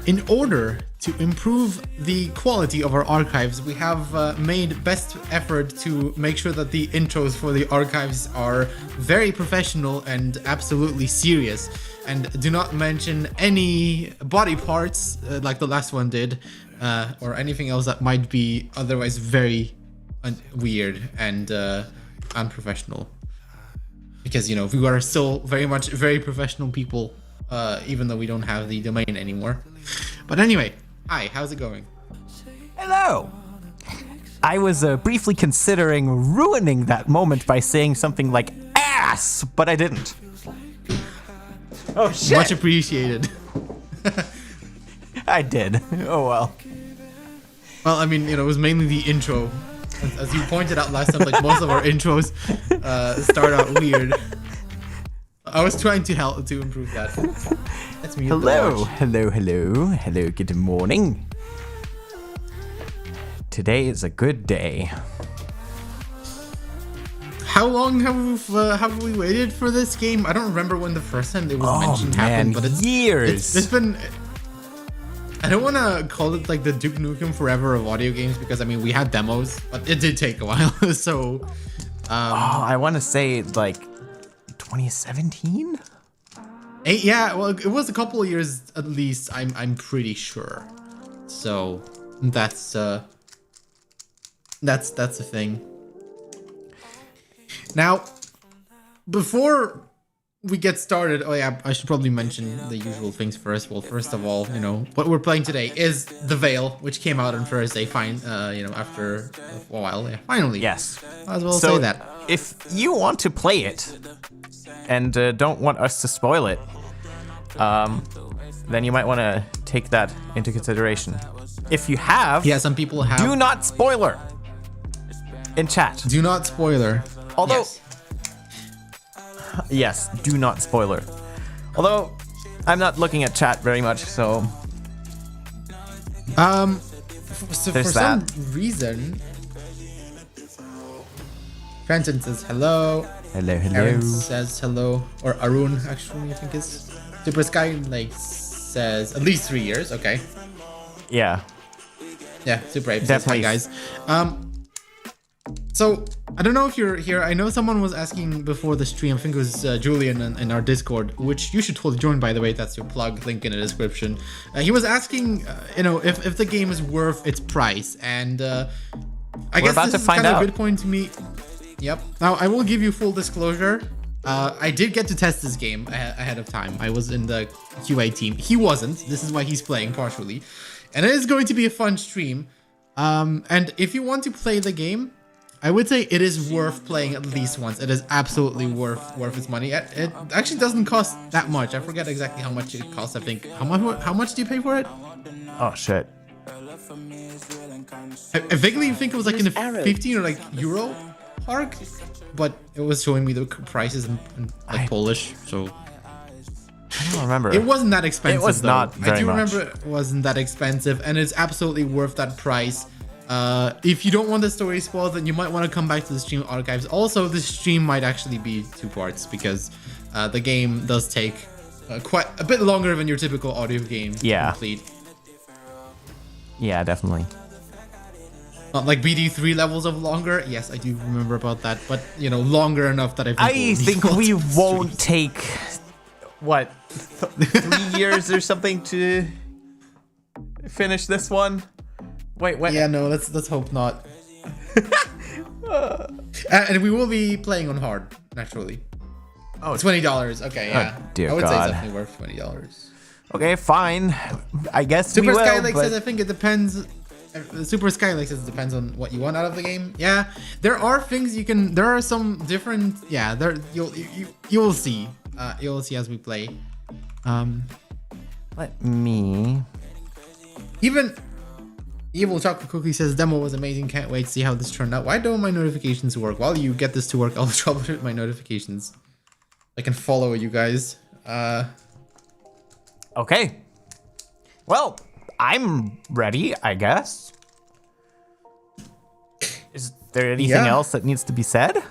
In order to improve the quality of our archives, we have made best effort to make sure that the intros for the archives are very professional and absolutely serious, and do not mention any body parts like the last one did, or anything else that might be otherwise very weird and unprofessional. Because, you know, we are still very much very professional people, even though we don't have the domain anymore. But anyway, hi, how's it going? Hello! I was briefly considering ruining that moment by saying something like ass, but I didn't. Oh shit! Much appreciated. I did. Oh well. Well, I mean, you know, it was mainly the intro. As you pointed out last time, like most of our intros start out weird. I was trying to help to improve that. That's me. Hello, hello, good morning. Today is a good day. How long have we waited for this game? I don't remember when the first time it was mentioned happened, but it's years. It's been. I don't want to call it like the Duke Nukem Forever of audio games, because I mean we had demos, but it did take a while. So, I want to say like 2017. Yeah, well, it was a couple of years at least. I'm pretty sure. So that's the thing. Now, before we get started, oh yeah, I should probably mention the usual things first. Well, first of all, you know, what we're playing today is the Vale, which came out on Thursday. Fine, you know, after a while, yeah, finally. Yes. Might as well say that. If you want to play it and don't want us to spoil it, then you might want to take that into consideration. If you have, yeah, some people have. Do not spoiler in chat. Do not spoiler. Although, yes, do not spoiler. Although, I'm not looking at chat very much, so. So for some reason, Fenton says hello. Hello. Aaron says hello, or Arun actually, I think is. Super Sky like says at least 3 years. Okay. Yeah. Yeah, Super Ape says hi guys. So I don't know if you're here. I know someone was asking before the stream. I think it was Julian in our Discord, which you should totally join, by the way. That's your plug. Link in the description. He was asking, you know, if the game is worth its price, and I guess this is kind of a good point to me. Yep. Now I will give you full disclosure. I did get to test this game ahead of time. I was in the QA team. He wasn't. This is why he's playing partially, and it is going to be a fun stream. And if you want to play the game, I would say it is worth playing at least once. It is absolutely worth its money. It actually doesn't cost that much. I forget exactly how much it costs. I think how much do you pay for it? Oh shit. I vaguely think it was like in a 15 or like euro park, but it was showing me the prices in like Polish. So I don't remember. It wasn't that expensive. It was though. not very I do much. remember it wasn't that expensive, and it's absolutely worth that price. If you don't want the story spoiled, then you might want to come back to the stream archives. Also, this stream might actually be 2 parts, because the game does take quite a bit longer than your typical audio game to complete. Yeah, definitely. Not like BD3 levels of longer. Yes, I do remember about that, but you know, longer enough that I think we won't take what 3 years or something to finish this one. Wait. Yeah, no, let's hope not. And we will be playing on hard, naturally. Oh, $20. Okay, yeah. Oh, dear I would God. say it's definitely worth $20. Okay, fine. I guess Super we will. Skylake says I think it depends. Super Skylake says it depends on what you want out of the game. Yeah, there are things you can. There are some different. Yeah, there you'll see. You'll see as we play. Let me. Even Evil Chocolate Cookie says demo was amazing. Can't wait to see how this turned out. Why don't my notifications work? While you get this to work, I'll troubleshoot my notifications. I can follow you guys. Okay. Well, I'm ready, I guess. Is there anything else that needs to be said?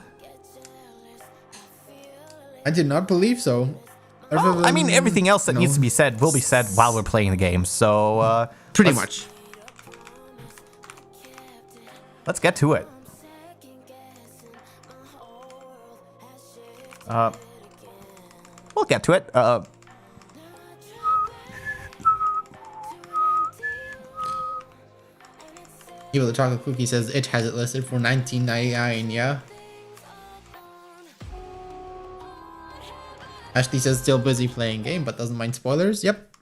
I did not believe so. Well, I mean, everything else that needs to be said will be said while we're playing the game, so... Pretty much. Let's get to it. We'll get to it. Evil the Chocolate Cookie says it has it listed for $19.99, yeah? Ashley says still busy playing game, but doesn't mind spoilers. Yep.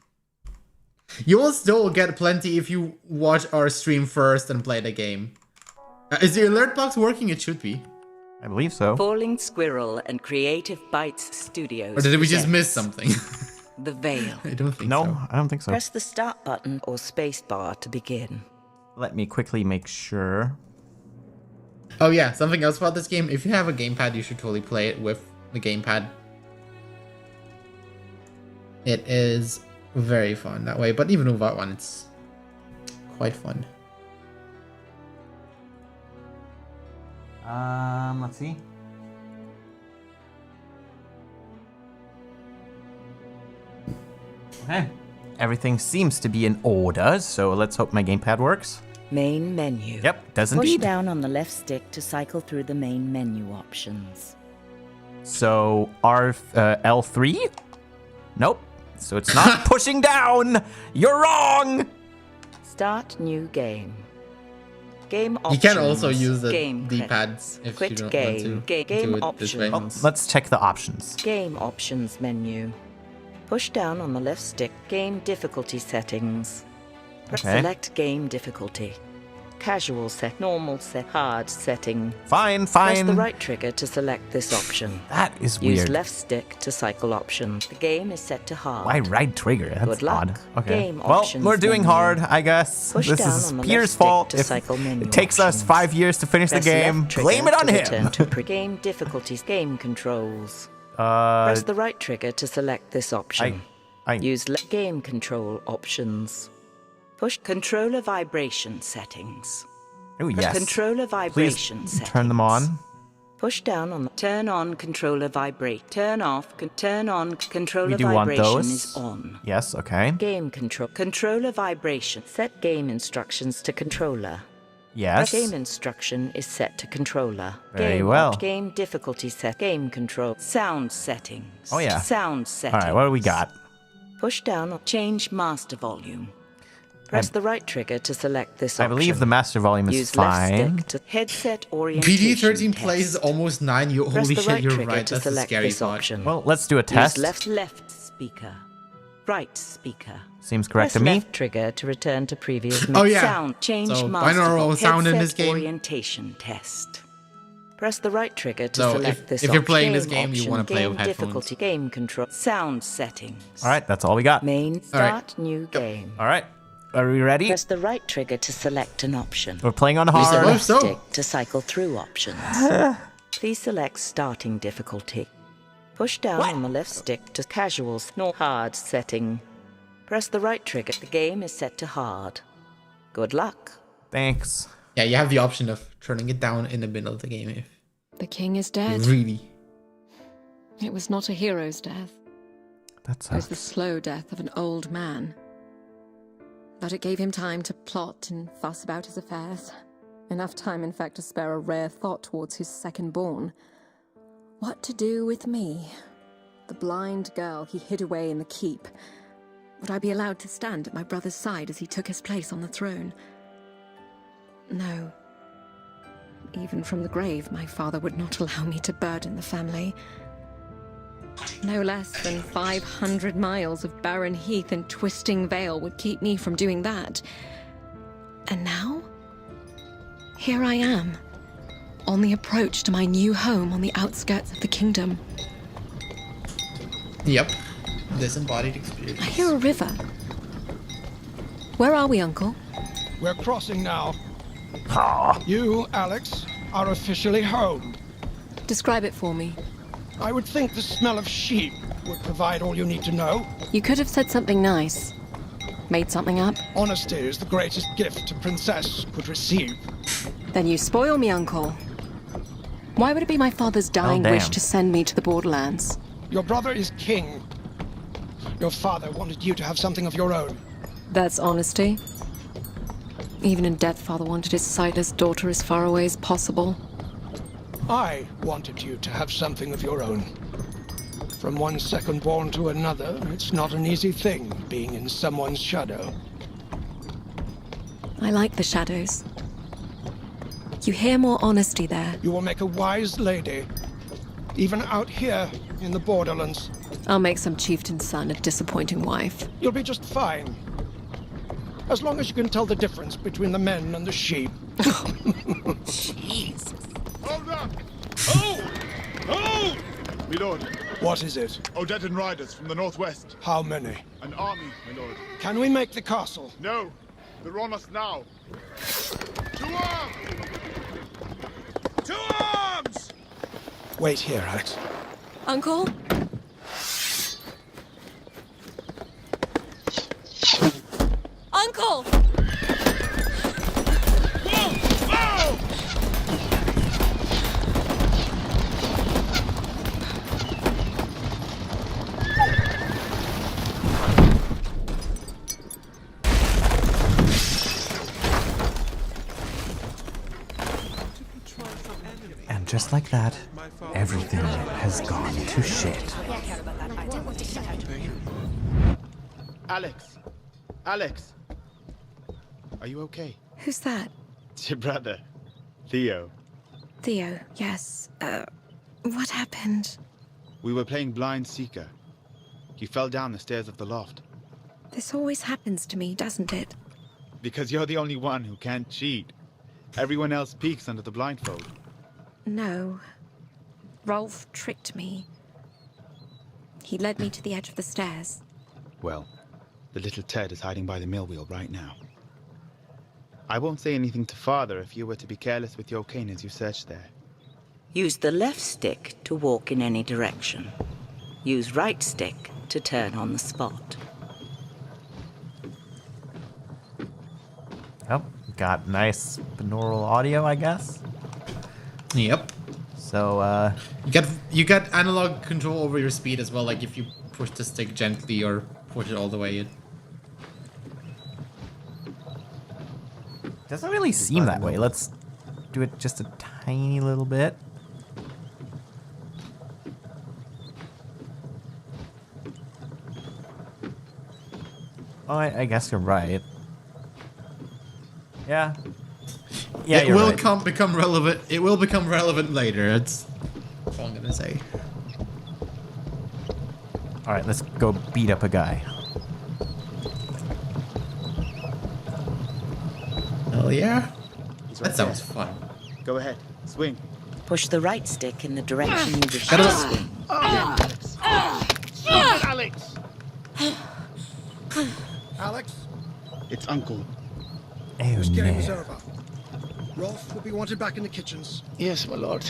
You will still get plenty if you watch our stream first and play the game. Is the alert box working? It should be. I believe so. Falling Squirrel and Creative Bites Studios. Or did we just miss something? The Vale. I don't think so. No, I don't think so. Press the start button or spacebar to begin. Let me quickly make sure. Oh yeah, something else about this game. If you have a gamepad, you should totally play it with the gamepad. It is very fun that way, but even without one, it's quite fun. Let's see. Okay. Everything seems to be in order, so let's hope my gamepad works. Main menu. Yep, does Push indeed. down on the left stick to cycle through the main menu options. So, L3? Nope. So it's not pushing down! You're wrong! Start new game. Game You options. can also use the game D-pad credits. if Quit you don't game. want to Game do it this way. options. Let's check the options. Game options menu. Push down on the left stick. Game difficulty settings. Okay. Select game difficulty. Casual set, normal set, hard setting. Fine. Press the right trigger to select this option. That is Use weird. left stick to cycle options. The game is set to hard. Why right trigger? That's Good luck. odd. Okay. Game Well, options we're doing menu. hard, I guess. Push This down is on the Pierre's left fault. stick to If cycle menu it takes us options. 5 years to finish Press the game, left trigger blame it on to him. return to game difficulties. Game controls. Press the right trigger to select this option. Use game control options. Push controller vibration settings. Oh yes. Controller vibration Please settings. turn them on. Push down on turn on controller vibrate. Turn off turn on controller We do want vibration those. is on. Yes, okay. Game controller vibration. Set game instructions to controller. Yes. Game instruction is set to controller. Very well. Game difficulty set. Game control. Sound settings. Oh, yeah. Sound settings. Alright, what do we got? Push down. Change master volume. Press the right trigger to select this I option. believe the master volume is Use fine. left stick to headset orientation. PG13 plays test. almost 9. You Press holy the shit, right you're trigger right. to That's a select scary this thought. option. Well, let's do a test. Use left speaker. Right speaker. Seems correct Press to me. left trigger to return to previous Oh, yeah. sound. Change So, master binaural sound in headset this game. orientation test. Press the right trigger to So, select if this you're option. playing this game, you wanna play game with headphones. difficulty, game control, sound settings. Alright, that's all we got. Main start new game. Alright. Are we ready? Press the right trigger to select an option. We're playing on Use the hard. hope left so. stick to cycle through options. Please select starting difficulty. Push down on the left stick to casual, nor hard setting. Press the right trigger. The game is set to hard. Good luck. Thanks. Yeah, you have the option of turning it down in the middle of the game if The king is dead. really. It was not a hero's death. That's It was the slow death of an old man. But it gave him time to plot and fuss about his affairs. Enough time, in fact, to spare a rare thought towards his second-born. What to do with me? The blind girl he hid away in the keep. Would I be allowed to stand at my brother's side as he took his place on the throne? No. Even from the grave, my father would not allow me to burden the family. No less than 500 miles of barren heath and twisting vale would keep me from doing that. And now? Here I am, on the approach to my new home on the outskirts of the kingdom. Yep. Disembodied experience. I hear a river. Where are we, Uncle? We're crossing now. You, Alex, are officially home. Describe it for me. I would think the smell of sheep would provide all you need to know. You could have said something nice. Made something up. Honesty is the greatest gift a princess could receive. Then you spoil me, Uncle. Why would it be my father's dying damn. wish to send me to the borderlands? Your brother is king. Your father wanted you to have something of your own. That's honesty. Even in death, father wanted his sightless daughter as far away as possible. I wanted you to have something of your own. From one second-born to another, it's not an easy thing being in someone's shadow. I like the shadows. You hear more honesty there. You will make a wise lady, even out here in the borderlands. I'll make some chieftain's son a disappointing wife. You'll be just fine. As long as you can tell the difference between the men and the sheep. Jeez. Hold up! Hold! Hold! My lord, What is it? Odetan riders from the northwest. How many? An army, my lord. Can we make the castle? No, they're on us now. To arms! To arms! Wait here, Alex. Uncle? Uncle! Whoa! Whoa! And just like that, everything has gone to shit. Alex! Alex! Are you okay? Who's that? It's your brother, Theo. Theo, yes. What happened? We were playing Blind Seeker. You fell down the stairs of the loft. This always happens to me, doesn't it? Because you're the only one who can't cheat. Everyone else peeks under the blindfold. No. Rolf tricked me. He led me to the edge of the stairs. Well, the little Ted is hiding by the mill wheel right now. I won't say anything to Father if you were to be careless with your cane as you search there. Use the left stick to walk in any direction. Use right stick to turn on the spot. Oh, got nice binaural audio, I guess. Yep. So, You got analog control over your speed as well, like if you push the stick gently or push it all the way in. doesn't really seem that way. Let's do it just a tiny little bit. Oh, I guess you're right. Yeah. Yeah, It you're will right. become relevant. It will become relevant later. That's all I'm gonna say. All right, let's go beat up a guy. Hell yeah. He's right That sounds there. fun. Go ahead, swing. Push the right stick in the direction you wish Gotta- to swing. Alex! Stop it, Alex! Alex, It's Uncle. Oh, this game is no. over. Rolf will be wanted back in the kitchens. Yes, my lord.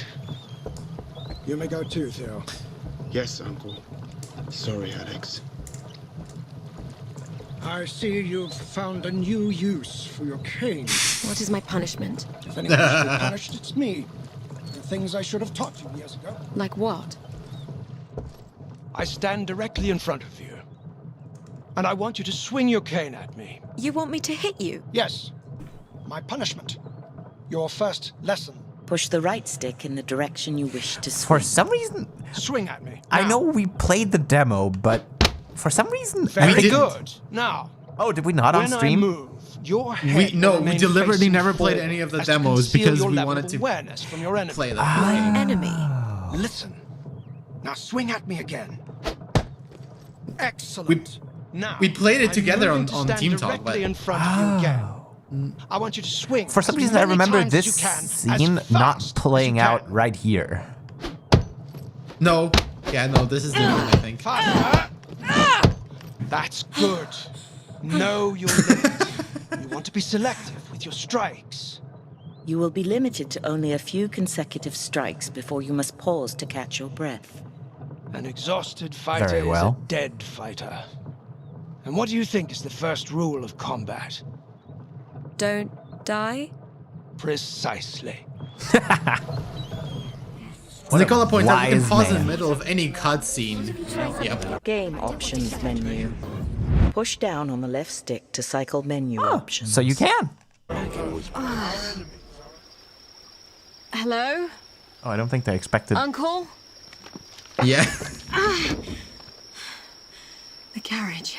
You may go too, Theo. Yes, Uncle. Sorry, Alex. I see you've found a new use for your cane. What is my punishment? If anyone should be punished, it's me. The things I should have taught you years ago. Like what? I stand directly in front of you. And I want you to swing your cane at me. You want me to hit you? Yes. My punishment. Your first lesson. Push the right stick in the direction you wish to For swing. some reason, Swing at me. I Now. know we played the demo, but for some reason, Very didn't. good. Now, Oh, did we not on when stream? I move, your head No, will we remain deliberately facing never played forward any of the as to demos conceal because your we level wanted of to awareness from your enemy. play them. My enemy. Listen. Now swing at me again. Excellent. now we played it I'm together moving on- to on stand Team Talk, directly but- in front of you again. I want you to swing. For some as reason, I many remember times as this you can, as scene not fast playing as you out can. right here. No. Yeah, no, this is the one, I think. Faster. That's good. Know your limit. You want to be selective with your strikes. You will be limited to only a few consecutive strikes before you must pause to catch your breath. An exhausted fighter Very well. is a dead fighter. And what do you think is the first rule of combat? Don't die? Precisely. What a Nicola points out you can wise pause in man. the middle of any cutscene. Yep. Game options menu. Push down on the left stick to cycle menu options. So you can. Hello? Oh, I don't think they expected. Uncle? Yeah. The carriage.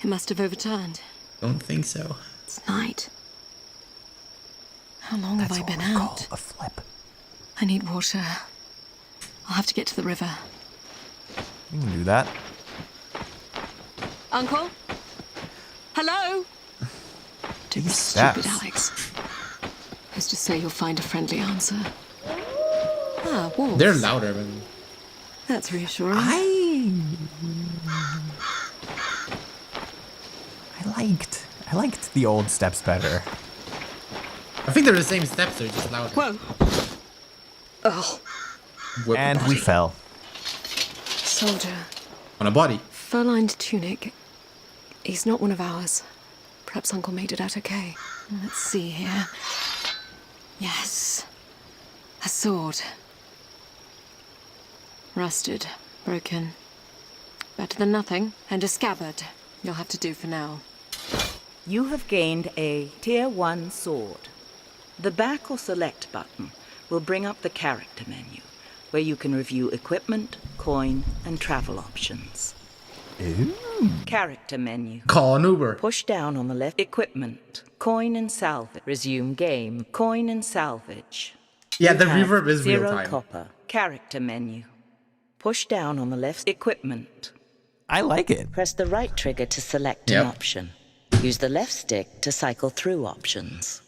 It must have overturned. Don't think so. It's night. How long have I been out? A flip. I need water. I'll have to get to the river. You can do that. Uncle? Hello? Don't be These stupid, steps. Alex. Who's to say you'll find a friendly answer? Ah, wolves. They're louder, man. That's reassuring. I liked the old steps better. I think they're the same steps, they're just louder. Whoa. Oh, Whip And body. we fell. soldier. On a body. Fur-lined tunic. He's not one of ours. Perhaps Uncle made it out okay. Let's see here. Yes. A sword. Rusted. Broken. Better than nothing. And a scabbard. You'll have to do for now. You have gained a Tier 1 sword. The back or select button will bring up the character menu, where you can review equipment, coin, and travel options. Ooh. Character menu. Call an Uber. Push down on the left. Equipment. Coin and salvage. Resume game. Coin and salvage. Yeah, You the have reverb is real 0 time. copper. Character menu. Push down on the left. Equipment. I like it. Press the right trigger to select Yep. an option. Use the left stick to cycle through options.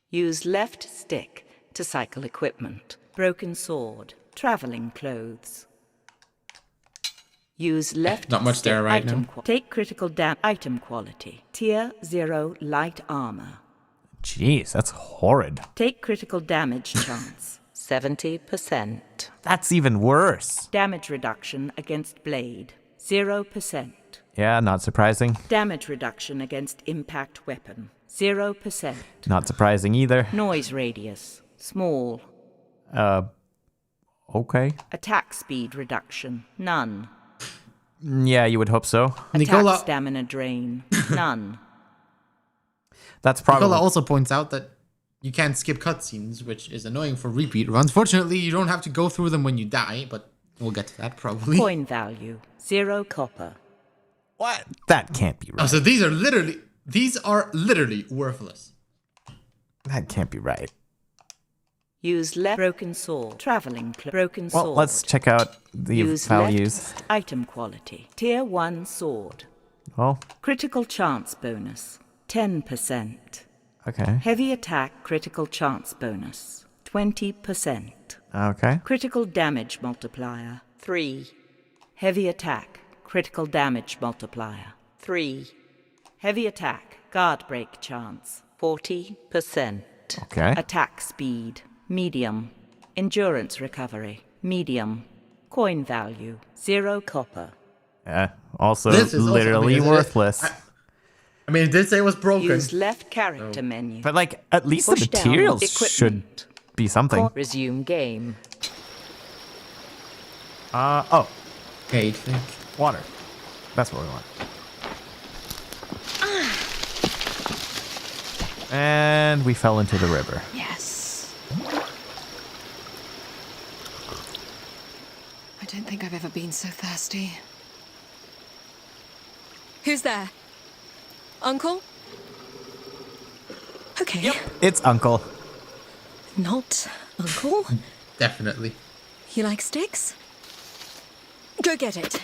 Use left stick to cycle equipment. Broken sword. Traveling clothes. Use left Not much stick there right item now. Take critical item quality. Tier 0 light armor. Jeez, that's horrid. Take critical damage chance. 70%. That's even worse. Damage reduction against blade. 0%. Yeah, not surprising. Damage reduction against impact weapon. 0%. Not surprising either. Noise radius. Small. Okay. Attack speed reduction. None. Yeah, you would hope so. Nicola- Attack stamina drain. None. That's probably. Nicola also points out that you can't skip cutscenes, which is annoying for repeat runs. Fortunately, you don't have to go through them when you die, but we'll get to that probably. Coin value. 0 copper. What? That can't be Oh, right. so these are literally worthless. That can't be right. Use left broken sword. Traveling broken Well, sword. let's check out the Use values. left item quality. Tier 1 sword. Well, Critical chance bonus. 10%. okay. Heavy attack critical chance bonus. 20%. Okay. Critical damage multiplier. 3. Heavy attack critical damage multiplier. 3. Heavy attack guard break chance. 40%. Okay. Attack speed. Medium. Endurance recovery. Medium. Coin value. 0 copper. Also, This is also- literally I mean, worthless. I mean, it did say it was broken. Use left character menu. But, like, at least Push the down materials should equipment. be something. Resume game. Oh, Okay, I think. water. That's what we want. And we fell into the river. Yes. I don't think I've ever been so thirsty. Who's there? Uncle? Okay. It's Uncle. Not Uncle. Definitely. You like sticks? Go get it.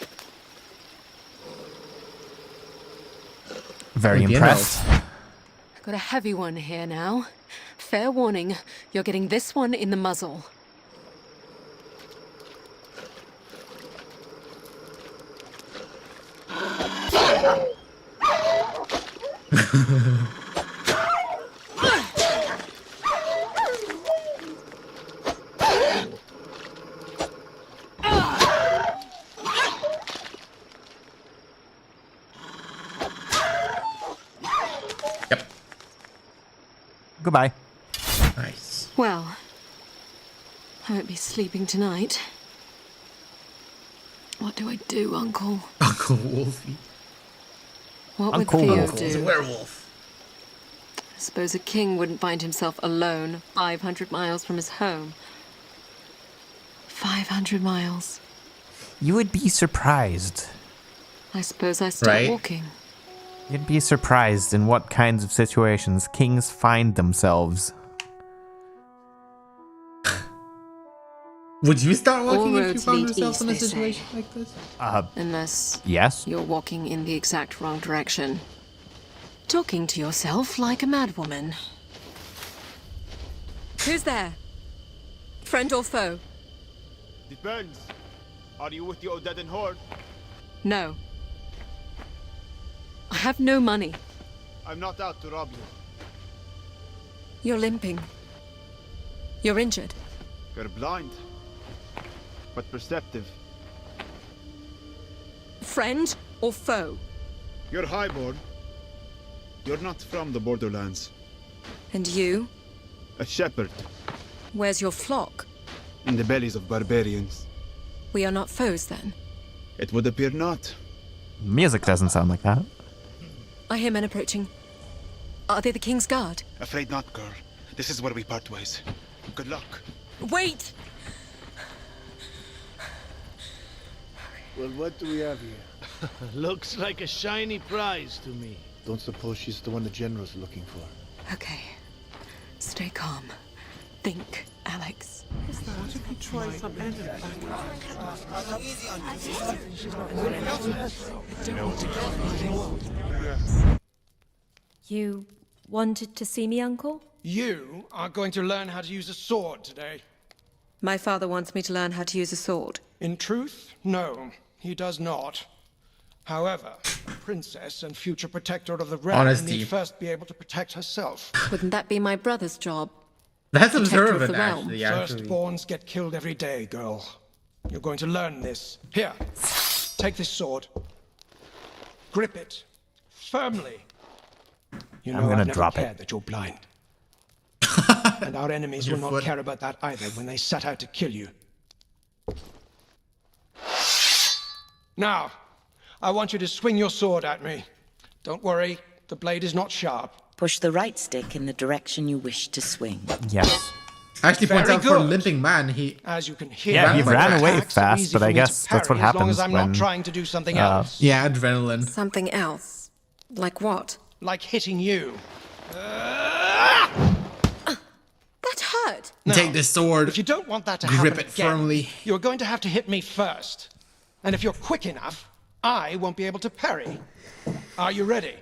Very Maybe an impressed. I've got a heavy one here now. Fair warning, you're getting this one in the muzzle. Yep. Goodbye. Nice. Well, I won't be sleeping tonight. What do I do, Uncle? Uncle Wolfie. What Uncle would Theo Wolf. He's a do? werewolf. I suppose a king wouldn't find himself alone 500 miles from his home. 500 miles. You would be surprised. I suppose I start Right. walking. You'd be surprised in what kinds of situations kings find themselves. Would you start All walking if you roads found lead yourself east, in a they say. situation like this? Unless Yes? you're walking in the exact wrong direction. Talking to yourself like a madwoman. Who's there? Friend or foe? Depends. Are you with the Odedden Horde? No. I have no money. I'm not out to rob you. You're limping. You're injured. You're blind, but perceptive. Friend or foe? You're highborn. You're not from the borderlands. And you? A shepherd Where's your flock? in the bellies of barbarians. We are not foes then. It would appear not. Music doesn't sound like that. I hear men approaching. Are they the King's Guard? Afraid not, girl. This is where we part ways. Good luck. Wait! Well, what do we have here? Looks like a shiny prize to me. Don't suppose she's the one the general's looking for. Okay. Stay calm. Think, Alex. You wanted to see me, Uncle? You are going to learn how to use a sword today. My father wants me to learn how to use a sword. In truth, no, he does not. However, a princess and future protector of the realm Honesty. need first be able to protect herself. Wouldn't that be my brother's job? That's Protector of observant, the realm. actually. Firstborns get killed every day, girl. You're going to learn this. Here, take this sword. Grip it firmly. You know, I'm gonna I've never drop it. cared that you're blind. And our enemies will not foot. care about that either when they set out to kill you. Now, I want you to swing your sword at me. Don't worry, the blade is not sharp. Push the right stick in the direction you wish to swing. Yes. Actually points Very out for a good. limping man, he... As you can hear, Yeah, he my ran away attacks are fast, easy but for I me to guess that's what parry as long happens as I'm when, not trying to do something else, Yeah, adrenaline. Something else. Like what? like hitting you. That hurt! Now, Take this sword. If you don't want that to Grip happen it again, firmly. you're going to have to hit me first. And if you're quick enough, I won't be able to parry. Are you ready?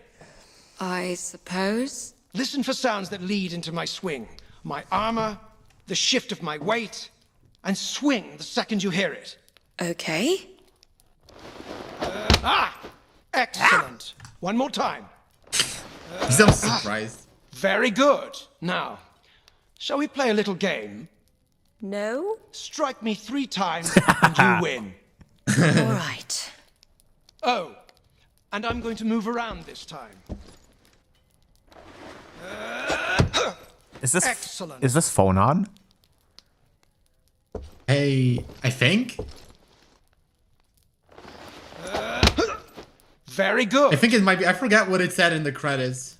I suppose. Listen for sounds that lead into my swing. My armor, the shift of my weight, and swing the second you hear it. Okay. Excellent. One more time. He sounds surprised. Very good. Now, shall we play a little game? No? Strike me 3 times and you win. All right. Oh, and I'm going to move around this time. Excellent. Is this phone on? Hey, I think? Very good. I think it might be. I forgot what it said in the credits.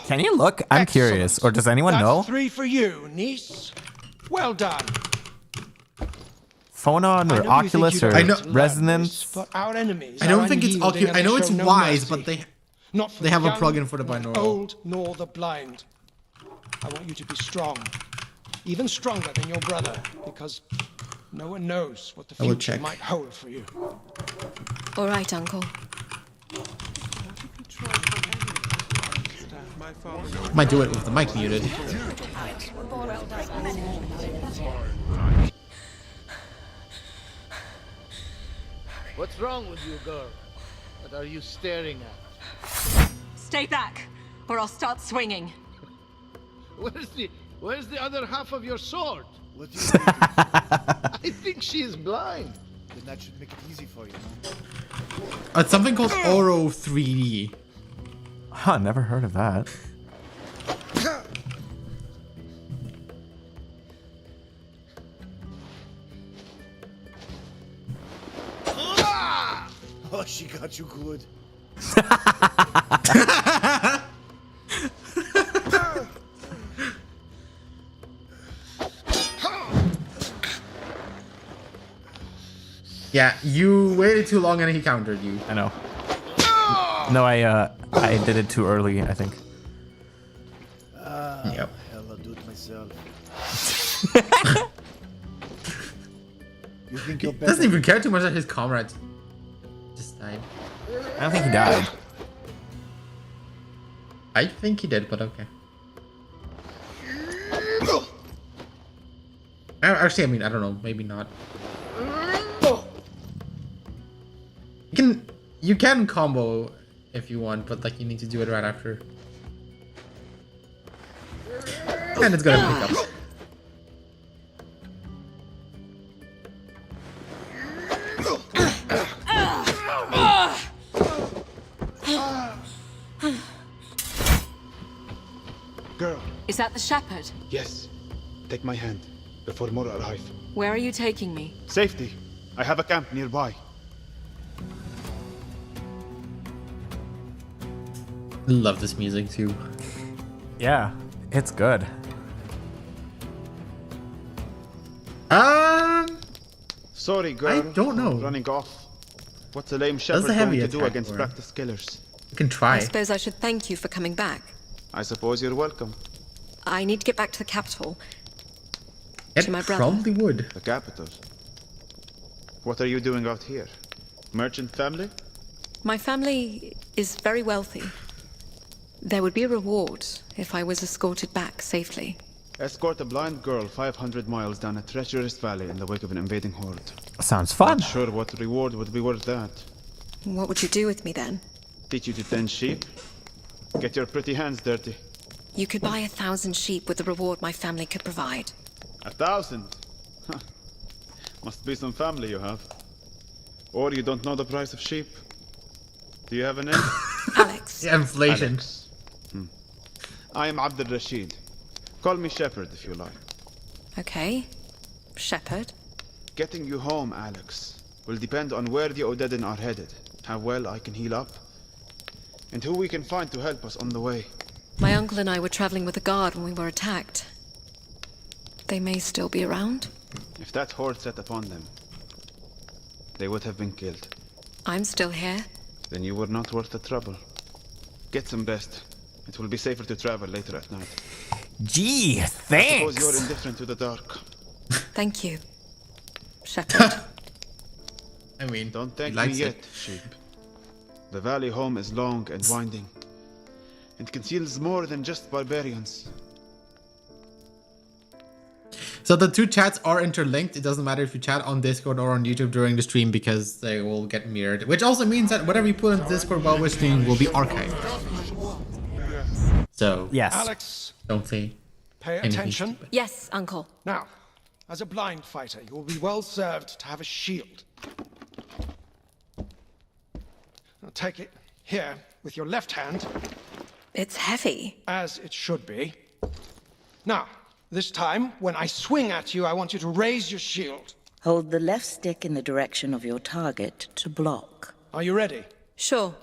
Can you look? I'm curious. Or does anyone That's know? 3 for you, niece. Well done. Phone on I or know you think Oculus you or don't I know- want to learn Resonance? this, but our enemies I don't are think it's unyielding and I know they it's show no wise, mercy. but they Not for they the have a young, plugin for the binaural. old, nor the blind. I want you to be strong, even stronger than your brother, because no one knows what the I will future check. might hold for you. All right, Uncle. Might do it with the mic muted. What's wrong with you, girl? What are you staring at? Stay back, or I'll start swinging. Where's the other half of your sword? What do you think? I think she is blind. Then that should make it easy for you, no? It's something called Oro 3D. Huh, never heard of that. forgot you could. Yeah, you waited too long and he countered you. I know. No, I did it too early, I think. Yep. Hell, I'll do it myself. You think you're better? Doesn't even care too much that his comrades just died. I don't think he died. I think he did, but okay. Actually, I mean, I don't know. Maybe not. You can combo if you want, but like you need to do it right after. And it's gonna pick up. Girl. Is that the shepherd? Yes. Take my hand before more arrive. Where are you taking me? Safety. I have a camp nearby. Love this music too. Yeah, it's good. Sorry, girl. I don't know. Running off. What's a lame shepherd the going heavy to do attack against for? practiced killers? You can I try. suppose I should thank you for coming back. I suppose you're welcome. I need to get back to the capital. It to my brother. probably would. The capital. What are you doing out here? Merchant family? My family is very wealthy. There would be a reward if I was escorted back safely. Escort a blind girl 500 miles down a treacherous valley in the wake of an invading horde. Sounds fun. Not sure what reward would be worth that. What would you do with me then? Teach you to tend sheep? Get your pretty hands dirty. You could buy 1,000 sheep with the reward my family could provide. 1,000? Huh. Must be some family you have. Or you don't know the price of sheep. Do you have a name? Alex. Yeah, inflation. Alex. I am Abdul Rashid. Call me Shepherd if you like. Okay. Shepherd. Getting you home, Alex, will depend on where the Odedin are headed, how well I can heal up, and who we can find to help us on the way. My uncle and I were traveling with a guard when we were attacked. They may still be around. If that horde set upon them, they would have been killed. I'm still here. Then you were not worth the trouble. Get some rest. It will be safer to travel later at night. Gee, I suppose you're thanks. indifferent to the dark. Thank you, Shepherd. I mean, Don't he thank me likes yet, it. sheep. The valley home is long and winding, and conceals more than just barbarians. So the two chats are interlinked. It doesn't matter if you chat on Discord or on YouTube during the stream because they will get mirrored. Which also means that whatever you put on Discord while we're streaming will be archived. So Yes. Alex, don't say pay anything attention. stupid. Yes, Uncle. Now, as a blind fighter, you will be well served to have a shield. Now take it here with your left hand, It's heavy. as it should be. Now, this time, when I swing at you, I want you to raise your shield. Hold the left stick in the direction of your target to block. Are you ready? Sure.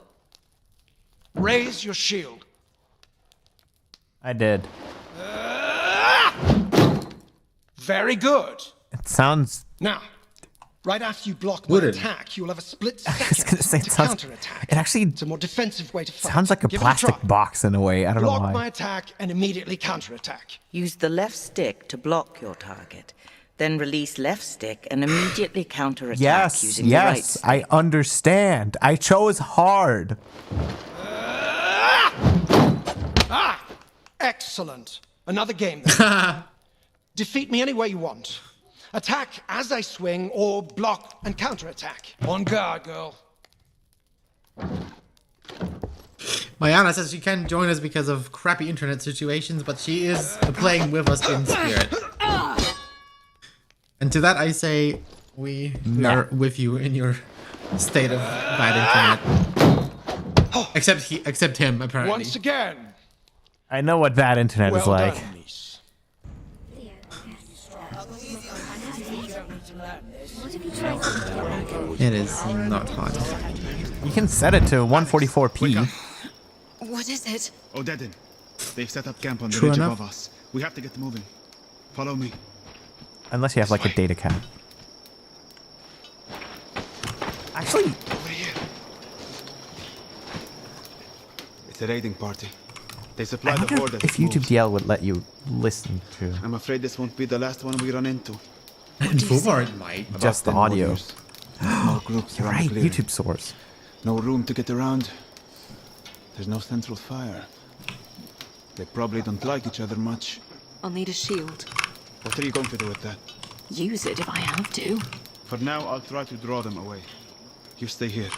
Raise your shield. I did. Very good. It sounds. Now, right after you block my Wooded. attack, you'll have a split I was gonna say second it to sounds. counterattack. It actually It's a more defensive way to fight. sounds like a Give it plastic try. box in a way. I don't know Block why. my attack and immediately counterattack. Use the left stick to block your target. Then release left stick and immediately counterattack Yes, using the right yes, stick. I understand. I chose hard. Excellent. Another game then. Defeat me any way you want. Attack as I swing or block and counterattack. On guard, girl. Mayana says she can't join us because of crappy internet situations, but she is playing with us in spirit. And to that I say, we are with you in your state of bad internet. Except him, apparently. Once again. I know what that internet Well is like. done, niece. It is not fun. You can set it to 144p. What is it? Odedin. They've set up camp on the True ridge enough. above us. We have to get moving. Follow me. Unless you have like a data cap. Actually, Over here. It's a raiding party. They I supply the wonder horde as if it YouTube moves. DL would let you listen to I'm afraid this won't be the last one we run into. In Fubar it might. About just the 10 more audio. years. More groups around Right, the clearing. YouTube source. No room to get around. There's no central fire. They probably don't like each other much. I'll need a shield. What are you going to do with that? Use it if I have to. For now, I'll try to draw them away. You stay here.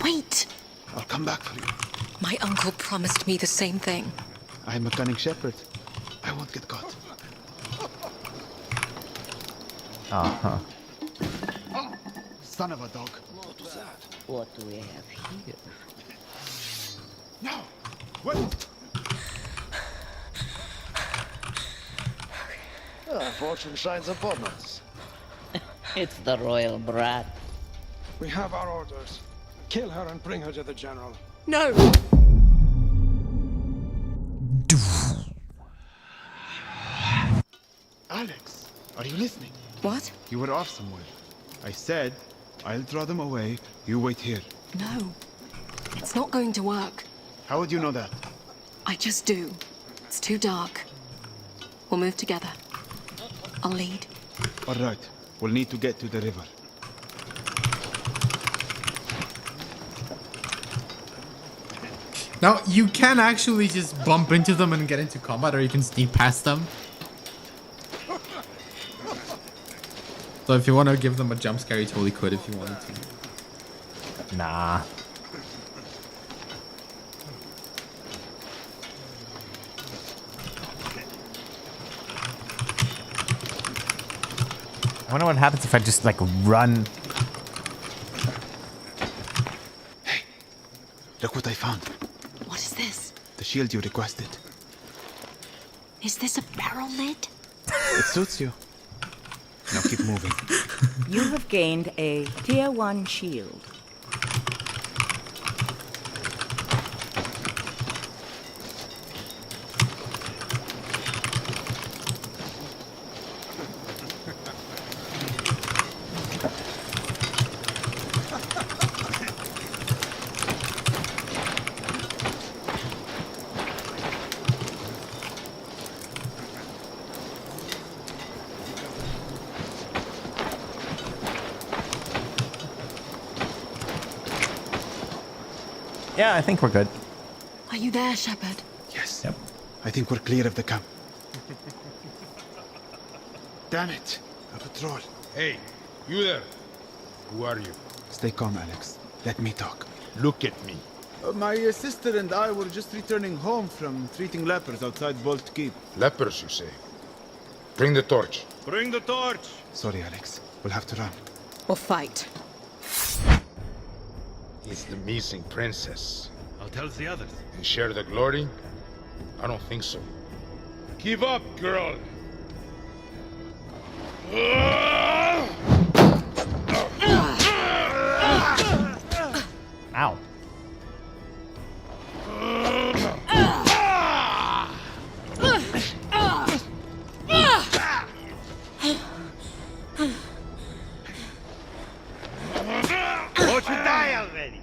Wait! I'll come back for you. My uncle promised me the same thing. I'm a cunning shepherd. I won't get caught. Uh-huh. Son of a dog. What do we have here? No! Wait! Fortune shines upon us. It's the royal brat. We have our orders. Kill her and bring her to the general. No! Alex, are you listening? What? You were off somewhere. I said, I'll draw them away. You wait here. No. It's not going to work. How would you know that? I just do. It's too dark. We'll move together. I'll lead. All right. We'll need to get to the river. Now, you can actually just bump into them and get into combat, or you can sneak past them. So if you want to give them a jump scare, you totally could if you wanted to. Nah. I wonder what happens if I just like run. Hey, look what I found. What is this? The shield you requested. Is this a barrel lid? It suits you. Now keep moving. You have gained a Tier 1 shield. Yeah, I think we're good. Are you there, Shepherd? Yes. Yep. I think we're clear of the camp. Damn it. A patrol. Hey, you there. Who are you? Stay calm, Alex. Let me talk. Look at me. My sister and I were just returning home from treating lepers outside Vault Keep. Lepers, you say? Bring the torch. Bring the torch! Sorry, Alex. We'll have to run. Or fight? It's the missing princess. I'll tell the others. And share the glory? I don't think so. Give up, girl! Ow. Won't you die already?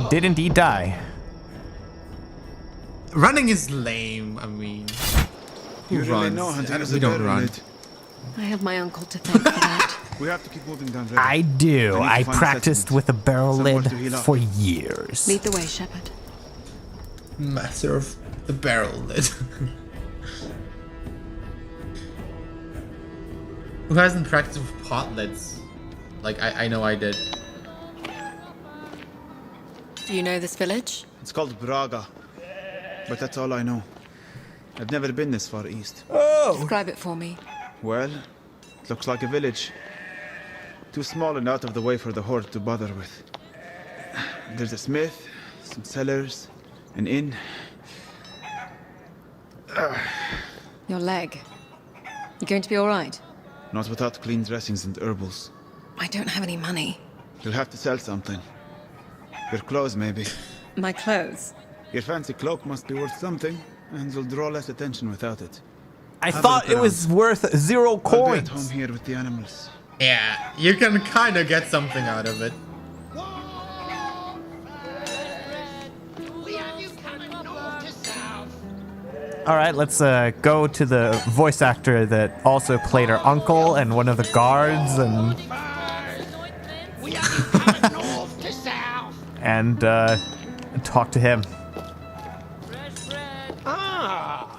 Did indeed die. Running is lame. I mean, who You really runs? know how to use We a don't barrel run. lid. I have my uncle to thank for that. We have to keep moving down river. I do. I need to I find a practiced settlement. with a barrel Somewhere lid to heal up. for years. Lead the way, Shepherd. Master of the barrel lid. Who hasn't practiced with pot lids? Like, I know I did. Do you know this village? It's called Braga. But that's all I know. I've never been this far east. Describe it for me. Well, it looks like a village. Too small and out of the way for the horde to bother with. There's a smith, some cellars, an inn. Your leg. You going to be all right? Not without clean dressings and herbals. I don't have any money. You'll have to sell something. Your clothes, maybe. My clothes? Your fancy cloak must be worth something, and you'll draw less attention without it. I thought it was worth 0 I'll be coins. at home here with the animals. Yeah, you can kind of get something out of it. All right, let's go to the voice actor that also played our uncle and one of the guards, and and talk to him. Ah,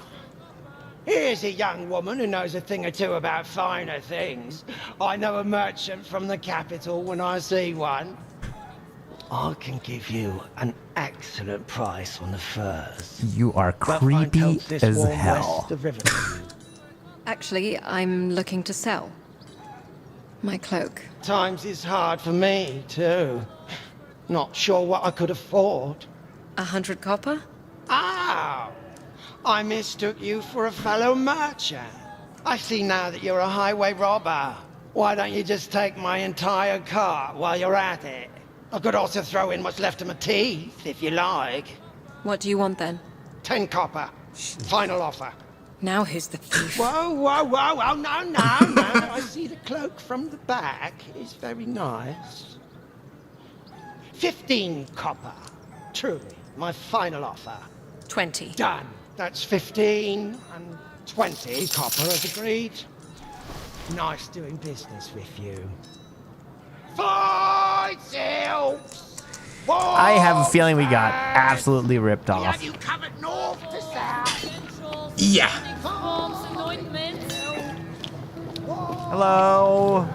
here's a young woman who knows a thing or two about finer things. I know a merchant from the capital when I see one. I can give you an excellent price on the furs. You are creepy as hell. Actually, I'm looking to sell. My cloak. Times is hard for me, too. Not sure what I could afford. 100 copper? Ah! I mistook you for a fellow merchant. I see now that you're a highway robber. Why don't you just take my entire cart while you're at it? I could also throw in what's left of my teeth, if you like. What do you want then? 10 copper. Final offer. Now who's the thief? Whoa, whoa, whoa, oh, no. I see the cloak from the back. It's very nice. 15 copper. Truly, my final offer. 20. Done. That's 15 and 20 copper as agreed. Nice doing business with you. Fight, Elves! I have a feeling we got absolutely ripped off. You covered north to south. Yeah. Hello.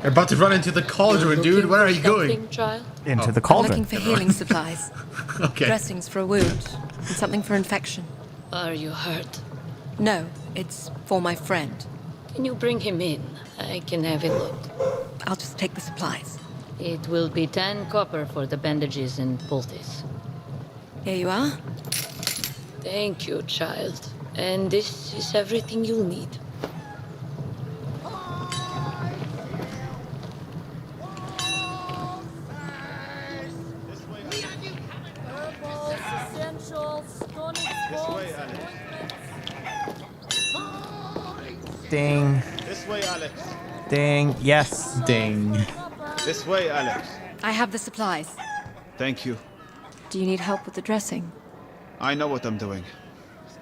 You're about to run into the cauldron, dude. Where are you going? Into the I'm cauldron. looking for healing supplies. Okay. Dressings for a wound, and something for infection. Are you hurt? No, it's for my friend. Can you bring him in? I can have a look. I'll just take the supplies. It will be 10 copper for the bandages and poultice. Here you are. Thank you, child. And this is everything you'll need. Ding. This way, Alex. Ding. Yes. Ding. This way, Alex. I have the supplies. Thank you. Do you need help with the dressing? I know what I'm doing.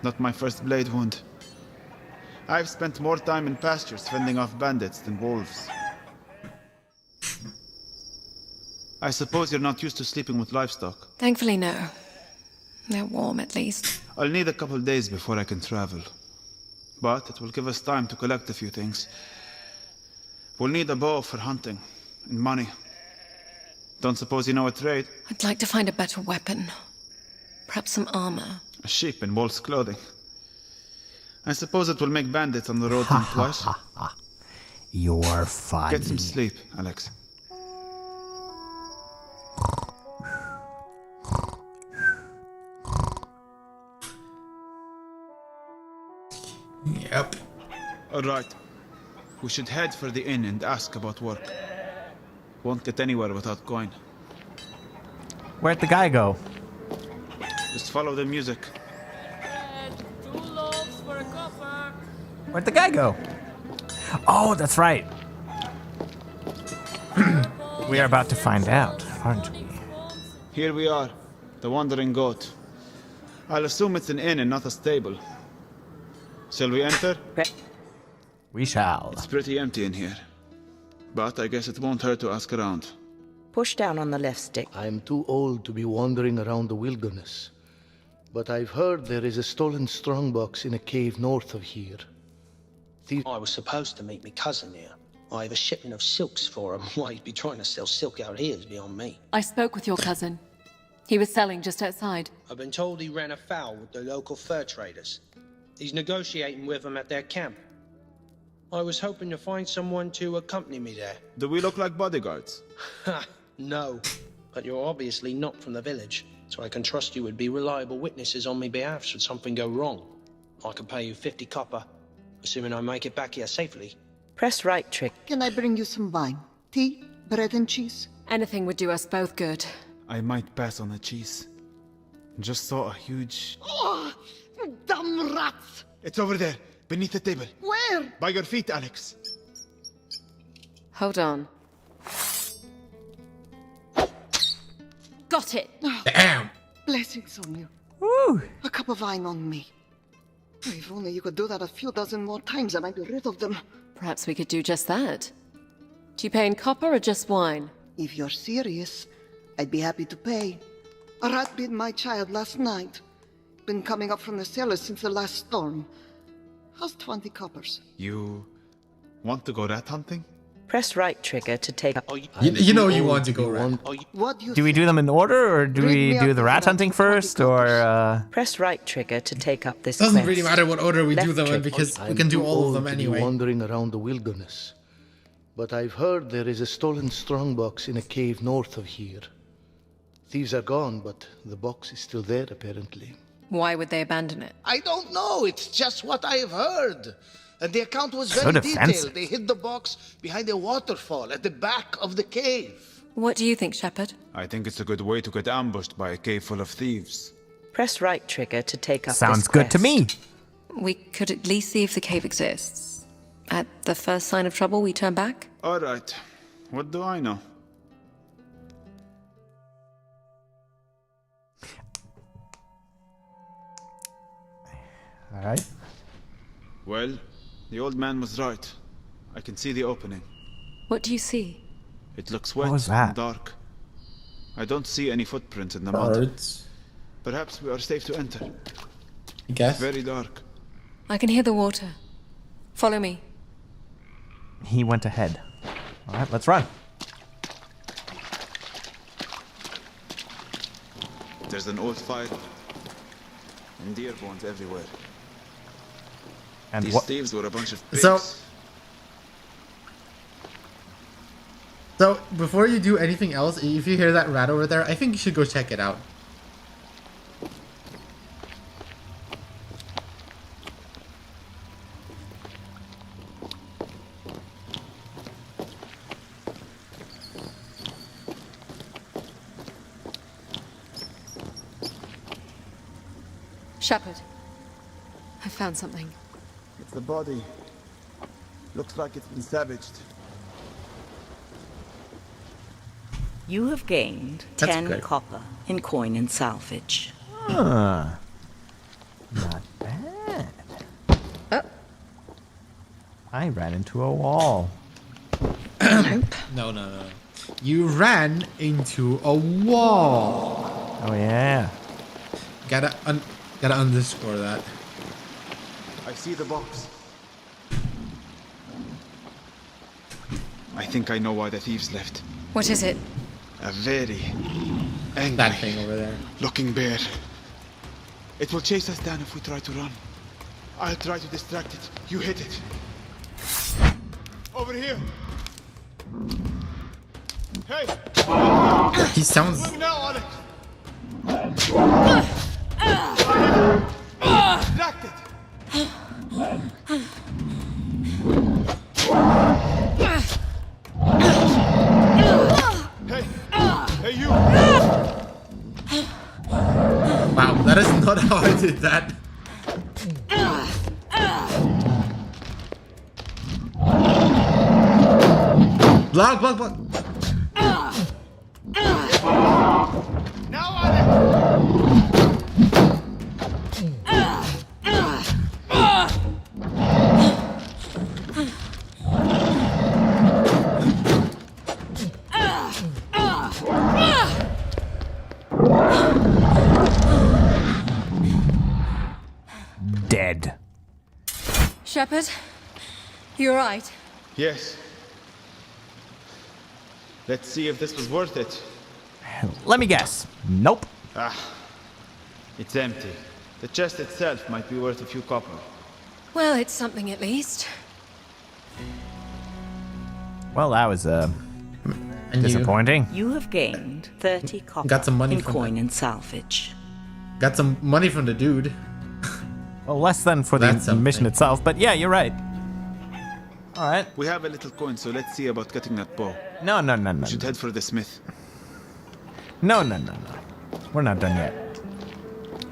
Not my first blade wound. I've spent more time in pastures fending off bandits than wolves. I suppose you're not used to sleeping with livestock. Thankfully, no. They're warm, at least. I'll need a couple days before I can travel. But it will give us time to collect a few things. We'll need a bow for hunting, and money. Don't suppose you know a trade? I'd like to find a better weapon. Perhaps some armor. A sheep in wolf's clothing. I suppose it will make bandits on the road think twice. You're funny. Get some sleep, Alex. Yep. All right. We should head for the inn and ask about work. Won't get anywhere without going. Where'd the guy go? Just follow the music. Where'd the guy go? Oh, that's right. We are about to find out, aren't we? Here we are, the Wandering Goat. I'll assume it's an inn and not a stable. Shall we enter? We shall. It's pretty empty in here. But I guess it won't hurt to ask around. Push down on the left stick. I'm too old to be wandering around the wilderness. But I've heard there is a stolen strongbox in a cave north of here. I was supposed to meet my cousin here. I have a shipment of silks for him. Why he'd be trying to sell silk out here is beyond me. I spoke with your cousin. He was selling just outside. I've been told he ran afoul with the local fur traders. He's negotiating with them at their camp. I was hoping to find someone to accompany me there. Do we look like bodyguards? Ha! No. But you're obviously not from the village, so I can trust you would be reliable witnesses on my behalf should something go wrong. I could pay you 50 copper, assuming I make it back here safely. Press right trigger. Can I bring you some wine? Tea? Bread and cheese? Anything would do us both good. I might pass on the cheese. Just saw a huge... Oh, damn rats! It's over there, beneath the table. Where? By your feet, Alex. Hold on. Got it! Damn! Blessings on you. Woo! A cup of wine on me. If only you could do that a few dozen more times, I might be rid of them. Perhaps we could do just that. Do you pay in copper or just wine? If you're serious, I'd be happy to pay. A rat bit my child last night. Been coming up from the cellars since the last storm. How's 20 coppers? You want to go rat hunting? Press right trigger to take up. You know you want to go rat. What do you Do we do them in order, or do we do the rat hunting first, or Press right trigger to take up this Doesn't quest. really matter what order we do Left them in trigger. because we I'm can do too all of old them to be anyway. wandering around the wilderness. But I've heard there is a stolen strongbox in a cave north of here. Thieves are gone, but the box is still there, apparently. Why would they abandon it? I don't know. It's just what I have heard. And the account was So very defensive. detailed. They hid the box behind a waterfall at the back of the cave. What do you think, Shepard? I think it's a good way to get ambushed by a cave full of thieves. Press right trigger to take up sounds this good to quest. me? We could at least see if the cave exists. At the first sign of trouble, we turn back? All right. What do I know? All right. Well, the old man was right. I can see the opening. What do you see? It looks wet was and that? dark. I don't see any footprints in the mud. Birds. Perhaps we are safe to enter. I guess. Very dark. I can hear the water. Follow me. He went ahead. All right, let's run. There's an old fire. And deer bones everywhere. And These what? thieves were a bunch of pigs. So before you do anything else, if you hear that rat over there, I think you should go check it out. Shepard, I found something. It's a body. Looks like it's been savaged. You have gained That's 10 good. copper in coin and salvage. Huh. Not bad. I ran into a wall. No. You ran into a wall. Oh yeah. Gotta underscore that. I see the box. I think I know why the thieves left. What is it? A very angry That thing over there. looking bear. It will chase us down if we try to run. I'll try to distract it. You hit it. Over here. Hey! He sounds. Move now, Alex! Distracted! Hey, you! Wow, that is not how I did that. Block. Now, Alex! Dead. Shepard, you alright? Yes. Let's see if this was worth it. Let me guess. Nope. It's empty. The chest itself might be worth a few copper. Well, it's something at least. Well, that was And disappointing. You have gained 30 copper Got some money in from coin that. and salvage. Got some money from the dude. Well, less than for the That's something. mission itself, but yeah, you're right. All right. We have a little coin, so let's see about getting that bow. No. We should head for the smith. No. We're not done yet.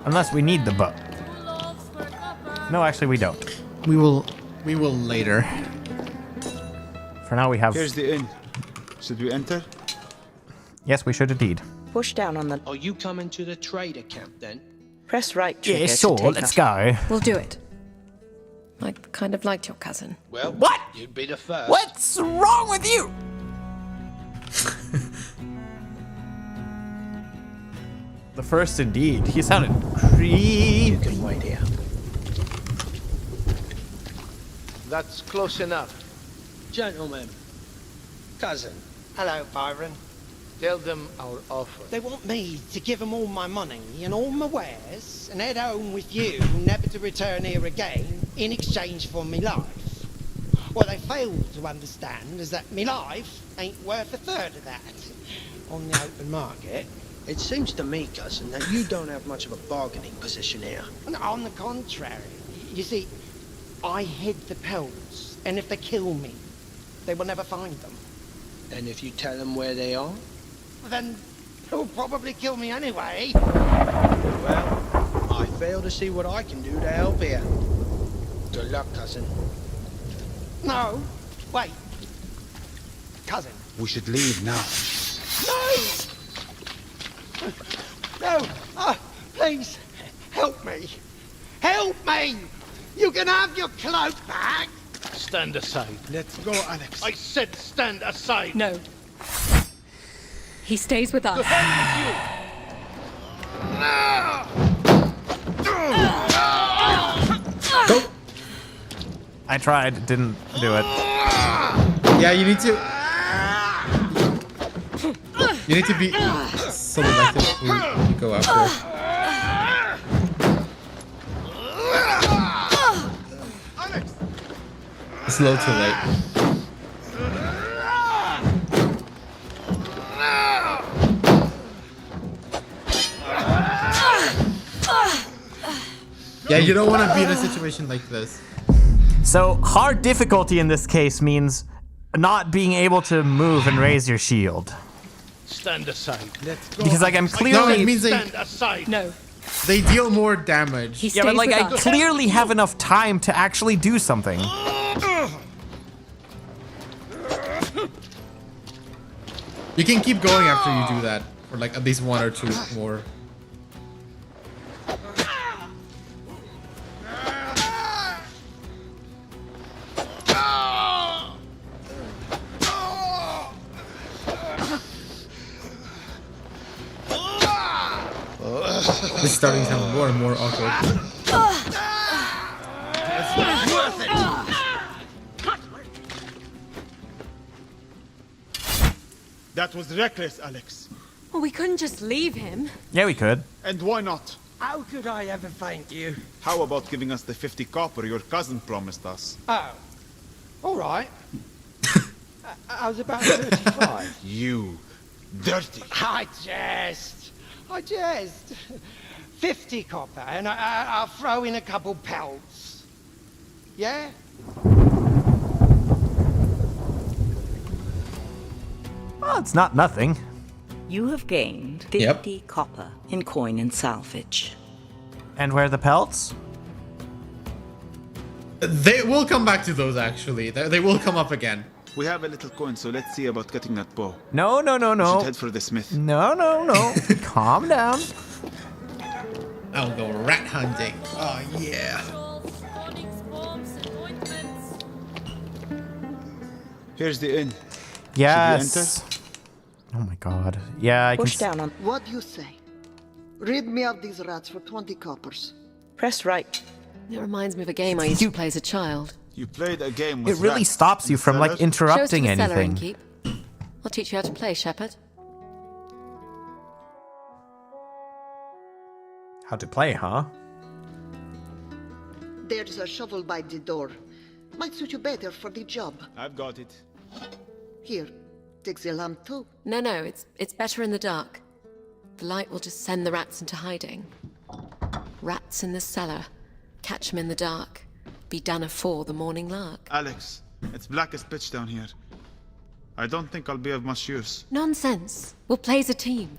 Unless we need the bow. No, actually, we don't. We will later. For now, we have... Here's the inn. Should we enter? Yes, we should indeed. Push down on the... Are you coming to the trader camp then? Press right trigger Yeah, to sure, take let's a- go. We'll do it. I kind of liked your cousin. Well, What? You'd be the first. What's wrong with you? The first indeed. He sounded creepy. You can wait here. That's close enough. Gentlemen. Cousin. Hello, Byron. Tell them our offer. They want me to give them all my money and all my wares and head home with you, never to return here again, in exchange for me life. What they fail to understand is that me life ain't worth a third of that on the open market. It seems to me, cousin, that you don't have much of a bargaining position here. And on the contrary, you see, I hid the pelts, and if they kill me, they will never find them. And if you tell them where they are? Then they'll probably kill me anyway. Well, I fail to see what I can do to help here. Good luck, cousin. No, wait. Cousin. We should leave now. No! No! Please, help me! Help me! You can have your cloak back! Stand aside. Let's go, Alex. I said stand aside. No. He stays with us. Go! I tried, didn't do it. Yeah, you need to... You need to be selective when you go after it. It's a little too late. Yeah, you don't want to be in a situation like this. So, hard difficulty in this case means not being able to move and raise your shield. Stand aside. Let's go. Because, like, I'm clearly... No, it means Stand aside. No. they deal more damage. He Yeah, but, stays like, with I us. clearly have enough time to actually do something. You can keep going after you do that, for like at least one or two more. This is starting to sound more and more awkward. It's not worth it. That was reckless, Alex. Well, we couldn't just leave him. Yeah, we could. And why not? How could I ever thank you? How about giving us the 50 copper your cousin promised us? Oh, all right. I was about 35. You dirty. I jest. 50 copper, and I'll throw in a couple pelts. Yeah? Well, it's not nothing. You have gained 50 copper in coin and salvage. And where are the pelts? They will come back to those, actually. They will come up again. We have a little coin, so let's see about getting that bow. No. We should head for the smith. No. Calm down. I'll go rat hunting. Oh, yeah. Here's the inn. Yes. Oh my god. Yeah, I Push can... down on... What do you say? Rid me of these rats for 20 coppers. Press right. It reminds me of a game I used to play as a child. You played a game It with really rats stops you and from, like, cellars? Show us to interrupting the cellar anything. and keep. I'll teach you how to play, Shepherd. How to play, huh? There's a shovel by the door. Might suit you better for the job. I've got it. Here, take the lamp too. No, it's better in the dark. The light will just send the rats into hiding. Rats in the cellar. Catch them in the dark. Be done afore the morning lark. Alex, It's black as pitch down here. I don't think I'll be of much use. Nonsense. We'll play as a team.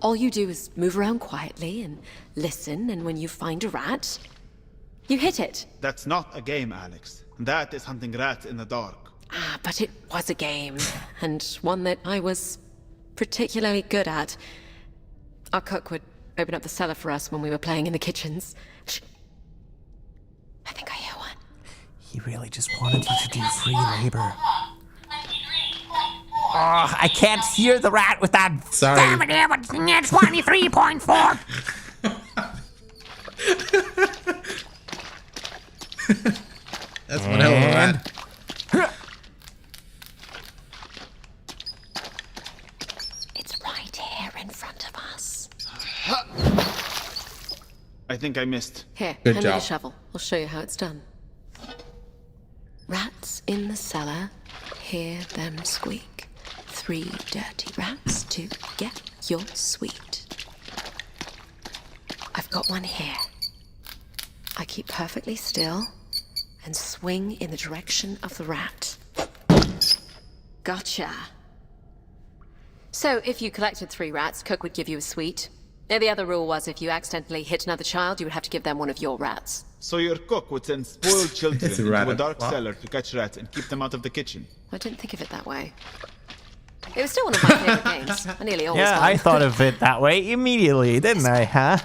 All you do is move around quietly and listen, and when you find a rat, you hit it. That's not a game, Alex. That is hunting rats in the dark. Ah, but it was a game, and one that I was particularly good at. Our cook would open up the cellar for us when we were playing in the kitchens. Shh. I think I hear one. He really just wanted you to do free labor. Oh, I can't hear the rat with that. Sorry. Damn it, 23.4. That's one hell of a rat. It's right here in front of us. I think I missed. Here, Good hand me the job. shovel. I'll show you how it's done. Rats in the cellar, hear them squeak. 3 dirty rats to get your sweet. I've got one here. I keep perfectly still and swing in the direction of the rat. Gotcha. So, if you collected 3 rats, Cook would give you a sweet. Now, the other rule was if you accidentally hit another child, you would have to give them one of your rats. So your cook would send spoiled children It's a into rat. a dark Wow. cellar to catch rats and keep them out of the kitchen. I didn't think of it that way. It was still one of my favorite games. I nearly always Yeah, won. I thought of it that way immediately, didn't I, huh?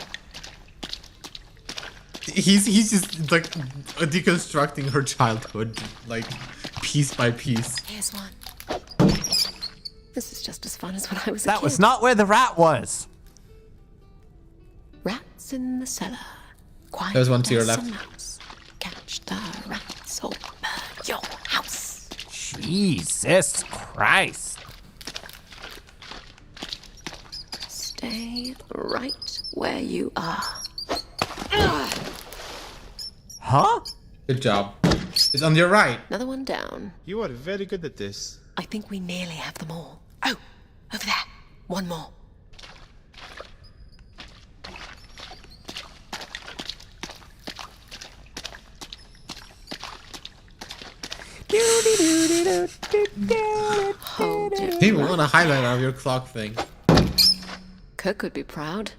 He's just like deconstructing her childhood, like piece by piece. Here's one. This is just as fun as when I was a That kid. was not where the rat was. Rats in the cellar. Quiet There's one to your as a left. mouse. Catch the rats or burn your house. Jesus Christ. Stay right where you are. Huh? Good job. It's on your right. Another one down. You are very good at this. I think we nearly have them all. Oh, over there. One more. Hold it. Hey, we want a highlight out of your clock thing. Cook would be proud.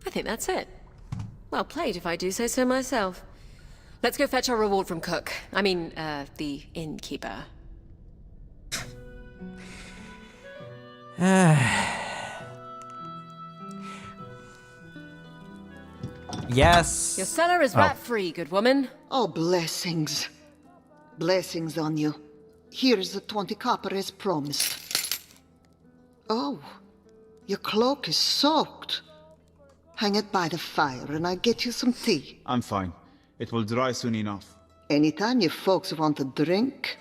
I think that's it. Well played, if I do say so myself. Let's go fetch our reward from Cook. I mean, the innkeeper. Yes. Your cellar is rat-free, good woman. Oh, blessings. Blessings on you. Here's the 20 copper as promised. Oh, your cloak is soaked. Hang it by the fire and I'll get you some tea. I'm fine. It will dry soon enough. Anytime you folks want a drink,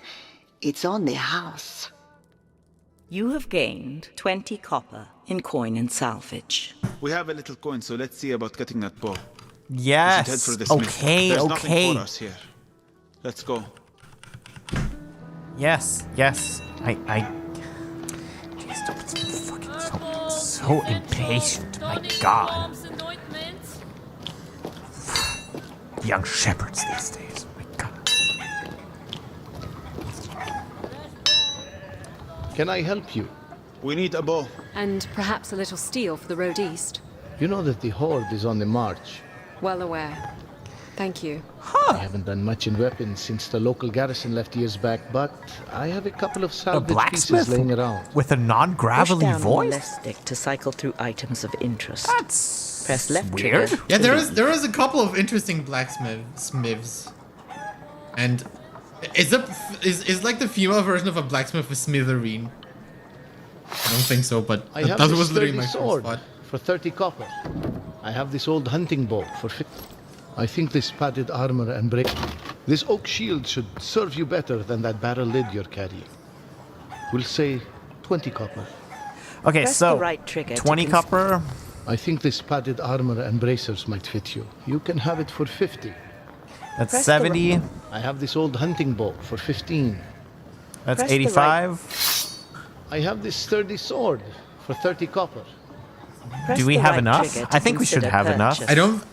it's on the house. You have gained 20 copper in coin and salvage. We have a little coin, so let's see about getting that bow. Yes. We should head for the smith. Okay, There's okay. nothing for us here. Let's go. Yes, yes. I Jeez, don't be fucking so impatient. My God. Young shepherds these days. My God. Can I help you? We need a bow. And perhaps a little steel for the road east. You know that the horde is on the march. Well aware. Thank you. I haven't done much in weapons since the local garrison left years back, but I have a couple of A salvage pieces blacksmith laying around. with a Push non-gravelly down on the voice? left stick to cycle through items of interest. That's Press left weird. trigger. Yeah, there is a couple of interesting blacksmiths, and is like the female version of a blacksmith a smithereen? I don't think so, but I that have this was literally sturdy my first sword thought. for 30 copper. I have this old hunting bow for 50. I think this padded armor and break. This oak shield should serve you better than that barrel lid you're carrying. We'll say 20 copper. Okay, Press so the right trigger to 20 copper. I think this padded armor and bracers might fit you. You can have it for 50. That's Press the 70. I have this old hunting bow for 15. That's Press the 85. I have this sturdy sword for 30 copper. Press Do we the have right enough? trigger to I think we should consider have enough. purchase.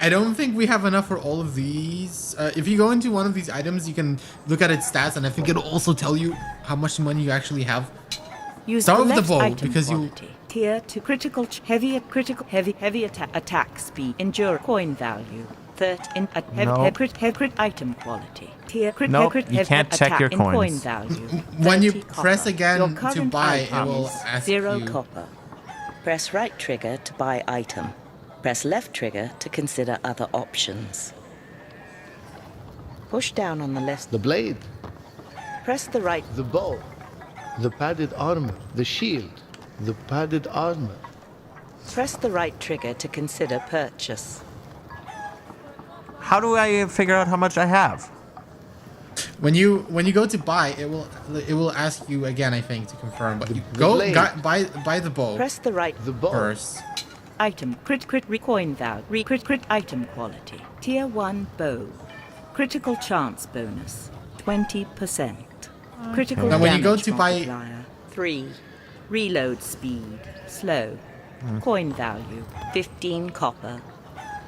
I don't think we have enough for all of these. If you go into one of these items, you can look at its stats, and I think it'll also tell you how much money you actually have. Start with the bow, because quality. Tier to critical, heavy attack speed, endure, coin value. Crit item quality. Tier crit Nope, crit you can't check your coin coins. value. When you 30 press copper. again Your to current buy, it item will is ask 0 you. copper. Press right trigger to buy item. Press left trigger to consider other options. Push down on the left. The blade. Press the right. The bow. The padded armor. The shield. The padded armor. Press the right trigger to consider purchase. How do I figure out how much I have? When you go to buy, it will ask you again, I think, to confirm. But you buy the bow. Press the right. The bow. First. Item crit recoin value. Crit item quality. Tier 1 bow. Critical chance bonus 20%. Critical now when you go damage to buy multiplier 3. Reload speed slow. Coin value 15 copper.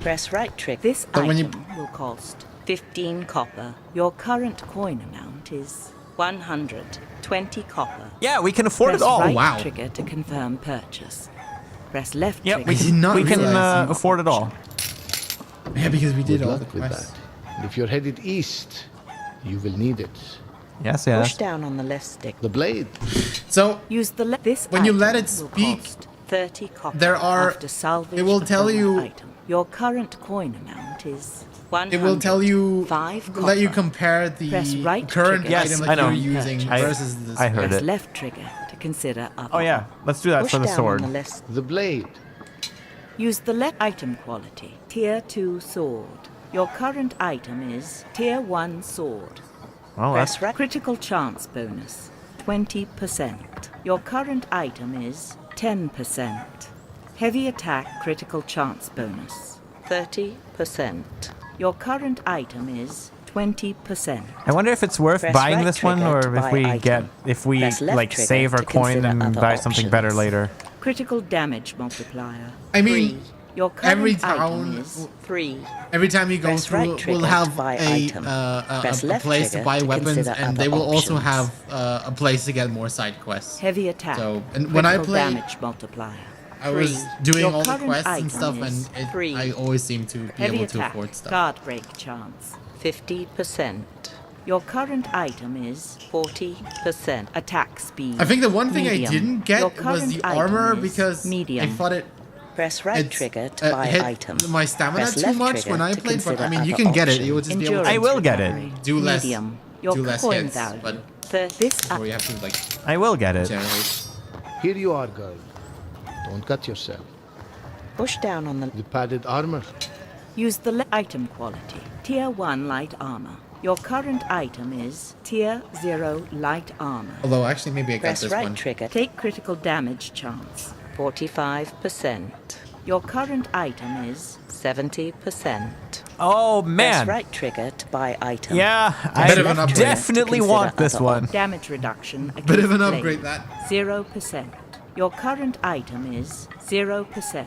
Press right trigger. This item will cost 15 copper. Your current coin amount is 120 copper. Yeah, we can afford Press it all. Right Wow. trigger to confirm purchase. Press left Yep, trigger. we can afford it all. Yeah, because we did Good all the luck with quests. that. And if you're headed east, you will need it. Yes, Push down on the left stick. The blade. So use the this when you let item it will speak, cost 30 copper there are. after salvage It will the tell wrong you. item. Your current coin amount is 100. It will tell you. 5 Let you copper. compare the Press right current trigger item to that you're confirm using purchase. versus this. I heard Press it. left trigger to consider other. Oh yeah, let's do that Push for the down sword. On the, left. The blade. Use the left item quality. Tier 2 sword. Your current item is Tier 1 sword. Oh, Press that's right. Critical chance bonus 20%. Your current item is 10%. Heavy attack critical chance bonus 30%. Your current item is 20%. I wonder if it's worth Press buying right this one, trigger or to if buy we item. Press left like trigger save our to coin consider and other buy something better options. later. Critical damage multiplier. I mean, 3. Your current every item town, is 3. every time you go Press through, right trigger we'll have to buy a item. Press left place to trigger buy to weapons, consider and other they will also options. have a place to get more side quests. Heavy attack. So, and when I critical played, damage multiplier. I was 3. doing Your all the current quests and item stuff, is and 3. I always seem to be Heavy able to attack. afford stuff. Guard break chance 50%. Your current item is 40%. Attack speed. I think the one thing medium. I didn't Your get was current the item armor is because medium. I thought it. Press right trigger to buy hit item. my stamina Press too left much trigger when I to played, but I consider mean, you other can get it. options. You will just be able to. I will get it. Do less. Medium. Your do less coin hits, value. but This before you have to like I will get it. generate. Here you are, girl. Don't cut yourself. Push down on the padded armor. Use the item quality. Tier 1 light armor. Your current item is Tier 0 light armor. Although actually, maybe I got Press this right one. trigger. Take critical damage chance 45%. Your current item is 70%. Oh man. Press right trigger to buy item. Yeah, Press I left trigger definitely to want consider this other one. Damage reduction against Bit of an blade. upgrade, that. 0%. Your current item is 0%.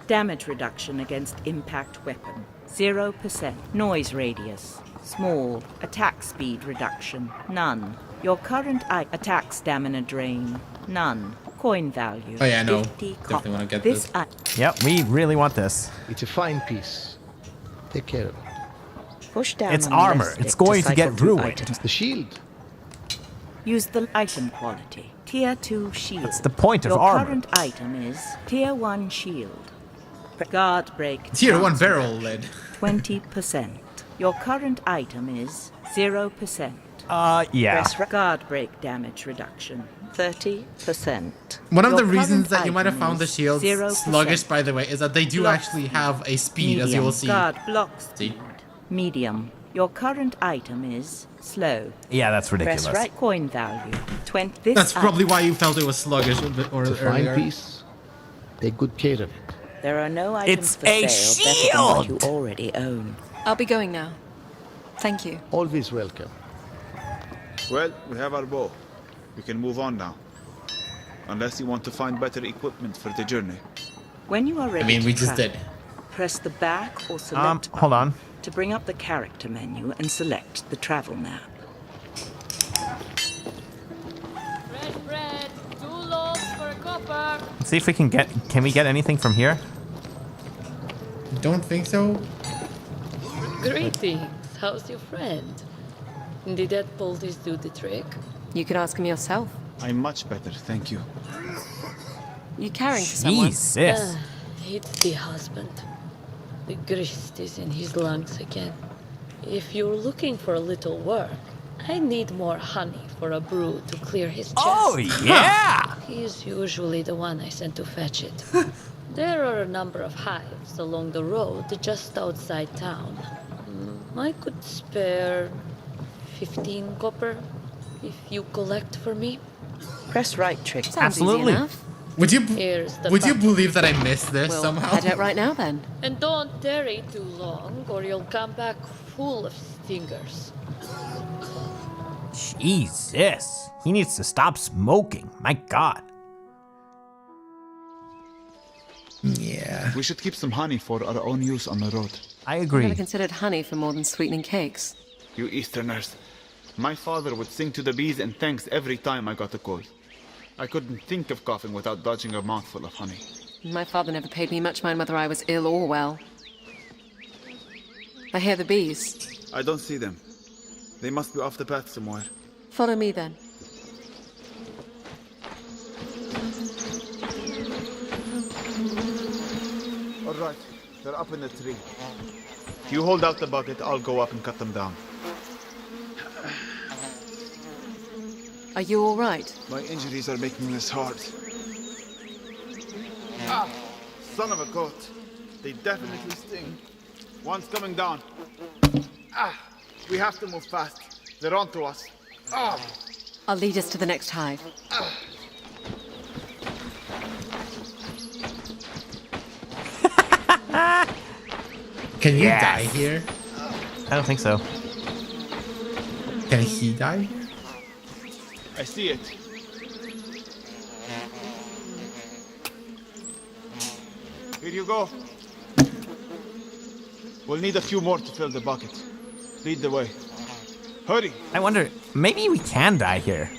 Damage reduction against impact weapon 0%. Noise radius small. Attack speed reduction none. Your current attack stamina drain none. Coin value Oh yeah, no. 50 Definitely copper. want to get This this. Yep, we really want this. It's a fine piece. Take care of it. Push down It's on the armor. left It's stick going to cycle get through ruined. items. The shield. Use the item quality. Tier 2 shield. That's the point of Your armor. current item is Tier 1 shield. Guard break. Tier 1 chance barrel reduction, lid. 20%. Your current item is 0%. Yeah. Press guard break damage reduction 30%. One of Your the reasons current that you might have item found the is shields 0%. sluggish, by the way, is that they do Block actually speed. have a speed, as you Medium. will see. Guard block See? speed. Medium. Your current item is slow. Yeah, that's ridiculous. Press right coin value 20. This That's probably item- why you felt it was sluggish a bit or It's a fine earlier. piece. Take good care of it. There are no items It's for a sale better than what you shield! already own. I'll be going now. Thank you. Always welcome. Well, we have our bow. We can move on now. Unless you want to find better equipment for the journey. When you are ready I mean, to we just travel, did. Press the back or select hold on. to bring up the character menu and select the travel map. Bread, 2 loaves for a copper. Let's see if we can we get anything from here? Don't think so. Greetings. How's your friend? Did that poultice do the trick? You could ask him yourself. I'm much better, thank you. You caring for someone? Jesus. It's the husband. The grist is in his lungs again. If you're looking for a little work, I need more honey for a brew to clear his chest. Oh, yeah! He's usually the one I send to fetch it. There are a number of hives along the road just outside town. I could spare 15 copper if you collect for me. Press right trigger. Sounds Absolutely. easy enough. Would you Button. believe that I missed this We'll somehow? head out right now then. And don't tarry too long, or you'll come back full of stingers. Jesus. He needs to stop smoking. My God. Yeah. We should keep some honey for our own use on the road. I Never agree. considered honey for more than sweetening cakes. You Easterners. My father would sing to the bees and thanks every time I got a cold. I couldn't think of coughing without dodging a mouthful of honey. My father never paid me much mind whether I was ill or well. I hear the bees. I don't see them. They must be off the path somewhere. Follow me then. All right, they're up in the tree. You hold out the bucket, I'll go up and cut them down. Are you all right? My injuries are making this hard. Ah! Son of a goat. They definitely sting. One's coming down. Ah! We have to move fast. They're onto us. Ah! I'll lead us to the next hive. Can you die here? I don't think so. Can he die? I see it. Here you go. We'll need a few more to fill the bucket. Lead the way. Hurry! I wonder, maybe we can die here.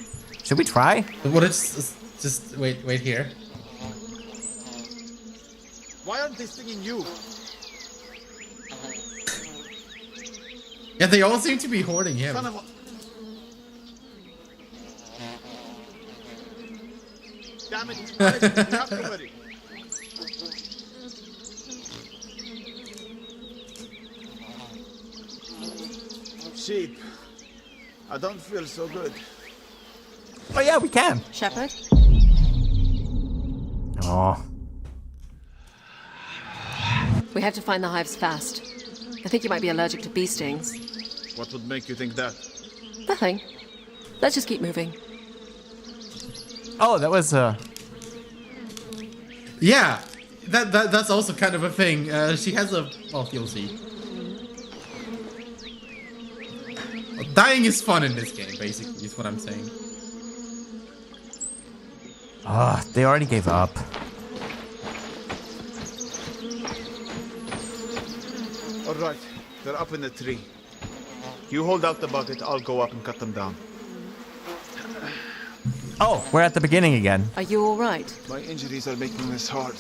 Should we try? What it's just wait here. Why aren't they stinging you? Yeah, they all seem to be hoarding him. Son of a... Damn it! Alex, we have to hurry. Sheep. I don't feel so good. Oh yeah, we can. Shepherd? Oh. We have to find the hives fast. I think you might be allergic to bee stings. What would make you think that? Nothing. Let's just keep moving. Oh, that was Yeah, that's also kind of a thing. She has a... Well, you'll see. Dying is fun in this game, basically, is what I'm saying. Ah, they already gave up. All right, they're up in the tree. You hold out the bucket, I'll go up and cut them down. Oh, we're at the beginning again. Are you all right? My injuries are making this hard.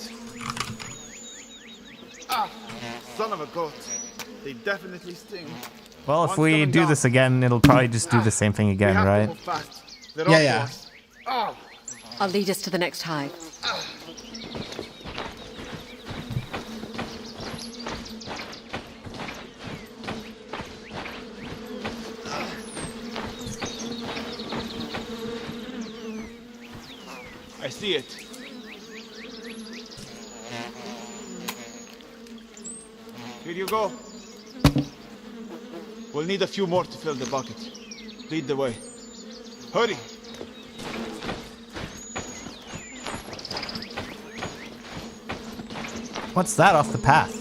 Ah! Son of a goat. They definitely sting. Well, if One's we coming do down. this again, it'll probably just do the same thing again, We have to right? move fast. They're Yeah, onto yeah. us. Ah! I'll lead us to the next hive. I see it. Here you go. We'll need a few more to fill the bucket. Lead the way. Hurry! What's that off the path?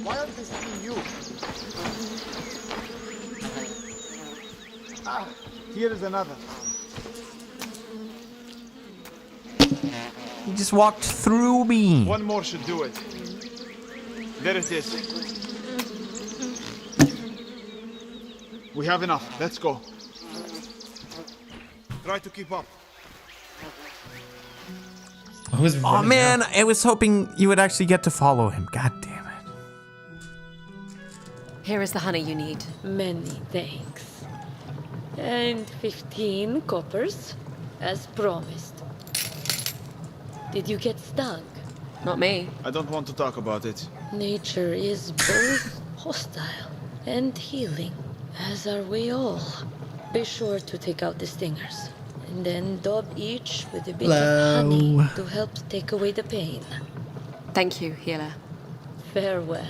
Why aren't they seeing you? Ah! Here is another. You just walked through me. One more should do it. There it is. We have enough. Let's go. Try to keep up. Oh man, I was hoping you would actually get to follow him. God damn it. Here is the honey you need. Many thanks. And 15 coppers, as promised. Did you get stung? Not me. I don't want to talk about it. Nature is both hostile and healing, as are we all. Be sure to take out the stingers, and then daub each with a bit of honey to help take away the pain. Thank you, healer. Farewell.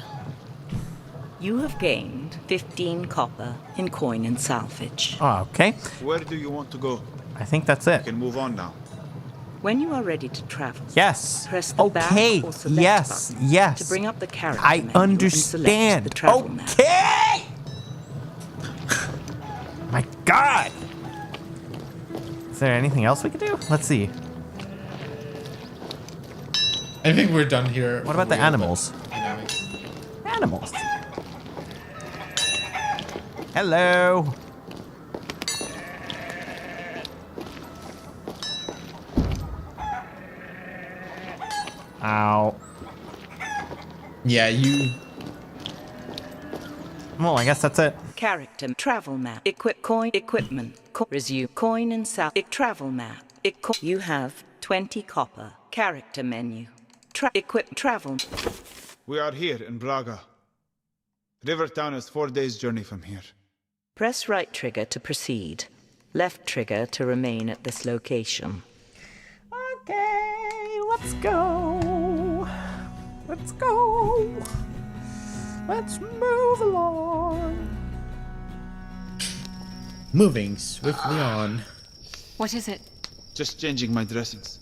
You have gained 15 copper in coin and salvage. Oh, okay. Where do you want to go? I think that's it. We can move on now. When you are ready to travel, Yes. press the back or select Yes. button Yes. to bring up the character I menu and select understand. the travel map. Okay. My God. Is there anything else we could do? Let's see. I think we're done here. What about the animals? Animals. Hello. Ow. Yeah, you. Well, I guess that's it. Character travel map. Equip coin equipment. Resume coin and sal. Travel map. You have 20 copper. Character menu. Equip travel. We are here in Braga. Rivertown is 4 days' journey from here. Press right trigger to proceed. Left trigger to remain at this location. Okay, let's go. Let's go. Let's move along. Moving swiftly on. What is it? Just changing my dressings.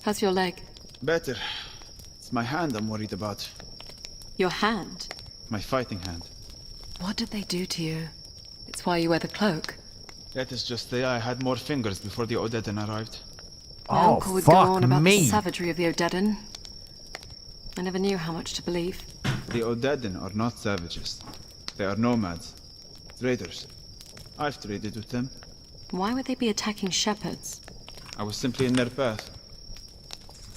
How's your leg? Better. It's my hand I'm worried about. Your hand? My fighting hand. What did they do to you? It's why you wear the cloak. Let us just say I had more fingers before the Odedan arrived. My uncle would go on about the savagery of the Odedan. I never knew how much to believe. The Odedan are not savages. They are nomads. Traders. I've traded with them. Why would they be attacking shepherds? I was simply in their path.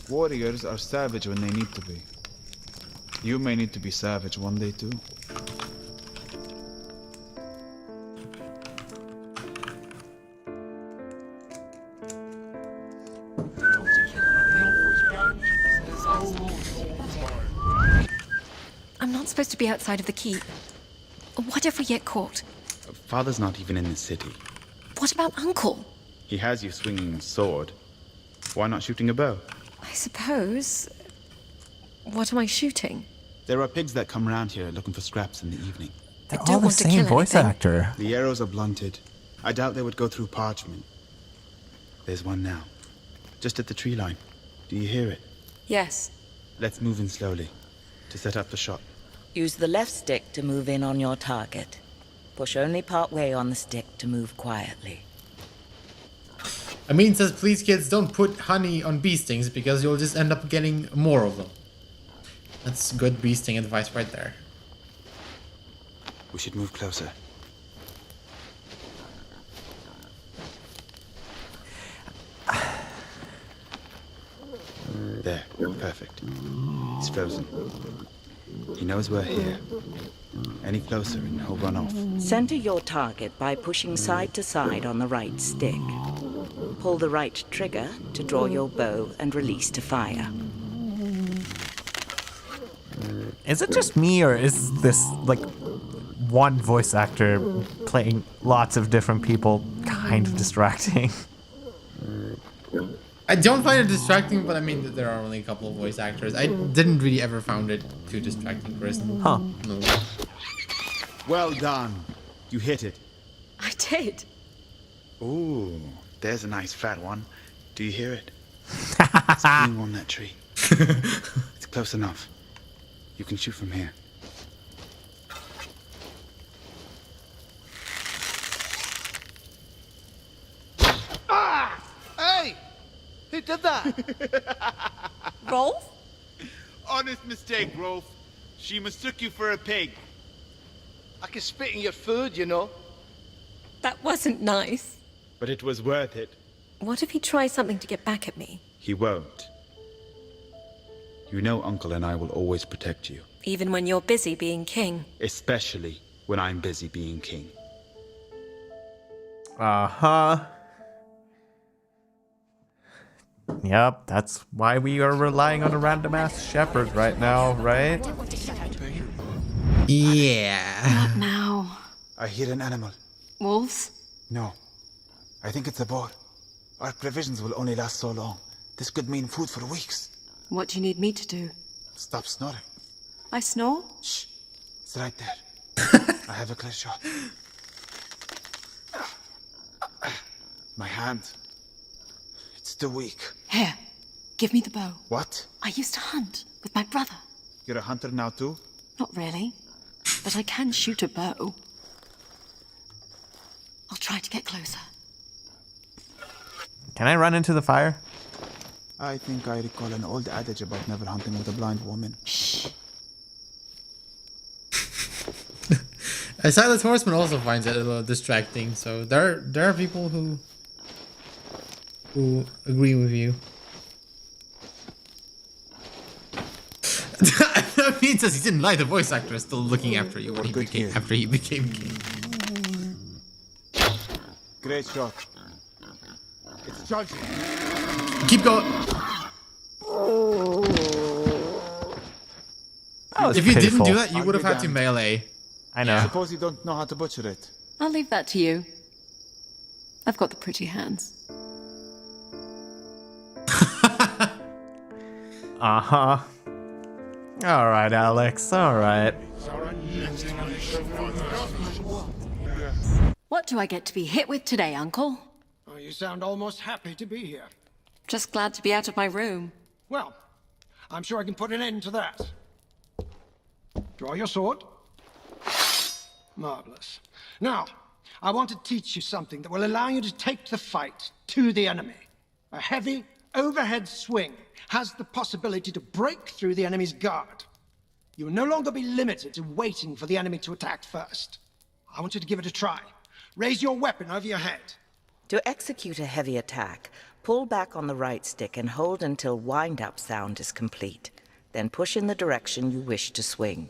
Warriors are savage when they need to be. You may need to be savage one day too. I'm not supposed to be outside of the keep. What if we get caught? Father's not even in the city. What about Uncle? He has you swinging a sword. Why not shooting a bow? I suppose. What am I shooting? There are pigs that come round here looking for scraps in the evening. They're all the same voice actor. The arrows are blunted. I doubt they would go through parchment. There's one now. Just at the tree line. Do you hear it? Yes. Let's move in slowly to set up the shot. Use the left stick to move in on your target. Push only part way on the stick to move quietly. Amin says, please kids, don't put honey on bee stings because you'll just end up getting more of them. That's good bee sting advice right there. We should move closer. There, perfect. He's frozen. He knows we're here. Any closer and he'll run off. Center your target by pushing side to side on the right stick. Pull the right trigger to draw your bow and release to fire. Is it just me, or is this like one voice actor playing lots of different people kind of distracting? I don't find it distracting, but I mean, there are only a couple of voice actors. I didn't really ever found it too distracting personally. Huh. No. Well done. You hit it. I did. Ooh, there's a nice fat one. Do you hear it? It's being on that tree. It's close enough. You can shoot from here. Ah! Hey! He did that! Rolf? Honest mistake, Rolf. She mistook you for a pig. I can spit in your food, you know. That wasn't nice. But it was worth it. What if he tries something to get back at me? He won't. You know Uncle and I will always protect you. Even when you're busy being king. Especially when I'm busy being king. Uh-huh. Yep, that's why we are relying on a random ass shepherd right now, right? Yeah. Now. I hear an animal. Wolves? No. I think it's a boar. Our provisions will only last so long. This could mean food for weeks. What do you need me to do? Stop snoring. I snore? Shh. It's right there. I have a clear shot. My hand. It's too weak. Here, give me the bow. What? I used to hunt with my brother. You're a hunter now too? Not really, but I can shoot a bow. I'll try to get closer. Can I run into the fire? I think I recall an old adage about never hunting with a blind woman. Shh. A Silent Horseman also finds it a little distracting, so there are people who agree with you. That means that he didn't lie. The voice actor is still looking after you when he became king. Great shot. It's charging. Keep going. If you didn't do that, you would have had to melee. I know. Suppose you don't know how to butcher it. I'll leave that to you. I've got the pretty hands. Uh-huh. All right, Alex. All right. What do I get to be hit with today, Uncle? Oh, you sound almost happy to be here. Just glad to be out of my room. Well, I'm sure I can put an end to that. Draw your sword. Marvelous. Now, I want to teach you something that will allow you to take the fight to the enemy. A heavy, overhead swing has the possibility to break through the enemy's guard. You will no longer be limited to waiting for the enemy to attack first. I want you to give it a try. Raise your weapon over your head. To execute a heavy attack, pull back on the right stick and hold until wind-up sound is complete. Then push in the direction you wish to swing.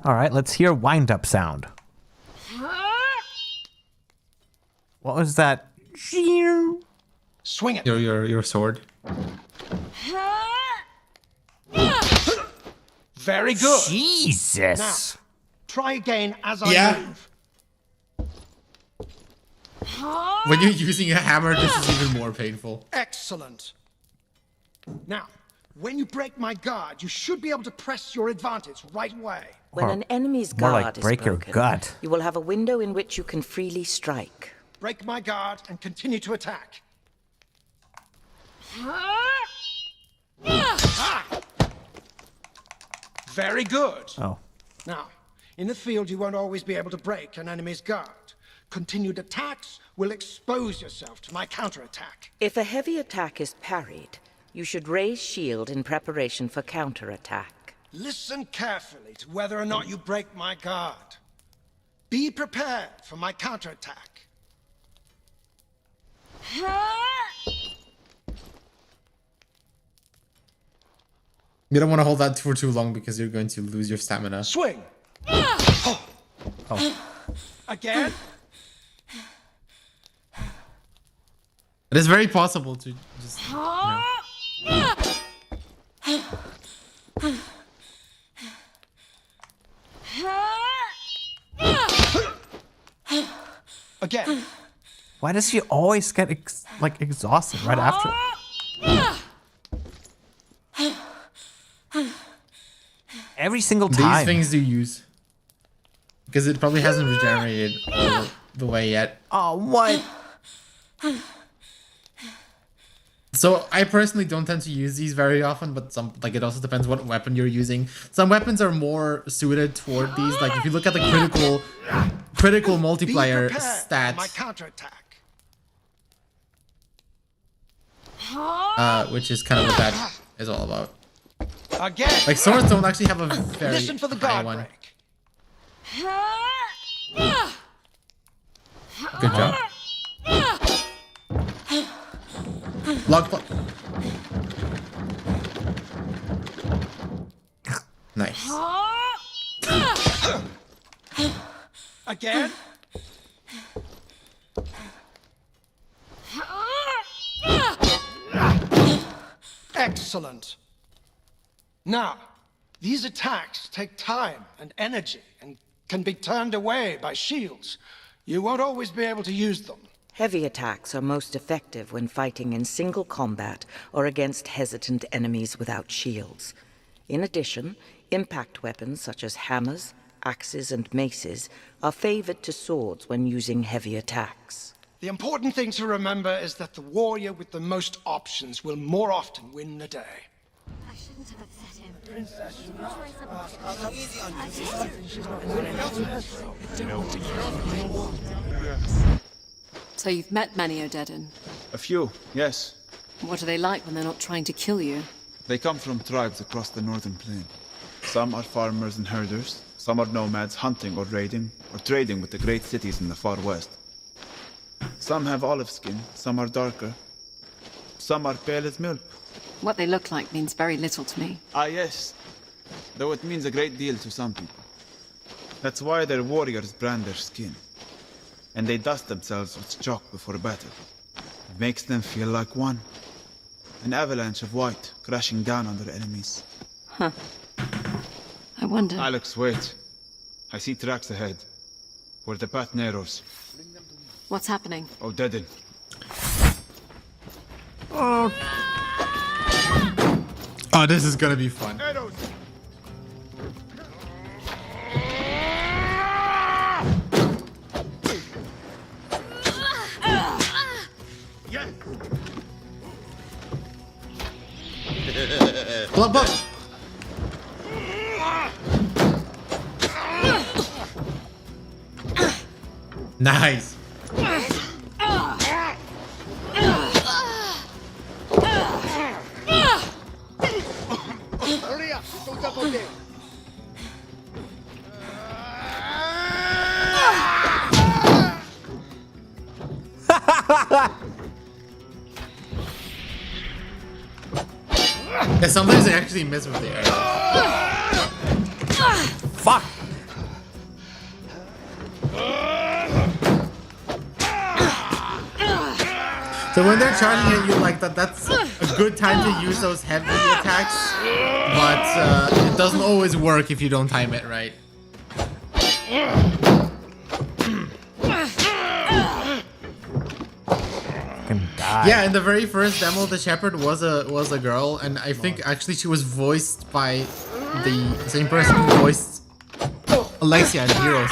All right, let's hear wind-up sound. What was that? Swing it. Your sword. Very good. Jesus. Now, try again as I move. When you're using a hammer, this is even more painful. Excellent. Now, when you break my guard, you should be able to press your advantage right away. When an enemy's more guard like is break your broken, gut. you will have a window in which you can freely strike. Break my guard and continue to attack. Very good. Oh. Now, in the field, you won't always be able to break an enemy's guard. Continued attacks will expose yourself to my counterattack. If a heavy attack is parried, you should raise shield in preparation for counterattack. Listen carefully to whether or not you break my guard. Be prepared for my counterattack. You don't want to hold that for too long because you're going to lose your stamina. Swing! Oh. Again? It is very possible to just... Again. Why does she always get exhausted right after? Every single time. These things do use. Because it probably hasn't regenerated all the way yet. Oh, what? So I personally don't tend to use these very often, but it also depends what weapon you're using. Some weapons are more suited toward these. Like if you look at the critical multiplier stats, my counterattack. Which is kind of what that is all about. Again. Like swords don't actually have a very Listen for the high guard one. break. Good job. Lock. Nice. Again. Excellent. Now, these attacks take time and energy and can be turned away by shields. You won't always be able to use them. Heavy attacks are most effective when fighting in single combat or against hesitant enemies without shields. In addition, impact weapons such as hammers, axes, and maces are favored to swords when using heavy attacks. The important thing to remember is that the warrior with the most options will more often win the day. I shouldn't have upset him. So you've met many Odedan. A few, yes. What are they like when they're not trying to kill you? They come from tribes across the northern plain. Some are farmers and herders. Some are nomads hunting or raiding or trading with the great cities in the far west. Some have olive skin, some are darker. Some are pale as milk. What they look like means very little to me. Ah, yes. Though it means a great deal to some people. That's why their warriors brand their skin. And they dust themselves with chalk before battle. It makes them feel like one. An avalanche of white crashing down on their enemies. Huh. I wonder... Alex, wait. I see tracks ahead. Where the path narrows. What's happening? Odedan. Oh, this is gonna be fun. Blah, blah. Nice. Yeah, sometimes they actually miss with the arrow. Fuck! So when they're charging at you like that, that's a good time to use those heavy attacks, but it doesn't always work if you don't time it right. Yeah, in the very first demo, the shepherd was a girl, and I think actually she was voiced by the same person who voiced Alexia in Heroes.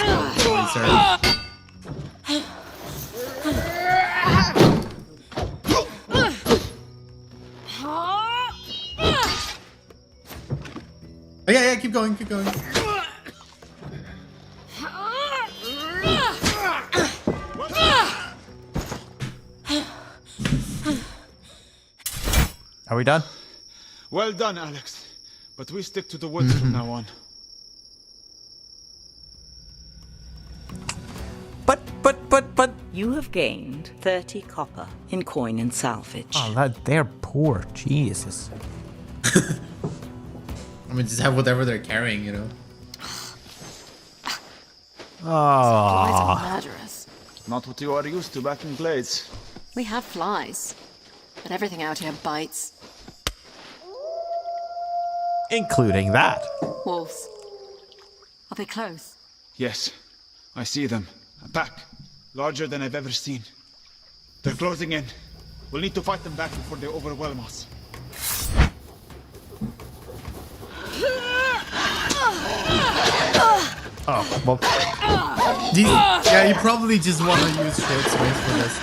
Oh, yeah, keep going. Are we done? Well done, Alex. But we stick to the woods from now on. But... You have gained 30 copper in coin and salvage. Oh, they're poor. Jesus. I mean, just have whatever they're carrying, you know. Flies are murderous. Not what you are used to back in Glades. We have flies, but everything out here bites. Including that. Wolves. Are they close? Yes, I see them. A pack. Larger than I've ever seen. They're closing in. We'll need to fight them back before they overwhelm us. Oh, well. Yeah, you probably just want to use short swords for this.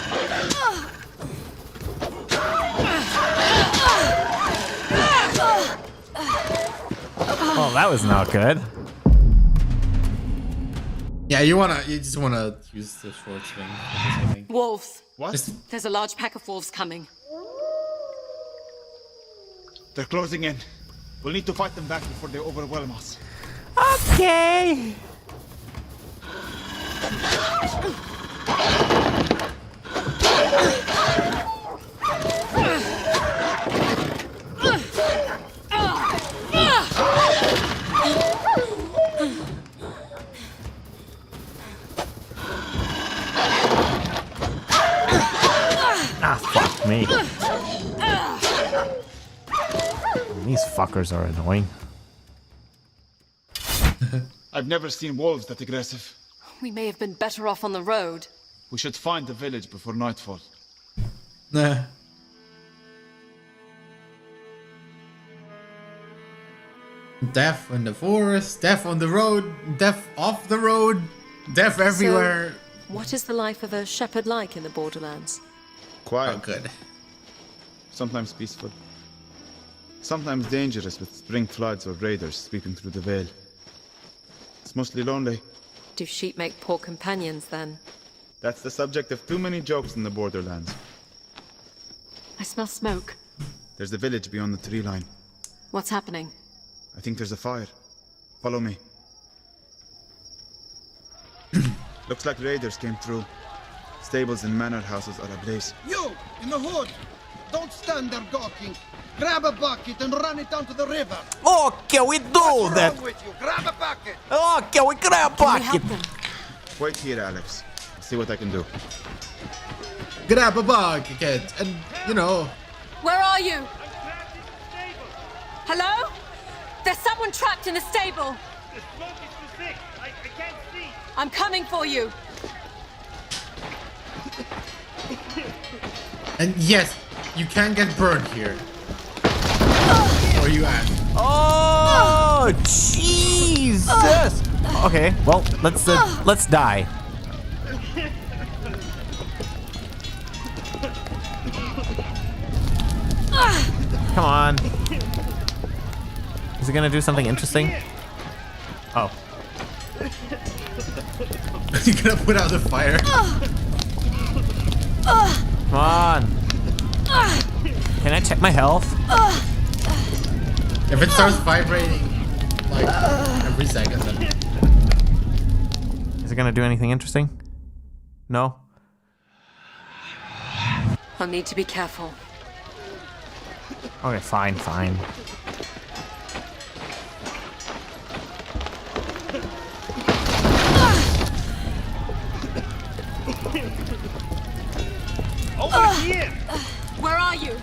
Oh, that was not good. Yeah, you just wanna use the short swing. I think. Wolves. What? There's a large pack of wolves coming. They're closing in. We'll need to fight them back before they overwhelm us. Okay. Ah, fuck me. These fuckers are annoying. I've never seen wolves that aggressive. We may have been better off on the road. We should find the village before nightfall. Nah. Death in the forest, death on the road, death off the road, death everywhere. So, what is the life of a shepherd like in the Borderlands? Quiet. Oh, good. Sometimes peaceful. Sometimes dangerous with spring floods or raiders sweeping through the Vale. It's mostly lonely. Do sheep make poor companions, then? That's the subject of too many jokes in the Borderlands. I smell smoke. There's the village beyond the tree line. What's happening? I think there's a fire. Follow me. Looks like raiders came through. Stables and manor houses are ablaze. You, in the hood! Don't stand there gawking! Grab a bucket and run it down to the river! Oh, can we do What's that? wrong with you? Grab a bucket! Oh, can we grab a bucket? Wait here, Alex. See what I can do. Grab a bucket and, you know... Where are you? Hello? There's someone trapped in a stable. The smoke is too thick. I can't see. I'm coming for you. And yes, you can get burned here. Or you ask. Oh, Jesus! Okay, well, let's die. Come on. Is it gonna do something interesting? Oh. You're gonna put out the fire. Come on. Can I check my health? If it starts vibrating like every second, then... Is it gonna do anything interesting? No? I'll need to be careful. Okay, fine, fine. Over here! Where are you?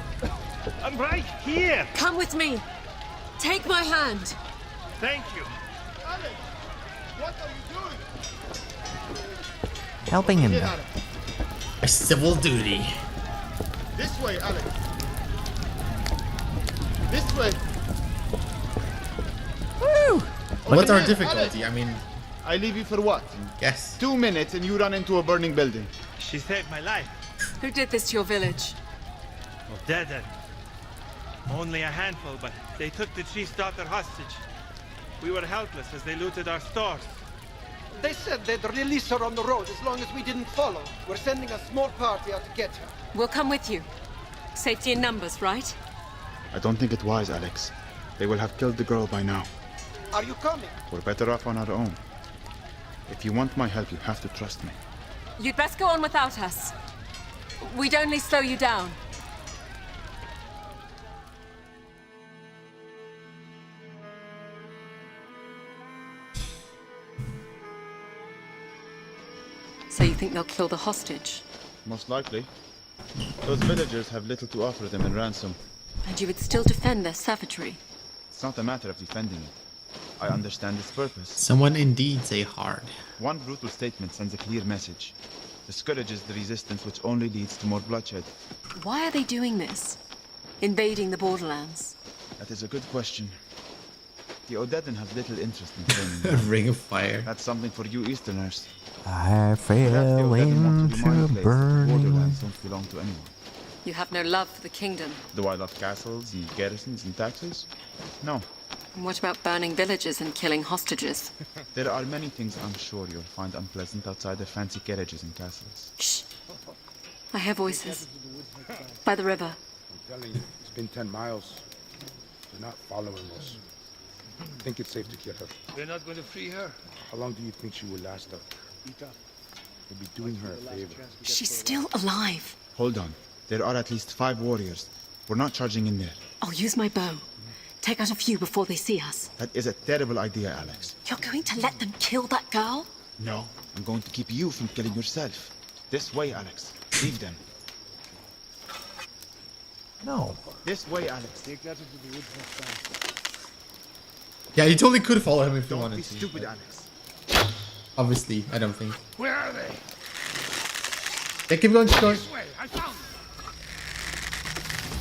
I'm right here! Come with me. Take my hand. Thank you. Alex! What are you doing? Helping him. A civil duty. This way, Alex. This way. Woo! What's our difficulty? I mean... I leave you for what? Yes. 2 minutes and you run into a burning building. She saved my life. Who did this to your village? Oh, dead. Only a handful, but they took the chief's daughter hostage. We were helpless as they looted our stores. They said they'd release her on the road as long as we didn't follow. We're sending a small party out to get her. We'll come with you. Safety in numbers, right? I don't think it wise, Alex. They will have killed the girl by now. Are you coming? We're better off on our own. If you want my help, you have to trust me. You'd best go on without us. We'd only slow you down. So you think they'll kill the hostage? Most likely. Those villagers have little to offer them in ransom. And you would still defend their savagery? It's not a matter of defending it. I understand its purpose. Someone indeed say hard. One brutal statement sends a clear message. Discourages the resistance, which only leads to more bloodshed. Why are they doing this? Invading the Borderlands? That is a good question. The Odedan have little interest in training. A ring of fire. That's something for you Easterners. I fell into burning. Borderlands don't belong to anyone. You have no love for the kingdom. Do I love castles and garrisons and taxes? No. And what about burning villages and killing hostages? There are many things I'm sure you'll find unpleasant outside the fancy carriages and castles. Shh. I hear voices. By the river. I'm telling you, it's been 10 miles. They're not following us. I think it's safe to kill her. We're not going to free her. How long do you think she will last up? We'll be doing her a favor. She's still alive. Hold on. There are at least 5 warriors. We're not charging in there. I'll use my bow. Take out a few before they see us. That is a terrible idea, Alex. You're going to let them kill that girl? No. I'm going to keep you from killing yourself. This way, Alex. Leave them. No. This way, Alex. Take that into the woods next time. Yeah, you totally could follow him if you Don't wanted be to. stupid, but Alex. obviously, I don't think. Where are they? Yeah, keep going, keep going. This way. I found them.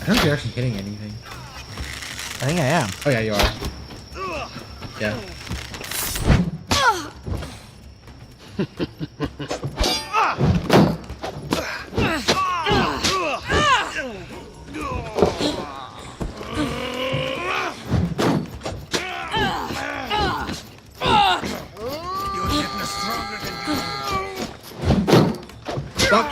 I don't think you're actually hitting anything. I think I am. Oh yeah, you are. Yeah. You're getting stronger than you. Stop.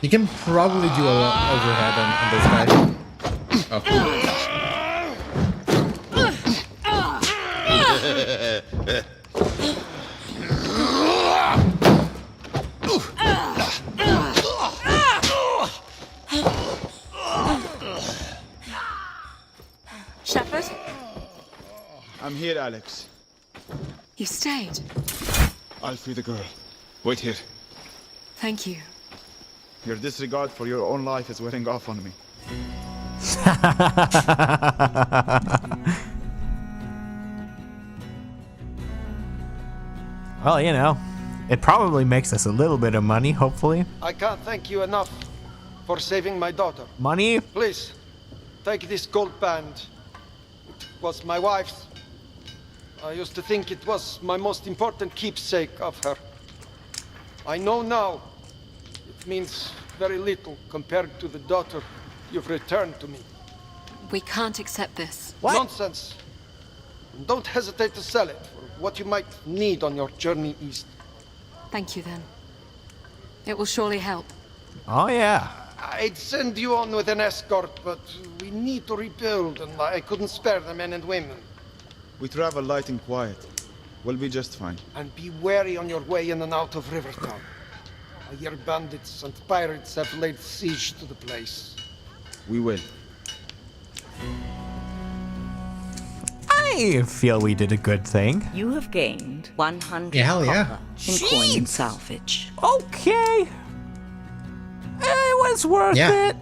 You can probably do a lot overhead on this guy. Okay. Shepherd? I'm here, Alex. You stayed. I'll free the girl. Wait here. Thank you. Your disregard for your own life is wearing off on me. Well, you know, it probably makes us a little bit of money, hopefully. I can't thank you enough for saving my daughter. Money? Please, take this gold band. It was my wife's. I used to think it was my most important keepsake of her. I know now it means very little compared to the daughter you've returned to me. We can't accept this. What? Nonsense. And don't hesitate to sell it for what you might need on your journey east. Thank you, then. It will surely help. Oh, yeah. I'd send you on with an escort, but we need to rebuild, and I couldn't spare the men and women. We travel light and quiet. We'll be just fine. And be wary on your way in and out of Rivertown. I hear bandits and pirates have laid siege to the place. We will. I feel we did a good thing. You have gained 100 Yeah, hell yeah. copper in coin and salvage. Okay. It was worth it.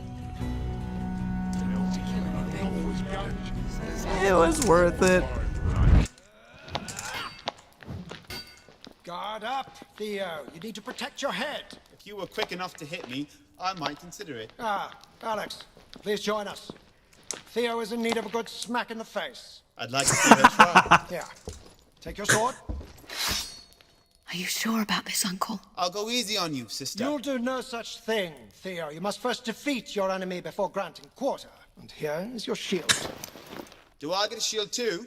It was worth it. Guard up, Theo. You need to protect your head. If you were quick enough to hit me, I might consider it. Ah, Alex, please join us. Theo is in need of a good smack in the face. I'd like to see her try. Yeah. Take your sword. Are you sure about this, Uncle? I'll go easy on you, sister. You'll do no such thing, Theo. You must first defeat your enemy before granting quarter. And here is your shield. Do I get a shield too?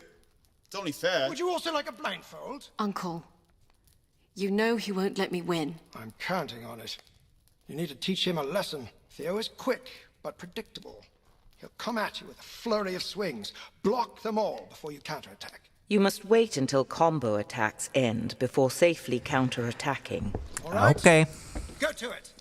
It's only fair. Would you also like a blindfold? Uncle, you know he won't let me win. I'm counting on it. You need to teach him a lesson. Theo is quick, but predictable. He'll come at you with a flurry of swings. Block them all before you counterattack. You must wait until combo attacks end before safely counterattacking. All right? Okay. Go to it.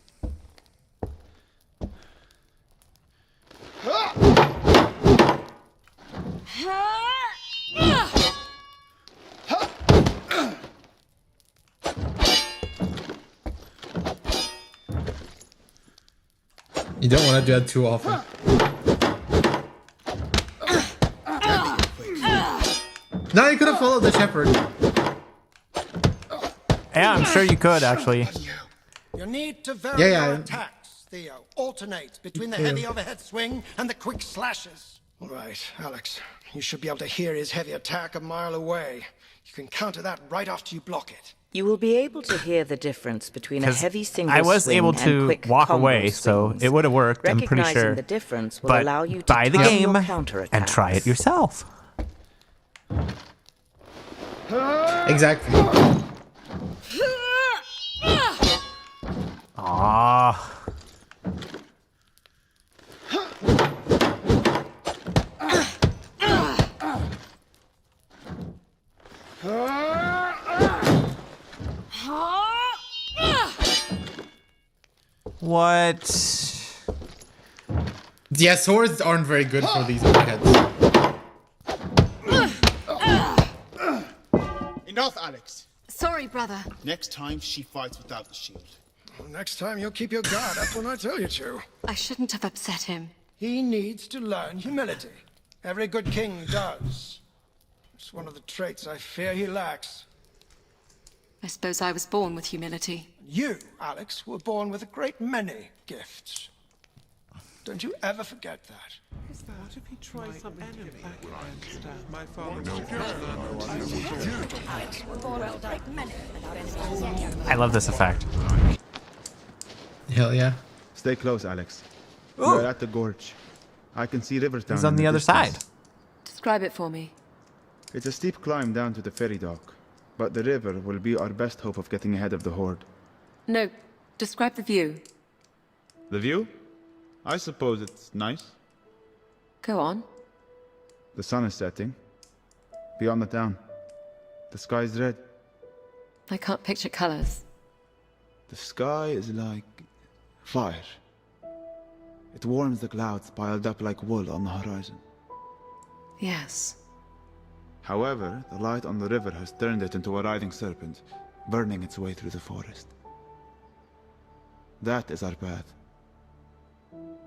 You don't want to do that too often. No, you could have followed the shepherd. Yeah, I'm sure you could, actually. You need to vary Yeah. your attacks, Theo. Alternate between the heavy overhead swing and the quick slashes. All right, Alex. You should be able to hear his heavy attack a mile away. You can counter that right after you block it. You will be able to hear the difference between a 'Cause heavy single I was swing able and to quick walk combo away, so swings. it would have worked, I'm pretty Recognizing sure. the difference will But allow you to buy the time game your counterattacks. and try it yourself. Exactly. Ah. What? Yeah, swords aren't very good for these overheads. Enough, Alex. Sorry, brother. Next time she fights without the shield. Well, next time you'll keep your guard up when I tell you to. I shouldn't have upset him. He needs to learn humility. Every good king does. It's one of the traits I fear he lacks. I suppose I was born with humility. You, Alex, were born with a great many gifts. Don't you ever forget that. What if he tries some enemy? My father I love this effect. Hell yeah. Stay close, Alex. Ooh. We're at the gorge. I can see Rivertown. He's on in the other distance. side. Describe it for me. It's a steep climb down to the ferry dock, but the river will be our best hope of getting ahead of the horde. No, describe the view. The view? I suppose it's nice. Go on. The sun is setting. Beyond the town. The sky is red. I can't picture colors. The sky is like fire. It warms the clouds piled up like wool on the horizon. Yes. However, the light on the river has turned it into a writhing serpent, burning its way through the forest. That is our path.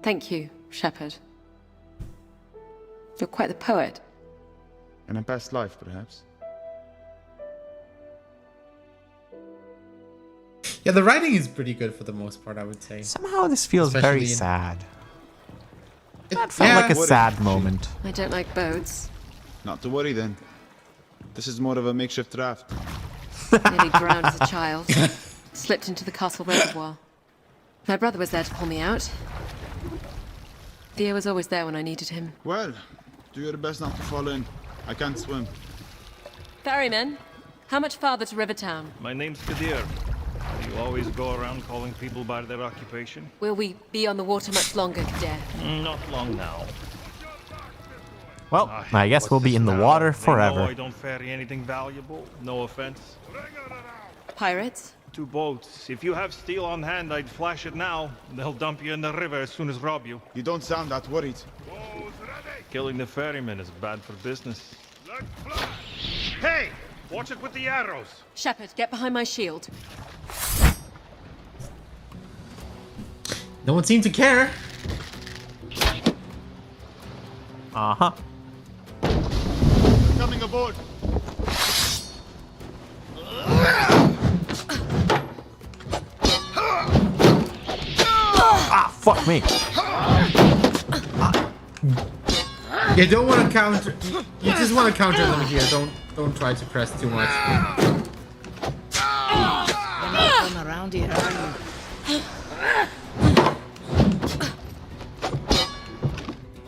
Thank you, Shepherd. You're quite the poet. In a past life, perhaps. Yeah, the writing is pretty good for the most part, I would say. Somehow this feels Especially very in- sad. It That felt like a sad moment. I don't like boats. Not to worry then. This is more of a makeshift raft. Nearly drowned as a child. Slipped into the castle reservoir. My brother was there to pull me out. Theo was always there when I needed him. Well, do your best not to fall in. I can't swim. Ferryman, how much farther to Rivertown? My name's Kadir. Do you always go around calling people by their occupation? Will we be on the water much longer, Kadir? Not long now. Well, I guess we'll be in the water They know I forever. don't ferry anything valuable. No offense. Pirates? 2 boats. If you have steel on hand, I'd flash it now. They'll dump you in the river as soon as rob you. You don't sound that worried. Killing the ferryman is bad for business. Hey! Watch it with the arrows! Shepherd, get behind my shield. No one seemed to care. Uh-huh. Coming aboard. Ah, fuck me. You don't want to counter. You just want to counter them here. Don't try to press too much. You're not from around here, are you?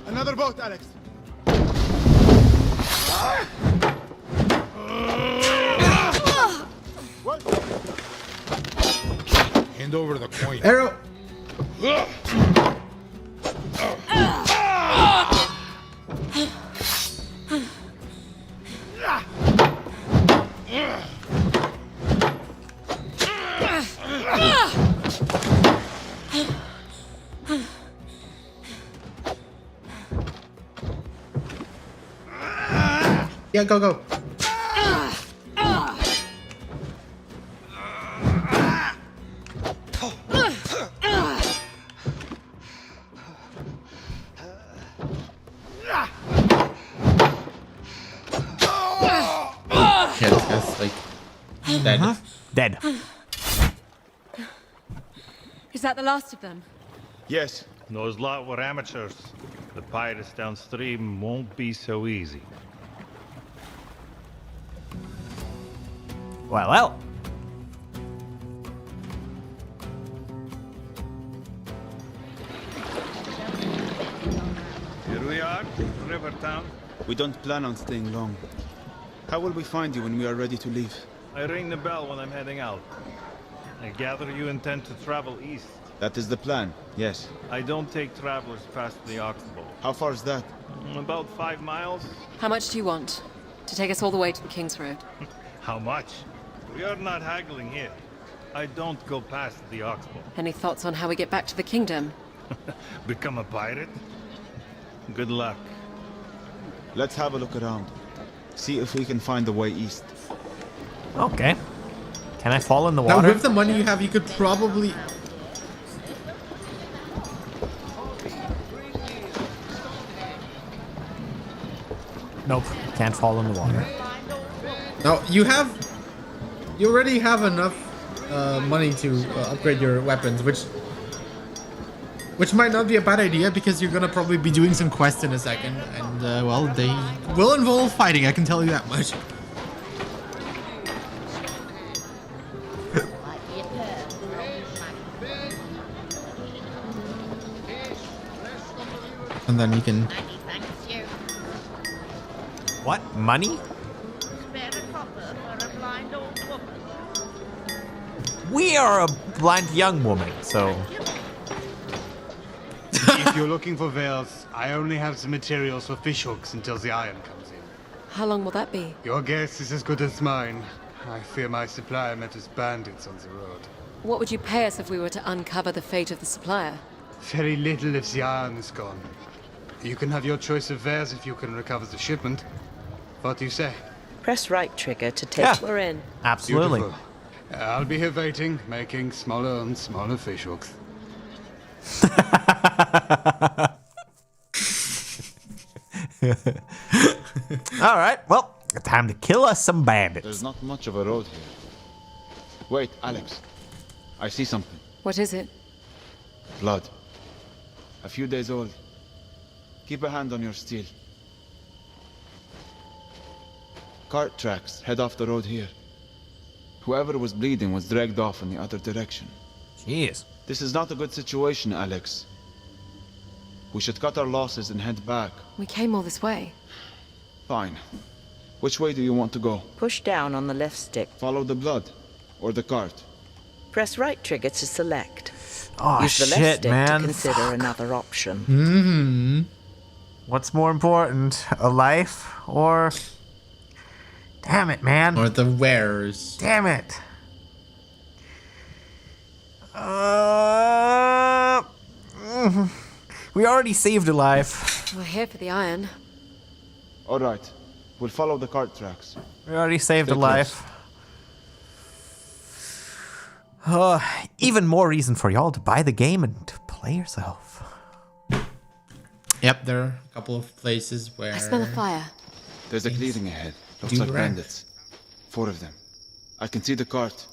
Another boat, Alex. What? Hand over the coin. Arrow. Yeah, go. Yeah, this guy's like dead. Dead. Is that the last of them? Yes. Those lot were amateurs. The pirates downstream won't be so easy. Well. Here we are, Rivertown. We don't plan on staying long. How will we find you when we are ready to leave? I ring the bell when I'm heading out. I gather you intend to travel east. That is the plan, yes. I don't take travelers past the Oxbow. How far is that? About 5 miles. How much do you want? To take us all the way to the King's Road? How much? We are not haggling here. I don't go past the Oxbow. Any thoughts on how we get back to the kingdom? Become a pirate? Good luck. Let's have a look around. See if we can find the way east. Okay. Can I fall in the Now, water? with the money you have, you could probably... Nope. Can't fall in the water. Now, you already have enough money to upgrade your weapons, which might not be a bad idea because you're gonna probably be doing some quests in a second, and well, they will involve fighting. I can tell you that much. And then you can. What? Money? We are a blind young woman, so... If you're looking for veils, I only have some materials for fishhooks until the iron comes in. How long will that be? Your guess is as good as mine. I fear my supplier met us bandits on the road. What would you pay us if we were to uncover the fate of the supplier? Very little if the iron is gone. You can have your choice of wares if you can recover the shipment. What do you say? Press right trigger to take. Yeah. We're in. Absolutely. Beautiful. I'll be here waiting, making smaller and smaller fishhooks. All right, well, time to kill us some bandits. There's not much of a road here. Wait, Alex. I see something. What is it? Blood. A few days old. Keep a hand on your steel. Cart tracks head off the road here. Whoever was bleeding was dragged off in the other direction. Jeez. This is not a good situation, Alex. We should cut our losses and head back. We came all this way. Fine. Which way do you want to go? Push down on the left stick. Follow the blood or the cart? Press right trigger to select. Oh, Use the shit, left stick man. to consider another option. Mm-hmm. What's more important, a life or... Damn it, man. Or the wares. Damn it. We already saved a life. We're here for the iron. All right. We'll follow the cart tracks. We already saved Stay a life. Even more reason for y'all to buy the game and to play yourself. Yep, there are a couple of places where... I smell a fire. There's a clearing ahead. Looks like bandits. 4 of them. I can see the cart.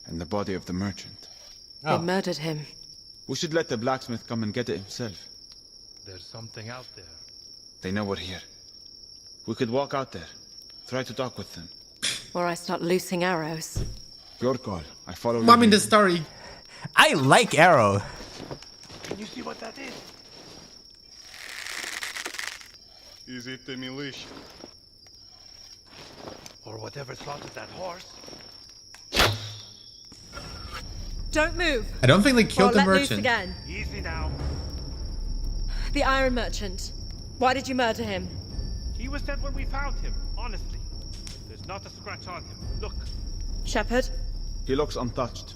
And the body of the merchant. They murdered him. We should let the blacksmith come and get it himself. There's something out there. They know we're here. We could walk out there. Try to talk with them. Or I start loosing arrows. Your call. I follow you. Well, I mean, the story... I like arrow. Can you see what that is? Is it the militia? Or whatever slaughtered that horse? Don't move. I don't think they killed the let loose merchant. again. Easy now. The iron merchant. Why did you murder him? He was dead when we found him, honestly. There's not a scratch on him. Look. Shepherd, He looks untouched.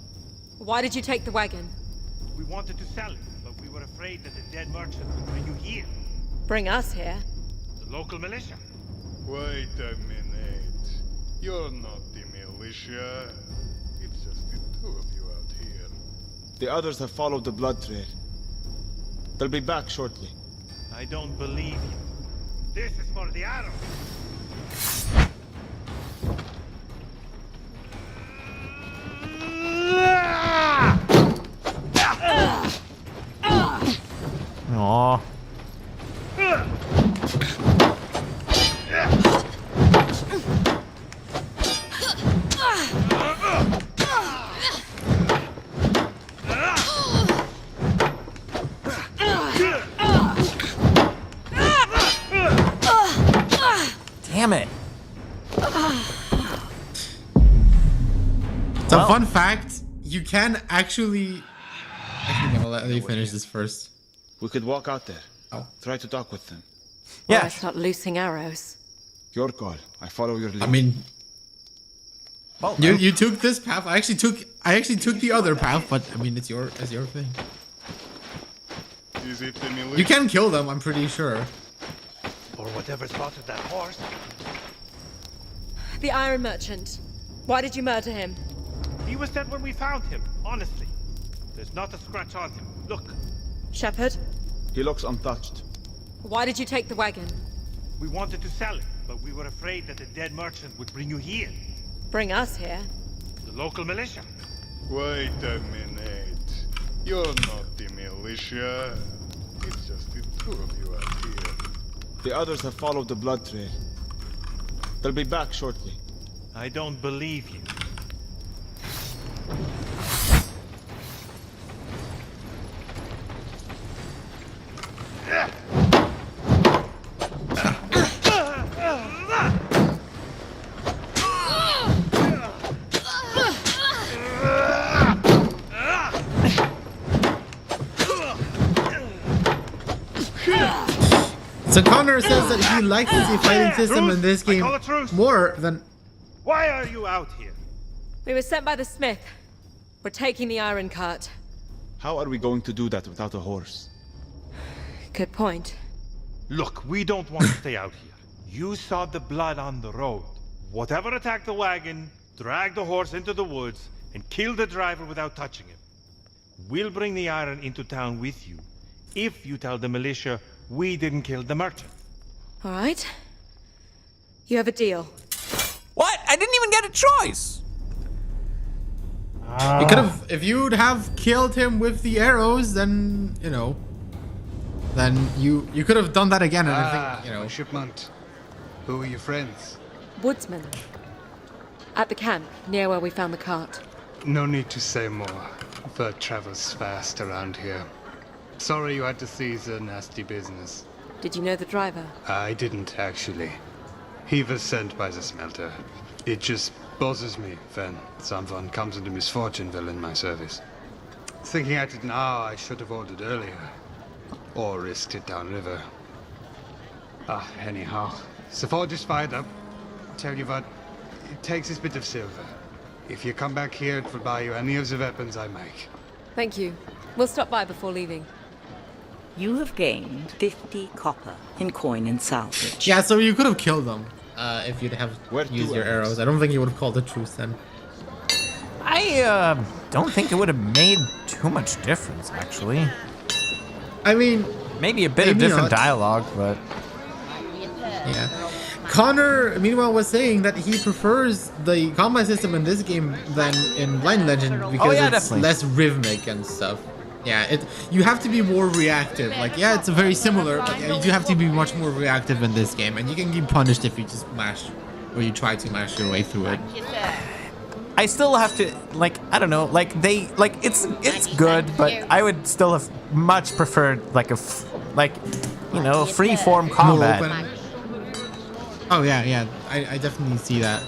why did you take the wagon? We wanted to sell it, but we were afraid that the dead merchant would bring you here. Bring us here. The local militia. Wait a minute. You're not the militia. It's just the 2 of you out here. The others have followed the blood trail. They'll be back shortly. I don't believe you. This is for the arrow. Aww. Fun fact, you can actually... I'm gonna let you finish this first. We could walk out there. Oh. Try to talk with them. Yeah. Or I start loosing arrows. Your call. I follow your lead. I mean... Well, you took this path. I actually took the other path, but I mean it's your thing. Is it the militia? You can kill them, I'm pretty sure. Or whatever spotted that horse. The Iron Merchant. Why did you murder him? He was dead when we found him, honestly. There's not a scratch on him. Look. Shepherd? He looks untouched. Why did you take the wagon? We wanted to sell it, but we were afraid that the dead merchant would bring you here. Bring us here? The local militia. Wait a minute. You're not the militia. It's just the two of you out here. The others have followed the blood trail. They'll be back shortly. I don't believe you. So Connor says that he likes the fighting system in this game more than... Why are you out here? We were sent by the smith. We're taking the iron cart. How are we going to do that without a horse? Good point. Look, we don't want to stay out here. You saw the blood on the road. Whatever attacked the wagon, drag the horse into the woods, and kill the driver without touching him. We'll bring the iron into town with you, if you tell the militia we didn't kill the merchant. All right. You have a deal. What? I didn't even get a choice. You could have, if you'd have killed him with the arrows, then you know, then you could have done that again. And I think, you know, my shipment. Who are your friends? Woodsman. At the camp, near where we found the cart. No need to say more. Bird travels fast around here. Sorry you had to seize a nasty business. Did you know the driver? I didn't, actually. He was sent by the smelter. It just bothers me when someone comes into misfortune while in my service. Thinking at it now, I should have ordered earlier. Or risked it downriver. Anyhow. The forge is fired up. Tell you what, it takes this bit of silver. If you come back here, it will buy you any of the weapons I make. Thank you. We'll stop by before leaving. You have gained 50 copper in coin and salvage. Yeah, so you could have killed them if you'd have used your arrows. I don't think you would have called the truce then. I don't think it would have made too much difference, actually. I mean, maybe a bit of different dialogue, but yeah. Connor, meanwhile, was saying that he prefers the combat system in this game than in Blind Legend because it's definitely less rhythmic and stuff. Yeah, you have to be more reactive. Like, yeah, it's very similar, but yeah, you do have to be much more reactive in this game, and you can get punished if you just mash, or you try to mash your way through it. I still have to, like, I don't know, like, it's good, but I would still have much preferred, like, you know, free-form combat. Oh, yeah, I definitely see that.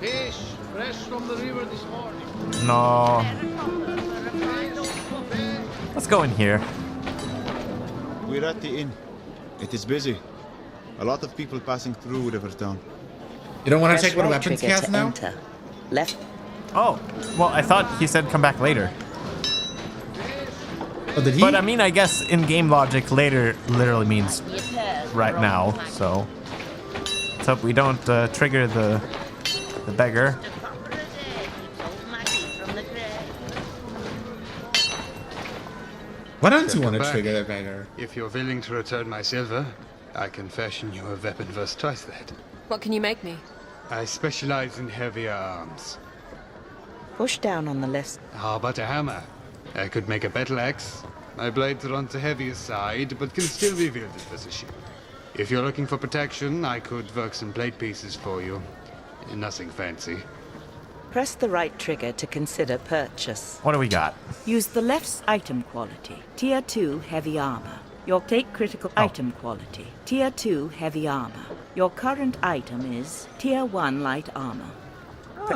Fish, fresh from the river this morning. No. Let's go in here. We're at the inn. It is busy. A lot of people passing through Rivertown. You don't want to check what weapons he has now? Left. Oh, well, I thought he said come back later. Oh, did he? But I mean, I guess in game logic, later literally means right now. So let's hope we don't trigger the beggar. Why don't you want to trigger the beggar? If you're willing to return my silver, I can fashion you a weapon worth twice that. What can you make me? I specialize in heavier arms. Push down on the left. How about a hammer? I could make a battle axe. My blades are on the heavier side, but can still be wielded as a shield. If you're looking for protection, I could work some blade pieces for you. Nothing fancy. Press the right trigger to consider purchase. What do we got? Use the left's item quality. Tier 2 heavy armor. Your take critical item quality. Tier 2 heavy armor. Your current item is Tier 1 light armor.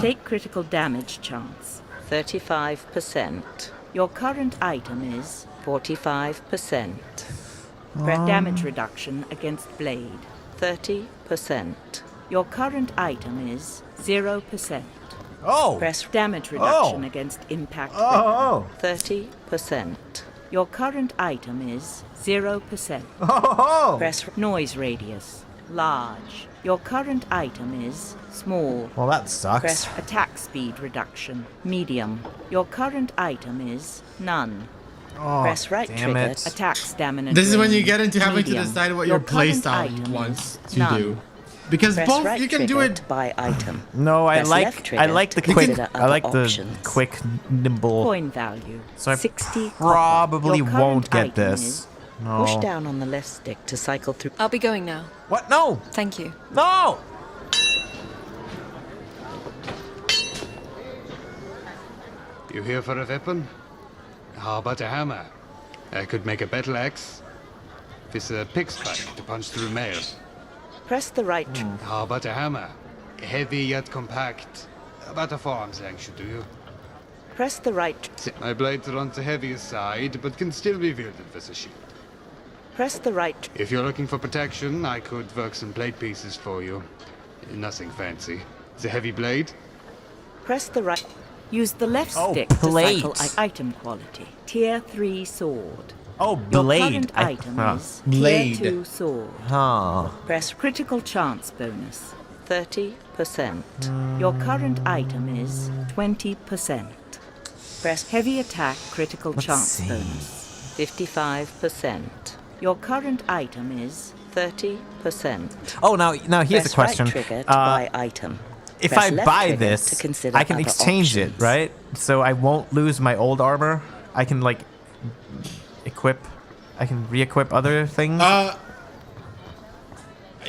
Take critical damage chance. 35%. Your current item is 45%. Damage reduction against blade. 30%. Your current item is 0%. Press damage reduction against impact. 30%. Your current item is 0%. Press noise radius. Large. Your current item is small. Well, that sucks. Press attack speed reduction. Medium. Your current item is none. Press right trigger. Attack stamina. This is when you drain. get into having Medium. to decide what Your your playstyle current you item want is to none. do. Because Press both right you can do trigger it to buy item. No, I Press left like trigger the to quick consider I like other the options. quick nimble. Coin value. So I 60 probably Your current won't get item this. is No. Push down on the left stick to cycle through. I'll be going now. What? No. Thank you. No. You here for a weapon? How about a hammer? I could make a battle axe. This a pick spike to punch through mail. Press the right. How about a hammer? Heavy yet compact. About a forearm's length should do you. Press the right. My blades are on the heavier side, but can still be wielded with a shield. Press the right. If you're looking for protection, I could work some blade pieces for you. Nothing fancy. The heavy blade? Press the right. Use the left stick plate. to cycle item quality. Tier 3 sword. Oh, Your blade. current item is Blade. Tier 2 sword. Huh. Press critical chance bonus. 30%. Your current item is 20%. Press heavy attack critical chance bonus. 55%. Your current item is 30%. Oh, now here's Press a question. Right trigger to buy item. If Press I left buy trigger this, to consider I can other exchange options. it, right? So I won't lose my old armor. I can like equip. I can re-equip other things.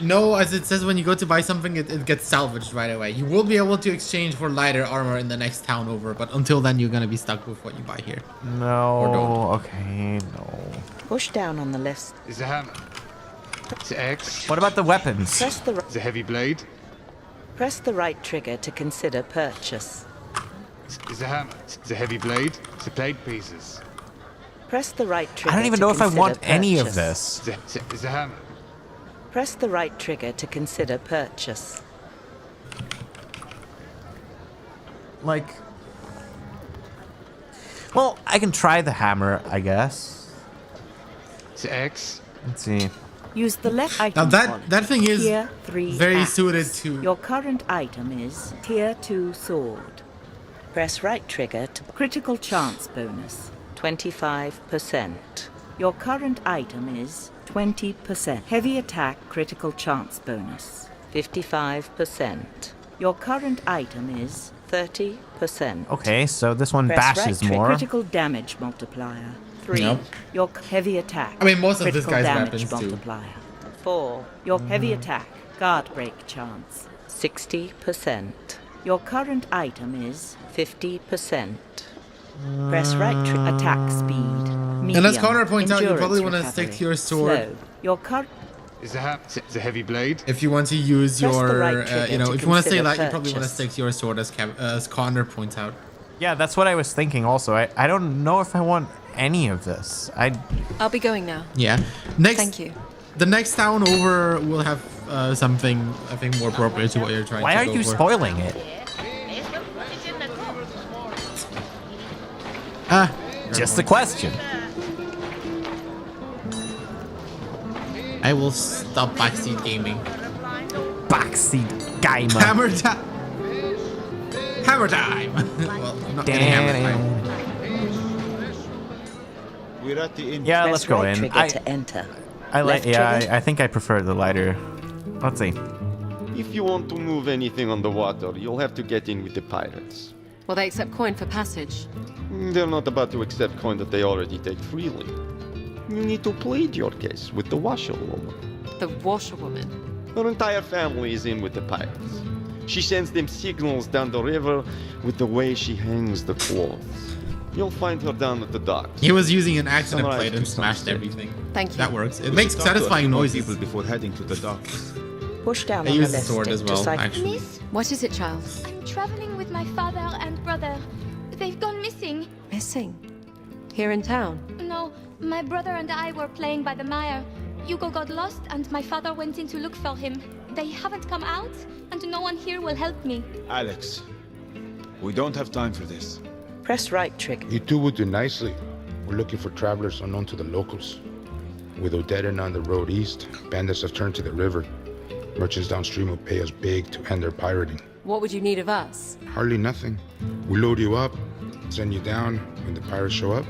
No, as it says when you go to buy something, it gets salvaged right away. You will be able to exchange for lighter armor in the next town over, but until then, you're gonna be stuck with what you buy here. No. Okay. No. Push down on the left. Is a hammer. The axe. What about the weapons? Press the The heavy blade. Press the right trigger to consider purchase. Is a hammer. The heavy blade. The blade pieces. Press the right trigger. I don't even to know if I consider want any of purchase. this. Is a hammer. Press the right trigger to consider purchase. Like, well, I can try the hammer, I guess. The axe. Let's see. Use the left item. Now that thing is Tier 3 very axe. suited to. Your current item is Tier 2 sword. Press right trigger to critical chance bonus. 25%. Your current item is 20%. Heavy attack critical chance bonus. 55%. Your current item is 30%. Okay, so this one Press bashes right more. Critical damage multiplier. 3. Nope. Your heavy attack. I mean, most of this critical guy's damage weapons do. multiplier. 4. Your heavy attack. Guard break chance. 60%. Your current item is 50%. Press right attack speed. Medium. And as Connor points out, you probably want to Endurance stick to your recovery. sword. Slow. Your current. Is the heavy blade. If you want to use Press the your, right trigger you know, to if you want to stay consider light, you probably want to purchase. stick to your sword, as Connor points out. Yeah, that's what I was thinking also. I don't know if I want any of this. I'll be going now. Yeah. Next. Thank you. The next town over will have something I think more appropriate to what you're trying Why to are go you for. spoiling it? Just a question. I will stop backseat gaming. Backseat gamer. Hammer time. Hammer time. Well, I'm not getting hammer time. We're at the inn. Yeah, Press let's go right in. trigger to enter. I like. Left Yeah, trigger. I think I prefer the lighter. Let's see. If you want to move anything on the water, you'll have to get in with the pirates. Will they accept coin for passage? They're not about to accept coin that they already take freely. You need to plead your case with the washerwoman. The washerwoman. Her entire family is in with the pirates. She sends them signals down the river with the way she hangs the clothes. You'll find her down at the docks. He was using an accident Summarize plate and to smashed sunset. everything. Thank you. That works. It We makes should talk to a satisfying few more noises. people before heading to the docks. Push down I on the use the left sword stick as to well, cycle. actually. Miss, What is it, child? I'm traveling with my father and brother. They've gone missing. Missing? Here in town? No, my brother and I were playing by the mire. Hugo got lost and my father went in to look for him. They haven't come out and no one here will help me. Alex, we don't have time for this. Press right trigger. You two would do nicely. We're looking for travelers unknown to the locals. With Odetta on the road east, bandits have turned to the river. Merchants downstream will pay us big to end their pirating. What would you need of us? Hardly nothing. We load you up, send you down. When the pirates show up,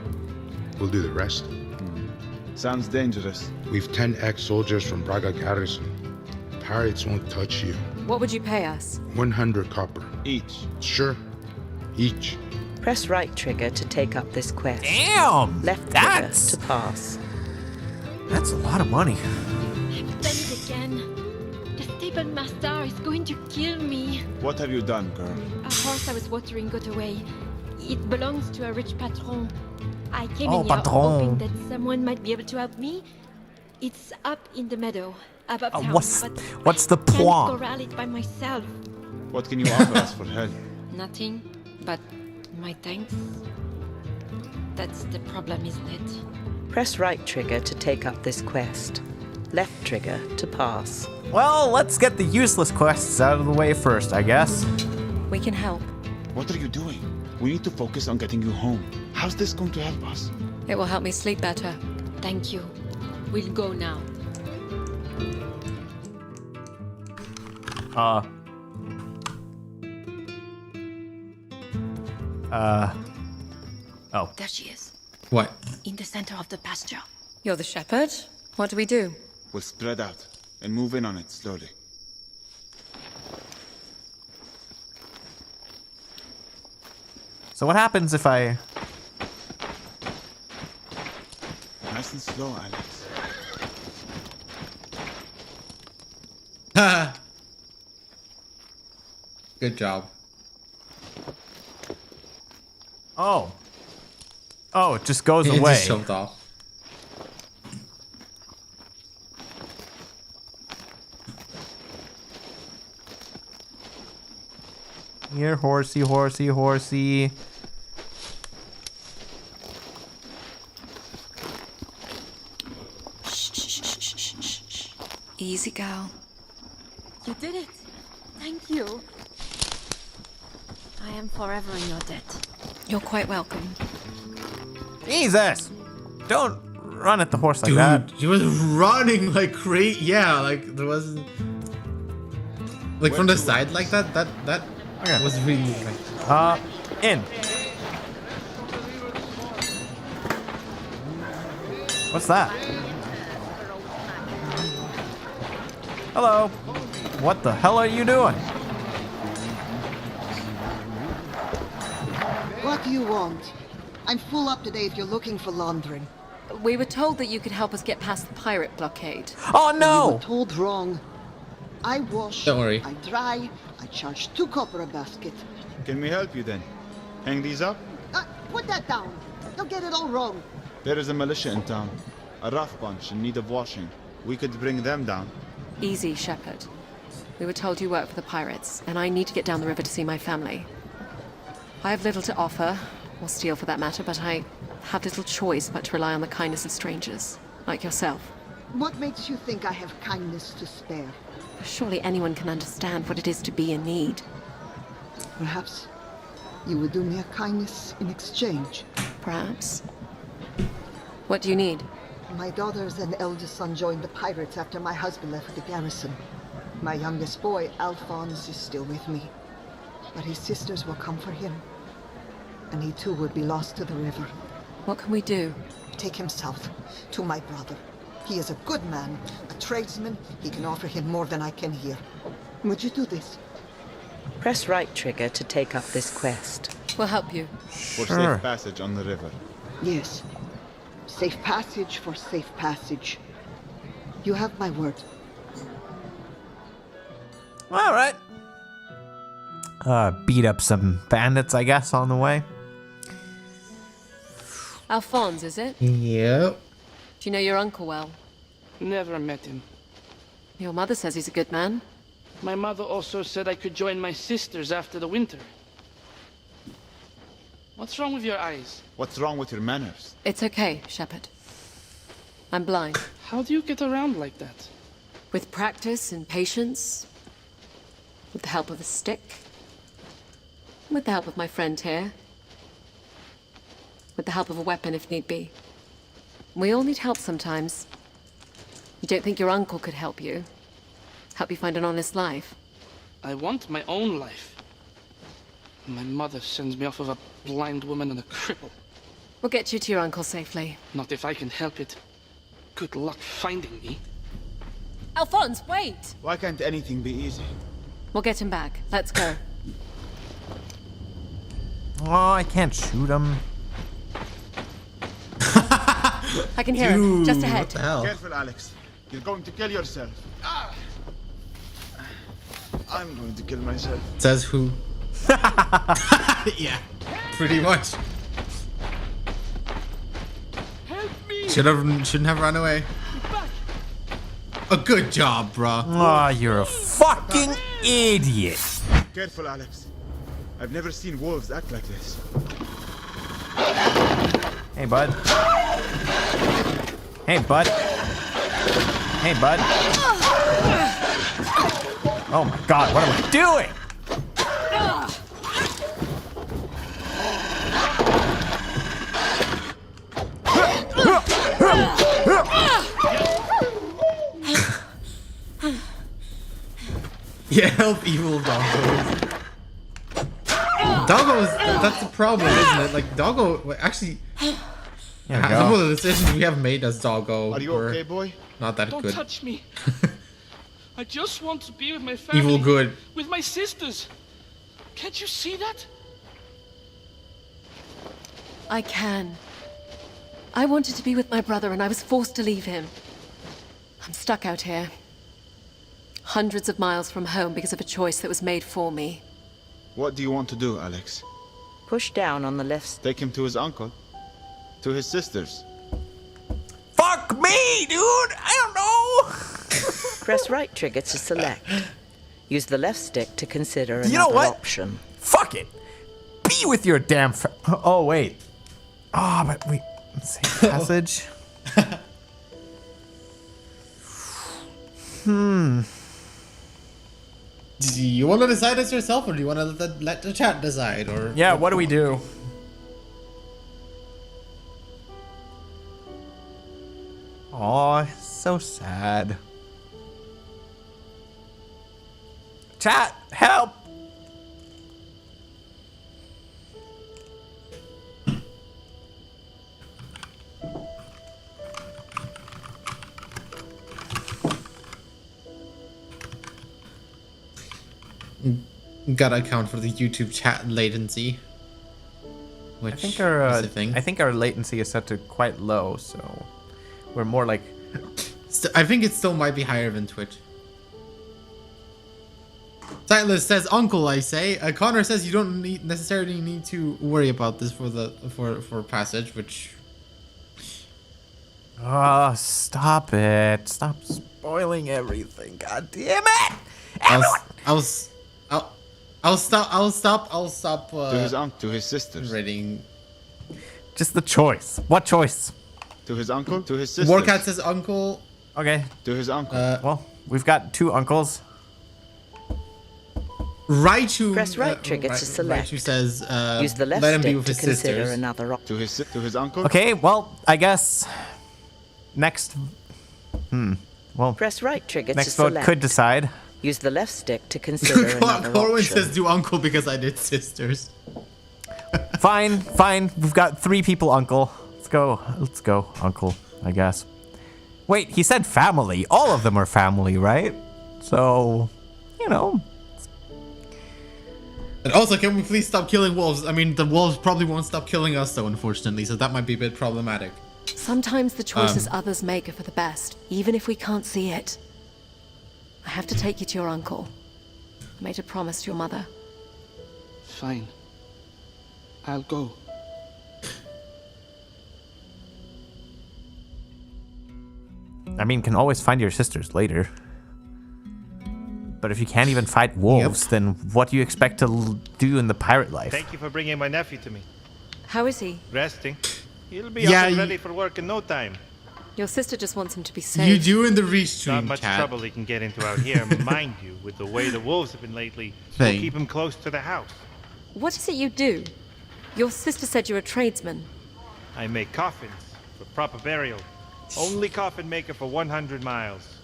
we'll do the rest. Sounds dangerous. We've 10 ex-soldiers from Braga Garrison. Pirates won't touch you. What would you pay us? 100 copper. Each. Sure. Each. Press right trigger to take up this quest. Damn! Left That's... trigger to pass. That's a lot of money. I've done it again. The stable master is going to kill me. What have you done, girl? A horse I was watering got away. It belongs to a rich patron. I came Oh, in here patron. hoping that someone might be able to help me. It's up in the meadow, above town, but what's the I can't point? corral it by myself. What can you offer us for help? Nothing, but my thanks. That's the problem, isn't it? Press right trigger to take up this quest. Left trigger to pass. Well, let's get the useless quests out of the way first, I guess. We can help. What are you doing? We need to focus on getting you home. How's this going to help us? It will help me sleep better. Thank you. We'll go now. Oh. There she is, What? in the center of the pasture. You're the shepherd? What do we do? We'll spread out and move in on it slowly. So what happens if I... Nice and slow, Alex. Good job. Oh. Oh, it just goes It away. just jumped off. Here, horsey, horsey, horsey. Easy, gal. You did it. Thank you. I am forever in your debt. You're quite welcome. Jesus! Don't run at the horse like Dude, that. he was running like crazy. Yeah, like there wasn't... Like from the side like that, that was really like... In. What's that? Hello. What the hell are you doing? What do you want? I'm full up today if you're looking for laundering. We were told that you could help us get past the pirate blockade. Oh You no! were told wrong. I wash, Don't worry. I dry, I charge 2 copper a basket. Can we help you then? Hang these up? Put that down. You'll get it all wrong. There is a militia in town. A rough bunch in need of washing. We could bring them down. Easy, shepherd. We were told you work for the pirates, and I need to get down the river to see my family. I have little to offer, or steal for that matter, but I have little choice but to rely on the kindness of strangers, like yourself. What makes you think I have kindness to spare? Surely anyone can understand what it is to be in need. Perhaps you would do me a kindness in exchange. Perhaps. What do you need? My daughters and eldest son joined the pirates after my husband left the garrison. My youngest boy, Alphonse, is still with me. But his sisters will come for him. And he too would be lost to the river. What can we do? Take him south, to my brother. He is a good man, a tradesman. He can offer him more than I can here. Would you do this? Press right trigger to take up this quest. We'll help you. For safe passage on the river. Yes. Safe passage for safe passage. You have my word. All right. Beat up some bandits, I guess, on the way. Alphonse, is it? Yep. Do you know your uncle well? Never met him. Your mother says he's a good man. My mother also said I could join my sisters after the winter. What's wrong with your eyes? What's wrong with your manners? It's okay, Shepherd. I'm blind. How do you get around like that? With practice and patience. With the help of a stick. With the help of my friend here. With the help of a weapon if need be. We all need help sometimes. You don't think your uncle could help you? Help you find an honest life? I want my own life. My mother sends me off with a blind woman and a cripple. We'll get you to your uncle safely. Not if I can help it. Good luck finding me. Alphonse, wait! Why can't anything be easy? We'll get him back. Let's go. Oh, I can't shoot him. I can hear him. Just ahead. What the hell? Careful, Alex. You're going to kill yourself. Ah! I'm going to kill myself. Says who? Yeah, pretty much. Help me! Shouldn't have run away. A good job, bruh. Oh, you're a fucking idiot. Careful, Alex. I've never seen wolves act like this. Hey, bud. Hey, bud. Hey, bud. Oh my god, what am I doing? Yeah, help evil doggos. Doggos, that's the problem, isn't it? Like, doggo, actually, some of the decisions we have made as doggo Are you okay, boy? not that Don't good. touch me. I just want to be with my family. Evil good. With my sisters. Can't you see that? I can. I wanted to be with my brother and I was forced to leave him. I'm stuck out here. Hundreds of miles from home because of a choice that was made for me. What do you want to do, Alex? Push down on the left. Take him to his uncle? To his sisters? Fuck me, dude! I don't know! Press right trigger to select. Use the left stick to consider You know another what? option. Fuck it! Be with your damn Oh, wait. Ah, but wait. Let's see. Passage. Do you want to decide this yourself, or do you want to let the chat decide? Or Yeah, what do we do? Oh, so sad. Chat, help! Gotta account for the YouTube chat latency. Which I think our is a thing. I think our latency is set to quite low, so we're more like. I think it still might be higher than Twitch. Sightless says, "Uncle, I say." Connor says, "You don't necessarily need to worry about this for passage," which. Oh, stop it! Stop spoiling everything! God damn it! I'll stop. To his sisters. Reading. Just the choice. What choice? To his uncle? To his sisters. Warcat says uncle. Okay. To his uncle. Well, we've got two uncles. Raichu. Press right trigger to select. Raichu says, Use the left let him stick be with to his consider sisters. another option. To his uncle. Okay. Well, I guess next. Well. Press right trigger next to vote select. could decide. Use the left stick to consider another Corwin option. says, "Do uncle because I did sisters." Fine. We've got three people, uncle. Let's go, uncle, I guess. Wait, he said family. All of them are family, right? So, you know. And also, can we please stop killing wolves? I mean, the wolves probably won't stop killing us, though, unfortunately, so that might be a bit problematic. Sometimes the choices others make are for the best, even if we can't see it. I have to take you to your uncle. I made a promise to your mother. Fine. I'll go. I mean, can always find your sisters later. But if you can't even fight wolves, then what do you expect to do in the pirate life? Thank you for bringing my nephew to me. How is he? Resting. He'll be up and ready for work in no time. Your sister just wants him to be safe. You do in the restream, Not much trouble he can get into out here. Mind you, with the way the wolves have been lately, we'll keep him close to the house. What is it you do? Your sister said you're a tradesman. I make coffins for proper burial. Only coffin maker for 100 miles.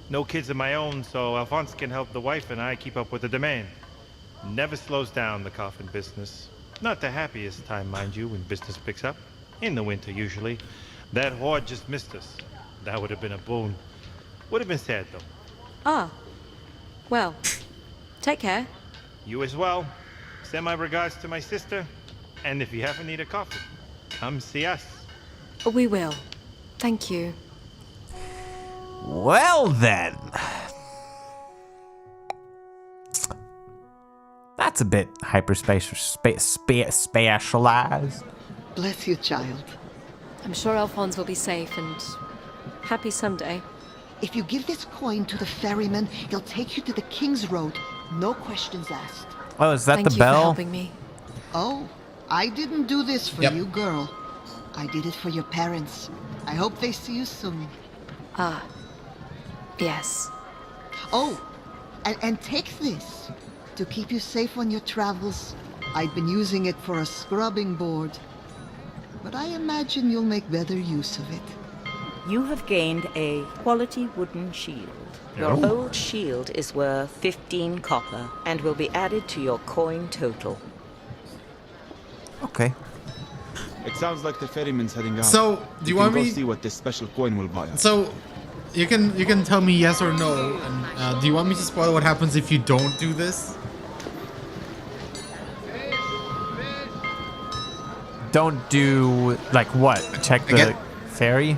No kids of my own, so Alphonse can help the wife and I keep up with the demand. Never slows down, the coffin business. Not the happiest time, mind you, when business picks up. In the winter, usually. That horde just missed us. That would have been a boon. Would have been sad, though. Ah. Well, take care. You as well. Send my regards to my sister. And if you ever need a coffin, come see us. We will. Thank you. Well then. That's a bit specialized. Bless you, child. I'm sure Alphonse will be safe and happy someday. If you give this coin to the ferryman, he'll take you to the King's Road. No questions asked. Oh, is that Thank the you bell? for helping me. Oh, I didn't do this for you, girl. I did it for your parents. I hope they see you soon. Ah. Yes. Oh, and take this to keep you safe on your travels. I've been using it for a scrubbing board, but I imagine you'll make better use of it. You have gained a quality wooden shield. Your old shield is worth 15 copper and will be added to your coin total. Okay. It sounds like the ferryman's heading out. So, do you want me me? to see what this special coin will buy us? So, you can tell me yes or no. And do you want me to spoil what happens if you don't do this? Don't do like what? Check the ferry.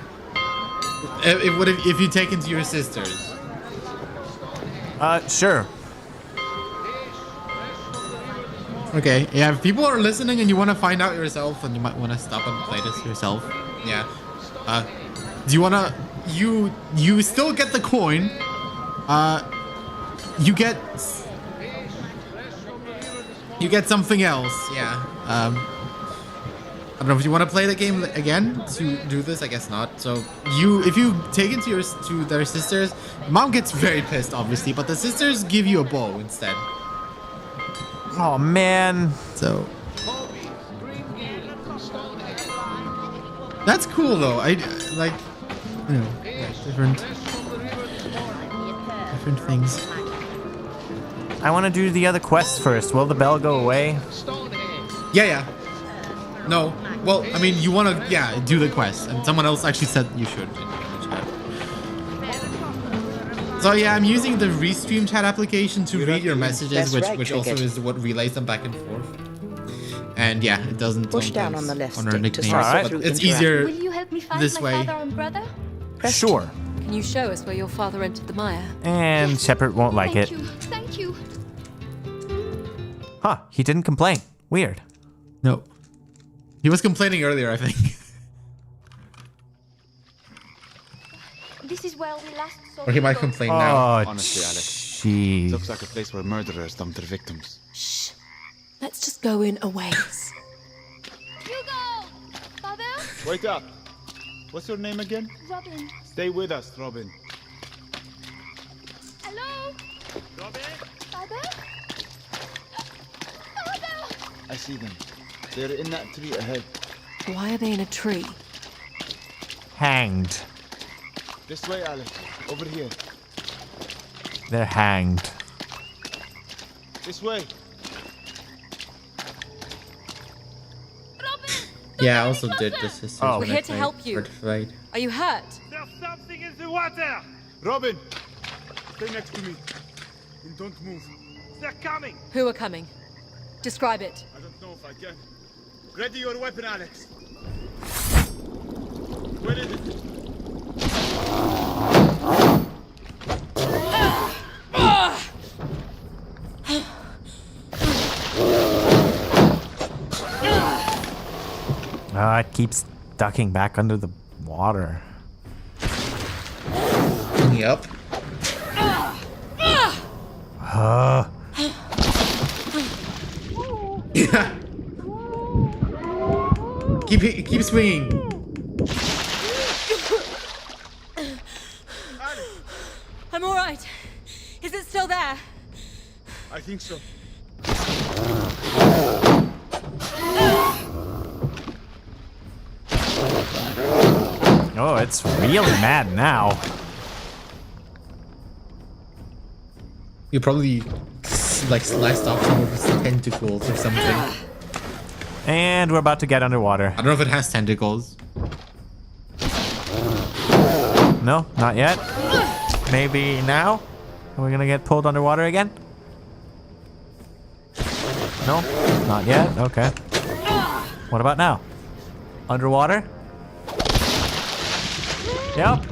If you take into your sisters. Sure. Okay, yeah, if people are listening and you want to find out yourself, then you might want to stop and play this yourself. Yeah. Do you want to... You still get the coin. You get something else, yeah. I don't know if you want to play the game again to do this. I guess not. So if you take it to their sisters, mom gets very pissed, obviously, but the sisters give you a bow instead. Oh man. So that's cool though. I like, you know, different things. I want to do the other quests first. Will the bell go away? Yeah. No. Well, I mean, you want to, do the quest. And someone else actually said you should in the chat. So yeah, I'm using the Restream chat application to read your messages, which also is what relays them back and forth. And yeah, it doesn't push down on the left on our stick to nicknames, start but through it's easier Will you help me find this my way. father and brother? Sure. Can you show us where your father entered the mire? And Shepard won't like it. Thank you. Huh, he didn't complain. Weird. No. He was complaining earlier, I think. This is where we last saw Or he might Hugo. complain now. Honestly, Alex. Jeez. Looks like a place where murderers dump their victims. Shh. Let's just go in a ways. Hugo! Father? Wake up! What's your name again? Robin. Stay with us, Robin. Hello? Robin? Father? Father! I see them. They're in that tree ahead. Why are they in a tree? Hanged. This way, Alex. Over here. They're hanged. This way. Yeah, I also did the sisters. We're when here I to help played you. Fortified. Are you hurt? There's something in the water! Robin! Stay next to me. And don't move. They're coming! Who are coming? Describe it. I don't know if I can. Ready your weapon, Alex. Where is it? It keeps ducking back under the water. Yep. Yeah. Keep swinging. I'm all right. Is it still there? I think so. Oh, it's really mad now. You probably like sliced off some of its tentacles or something. And we're about to get underwater. I don't know if it has tentacles. No, not yet. Maybe now? Are we gonna get pulled underwater again? No, not yet. Okay. What about now? Underwater? Yep.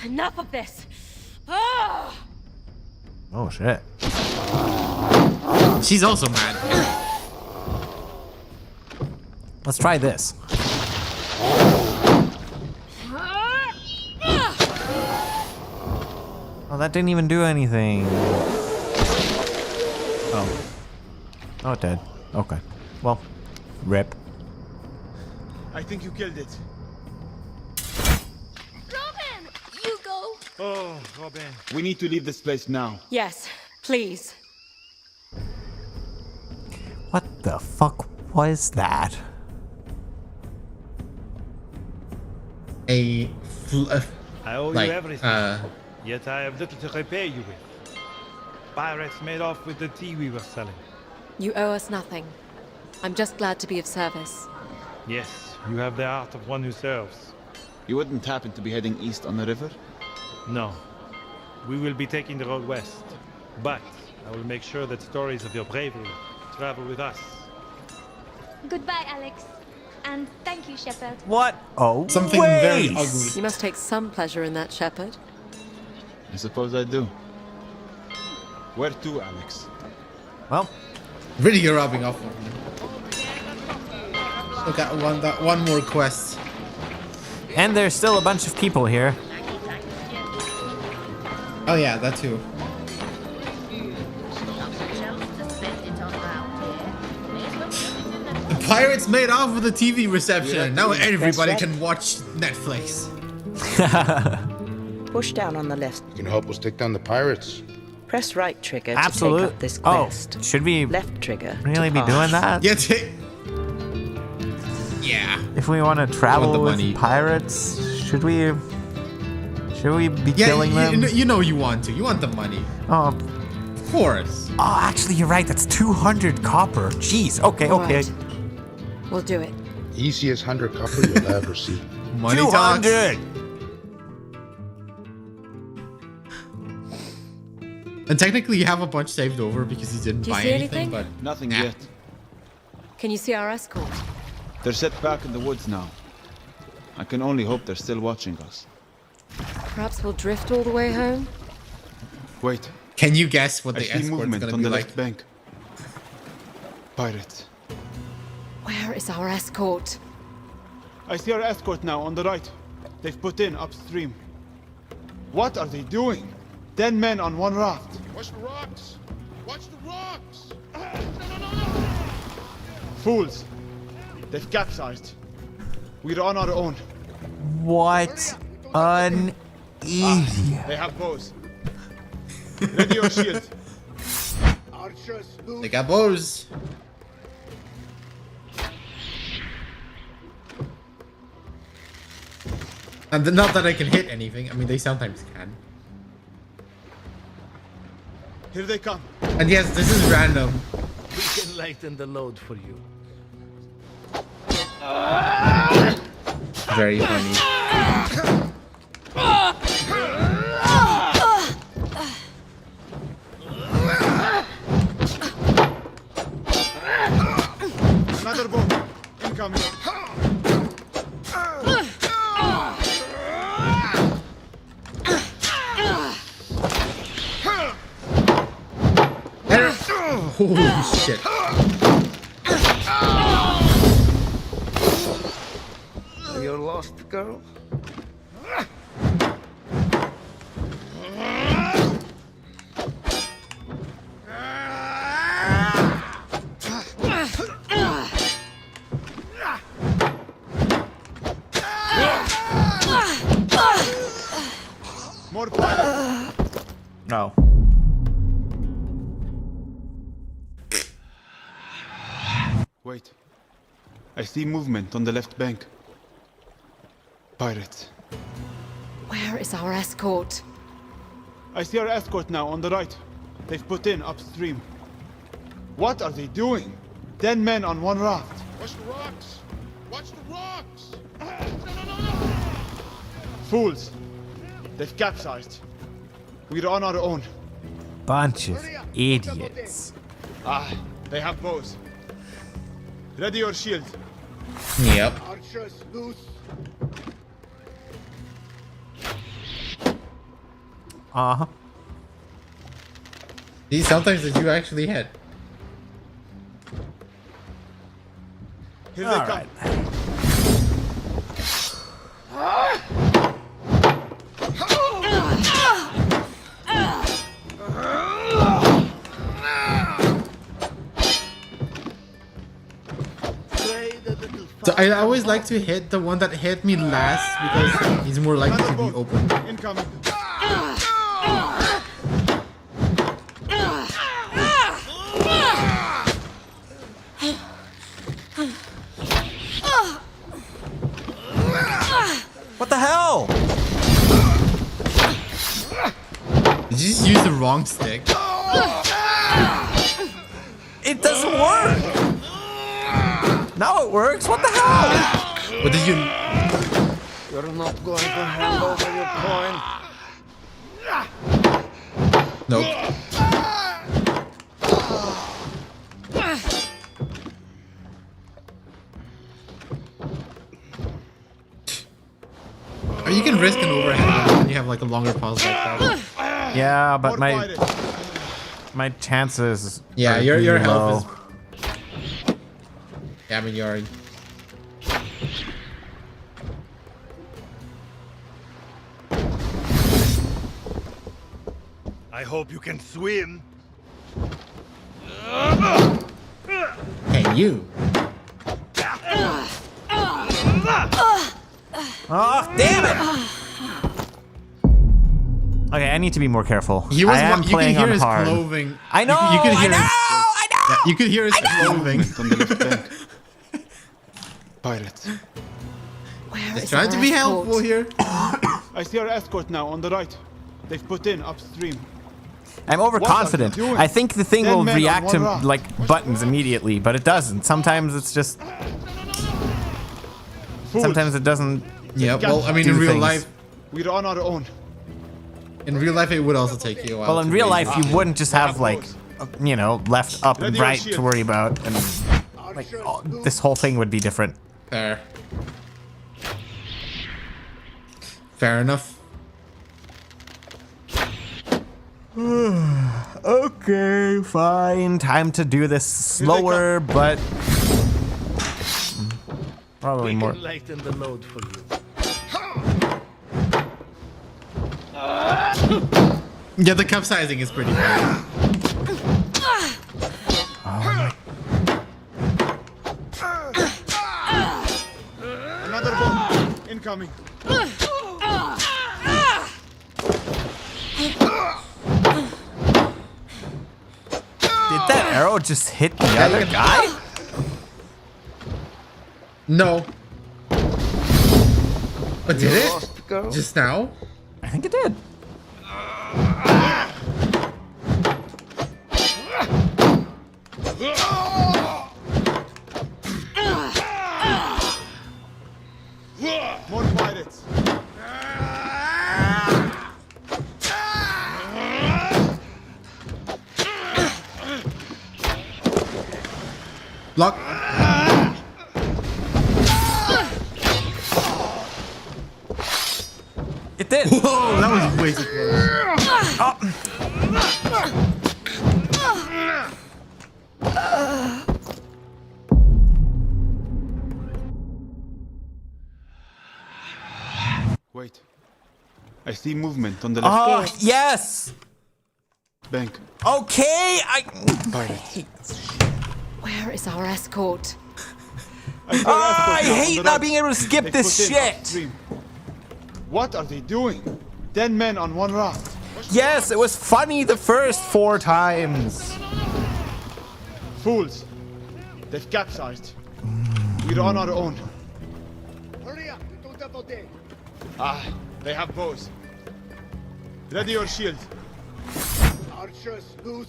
Enough of this. Ah! Oh shit. She's also mad. Let's try this. Oh, that didn't even do anything. Oh. Oh, it did. Okay. Well, rip. I think you killed it. Robin! You go! Oh, Robin. We need to leave this place now. Yes, please. What the fuck was that? I owe like, you everything. Yet I have little to repay you with. Pirates made off with the tea we were selling. You owe us nothing. I'm just glad to be of service. Yes, you have the heart of one who serves. You wouldn't happen to be heading east on the river? No. We will be taking the road west. But I will make sure that stories of your bravery travel with us. Goodbye, Alex. And thank you, Shepherd. What? Oh, something very ugly. You must take some pleasure in that, Shepherd. I suppose I do. Where to, Alex? Well, really, you're rubbing off on me. Look at that one more quest. And there's still a bunch of people here. Oh yeah, that too. The pirates made off with the TV reception. Now everybody can watch Netflix. Push down on the left. You can help us take down the pirates. Press right trigger to Absolute. take up this quest. Oh, should we Left trigger. really be to doing pass. that? Yeah. If we want to travel the with money. pirates, should we be killing them? You know you want to. You want the money. Oh, of course. Oh, actually, you're right. That's 200 copper. Jeez. Okay, All okay. right. We'll do it. Easiest 100 copper you'll ever see. Money 200. talks. And technically, you have a bunch saved over because you didn't Do you buy see anything. anything? But Nothing nah. yet. Can you see our escort? They're set back in the woods now. I can only hope they're still watching us. Perhaps we'll drift all the way home? Wait. Can you guess what I the see escort's movement gonna on be the like? left bank. Pirates. Where is our escort? I see our escort now on the right. They've put in upstream. What are they doing? 10 men on one raft. Watch the rocks! Watch the rocks! Fools. They've capsized. We're on our own. What an idiot. They have bows. Ready your shield. They got bows. And not that I can hit anything. I mean, they sometimes can. Here they come. And yes, this is random. We can lighten the load for you. Very funny. Another boat. Incoming. Holy shit. lost, girl? More pirates. No. Wait. I see movement on the left bank. Pirates. Where is our escort? I see our escort now on the right. They've put in upstream. What are they doing? 10 men on one raft. Watch the rocks! Watch the rocks! Fools. They've capsized. We're on our own. Bunch of idiots. Ah, they have bows. Ready your shield. Yep. Archers loose. Uh-huh. See, sometimes they do actually hit. Here they come. So I always like to hit the one that hit me last because he's more likely to be open. Incoming. What the hell? Did you just use the wrong stick? It doesn't work. Now it works. What the hell? What did you? You're not going to hand over your coin. Nope. Or you can risk an overhead when you have like a longer pause like that. Yeah, but my chances. Yeah, are your pretty health low. is. Yeah, I mean you're. I hope you can swim. Hey, you. Oh, damn it! Okay, I need to be more careful. He was. I am You playing can hear on his hard. clothing. I know. You can hear I know. his, I know. Yeah, you could hear his clothing. On the left bank. Pirates. Where Just is trying our to be escort? helpful here. I see our escort now on the right. They've put in upstream. I'm overconfident. What are you doing? I think the thing 10 will men on react one to raft. like buttons immediately, but it doesn't. Sometimes it's just. Fools. Sometimes it doesn't. Yeah, well, I mean, do in real things. life, We're on our own. in real life, it would also take you a while. Well, in to real read. life, you wouldn't just have like, you know, left, up, and Ready your right shield. to worry about, and like this whole thing would be different. Fair. Fair enough. Okay, fine. Time to do this slower, but probably more. Lighten the load for you. Yeah, the capsizing is pretty bad. Another boat. Incoming. Did that arrow just hit the other guy? No. But did You it? lost, girl? Just now? I think it did. More pirates. Lock. It did. Whoa, that was way too close. Wait. I see movement on the left. Oh, yes! Bank. Okay, Where is our escort? I hate not being able to skip this shit! Upstream. What are they doing? 10 men on one raft. Yes, it was funny the first 4 times. Fools. They've capsized. We're on our own. Hurry up, we don't have all day. They have bows. Ready your shield. Archers, loose.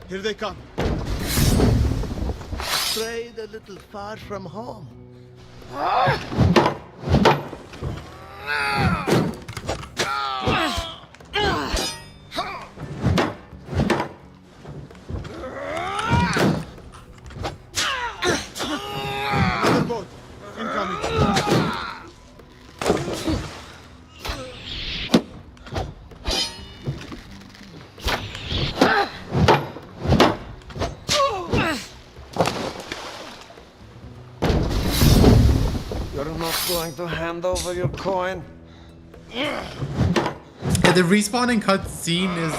Here they come. Strayed a little far from home. Another boat. Incoming. You're not going to hand over your coin? Yeah, the respawning cutscene is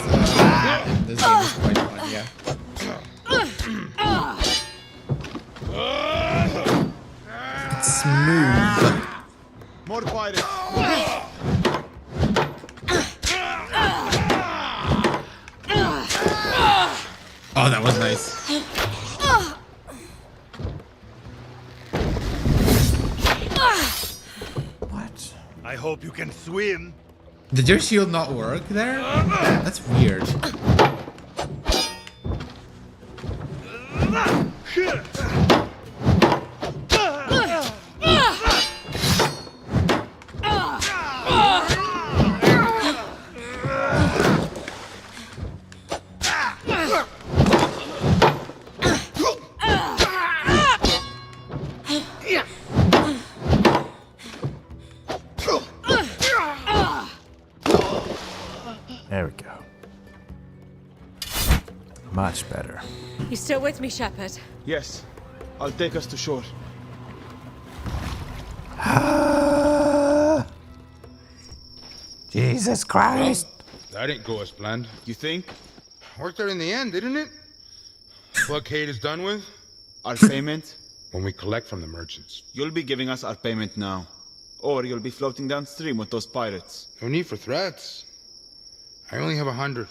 this game is quite fun, yeah. It's smooth. More pirates. Oh, that was nice. What? I hope you can swim. Did your shield not work there? That's weird. There we go. Much better. You still with me, Shepherd? Yes. I'll take us to shore. Jesus Christ. That didn't go as planned. You think? Worked out in the end, didn't it? Blockade is done with. Our payment? When we collect from the merchants. You'll be giving us our payment now. Or you'll be floating downstream with those pirates. No need for threats. I only have 100.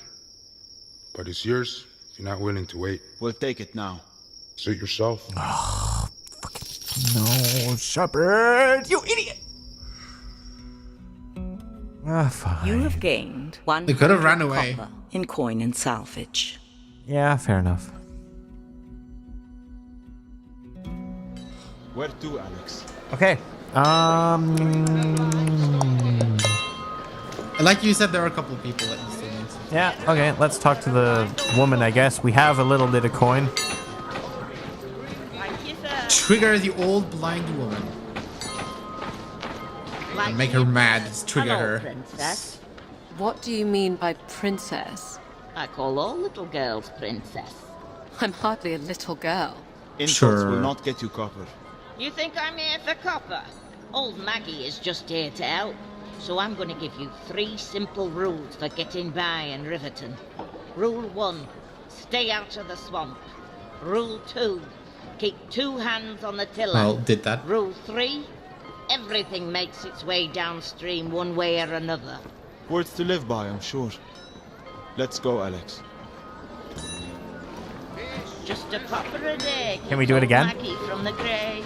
But it's yours if you're not willing to wait. We'll take it now. Suit yourself. Oh, fucking no, Shepherd, you idiot! Ah, fine. You have gained 100 They could have ran away. copper in coin and salvage. Yeah, fair enough. Where to, Alex? Okay. Like you said, there are a couple of people that you still need to. Yeah, okay, let's talk to the woman, I guess. We have a little bit of coin. Trigger the old blind woman. And make her mad. Trigger her. Princess. What do you mean by princess? I call all little girls princess. I'm hardly a little girl. Insults will not get you copper. You think I'm here for copper? Old Maggie is just here to help. So I'm going to give you 3 simple rules for getting by in Rivertown. Rule 1, stay out of the swamp. Rule 2, keep 2 hands on the tiller. Well, did that. Rule 3, everything makes its way downstream one way or another. Words to live by, I'm sure. Let's go, Alex. Just a copper a day. Can we do it again? Maggie from the grave.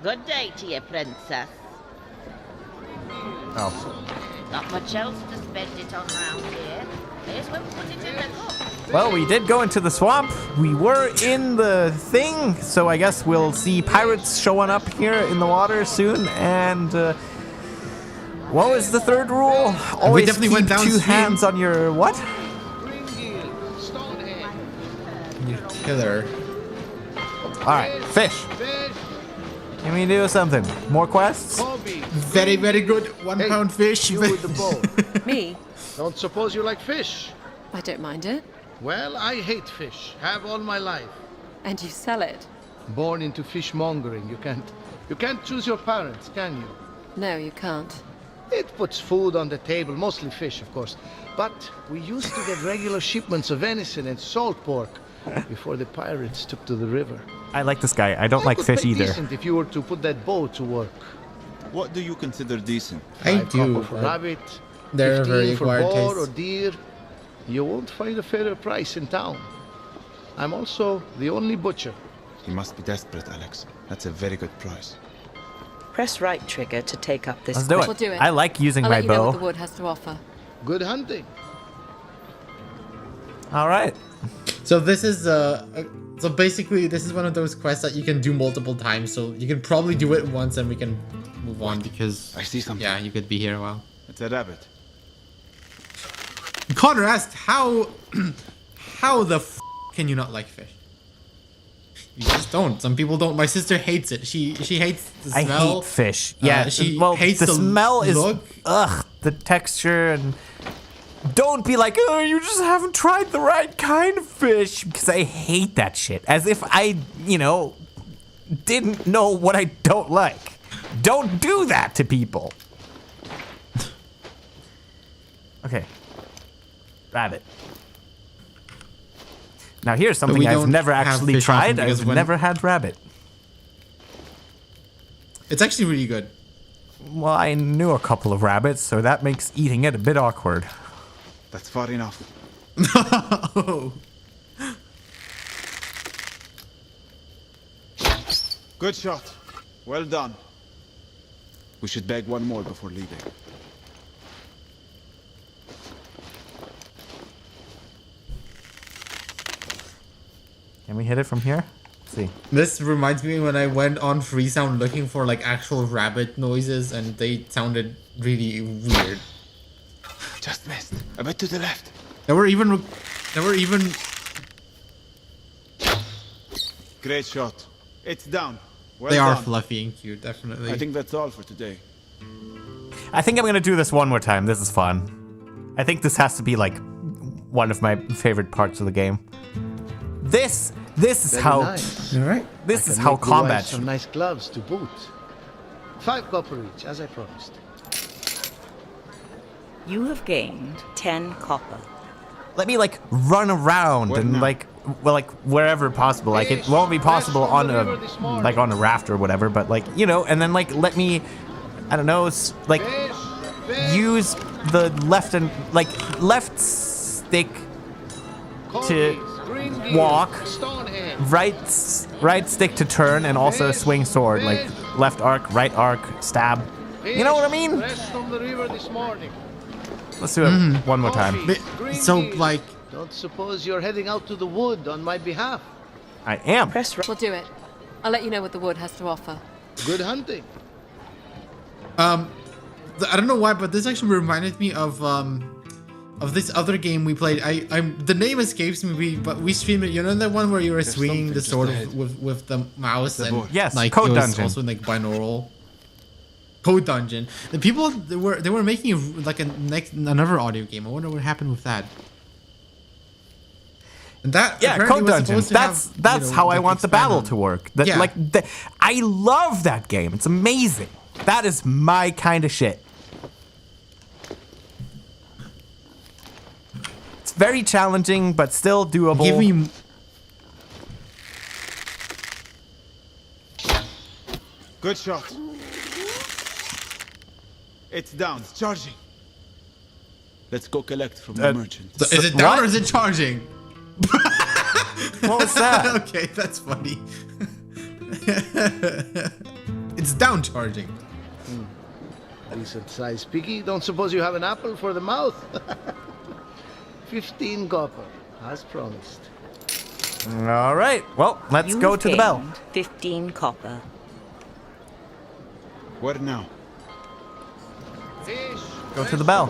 Good day to you, princess. Oh. Not much else to spend it on round here. May as well put it in the cup. Well, we did go into the swamp. We were in the thing, so I guess we'll see pirates showing up here in the water soon. And what was the 3rd rule? Always definitely keep went 2 downstream. hands on your what? Your killer. All right, fish. Can we do something? More quests? Very, very good. 1 Hey, pound fish. you with the bow. Me? Don't suppose you like fish? I don't mind it. Well, I hate fish. Have all my life. And you sell it? Born into fishmongering. You can't choose your parents, can you? No, you can't. It puts food on the table, mostly fish, of course. But we used to get regular shipments of venison and salt pork before the pirates took to the river. I like this guy. I don't like Could fish pay either. Decent if you were to put that bow to work. What do you consider decent? I 5 do. copper for but rabbit, They're 15 very for acquired boar or tastes. deer. You won't find a fairer price in town. I'm also the only butcher. You must be desperate, Alex. That's a very good price. Press right trigger to take up this Let's do it. We'll do it. I like using I'll my let you know what bow. the wood has to offer. Good hunting. All right. So this is so basically this is one of those quests that you can do multiple times. So you can probably do it once and we can move on because I see something. Yeah, you could be here a while. It's a rabbit. Connor asked how the can you not like fish? You just don't. Some people don't. My sister hates it. She hates the smell. I hate fish. Yeah, she well, hates the smell is look. ugh, the texture and don't be like, oh, you just haven't tried the right kind of fish because I hate that shit. As if I, didn't know what I don't like. Don't do that to people. Okay. Rabbit. Now here's something we I've don't never have actually fish often tried. because I've when- never had rabbit. It's actually really good. Well, I knew a couple of rabbits, so that makes eating it a bit awkward. That's far enough. Oh. Good shot. Well done. We should bag one more before leaving. Can we hit it from here? Let's see. This reminds me when I went on Freesound looking for like actual rabbit noises and they sounded really weird. Just missed. A bit to the left. There were even Great shot. It's down. Well they are done. fluffy and cute, definitely. I think that's all for today. I think I'm gonna do this one more time. This is fun. I think this has to be like one of my favorite parts of the game. This is Very how. nice. All right. This I is can how make you wife combat. some nice gloves to boot. 5 copper each, as I promised. You have gained 10 copper. Let me like run around What and now? like wherever possible. Like it won't be possible on a raft or whatever, but like and then like let me, I don't know, use the left stick to walk, right stick to turn, and also swing sword, like left arc, right arc, stab. You know what I mean? Fresh from the river this morning. Let's do it one more time. So like Don't suppose you're heading out to the wood on my behalf. I am. We'll do it. I'll let you know what the wood has to offer. Good hunting. I don't know why, but this actually reminded me of this other game we played. The name escapes me, but we streamed it. You know that one where you were swinging the sword with the mouse and Yes, like Code it was Dungeon. also like binaural. Code Dungeon. The people they were making like another audio game. I wonder what happened with that. And that Yeah, apparently Code was Dungeon. supposed to have, That's how I want the battle to work. That, Yeah. I love that game. It's amazing. That is my kind of shit. It's very challenging, but still doable. Give me. Good shot. It's down. It's charging. Let's go collect from the merchant. So is it down or is it charging? What was that? Okay, that's funny. It's down charging. Decent size piggy. Don't suppose you have an apple for the mouth? 15 copper, as promised. All right. Well, let's go to the bell. 15 copper. Where now? Go to the bell.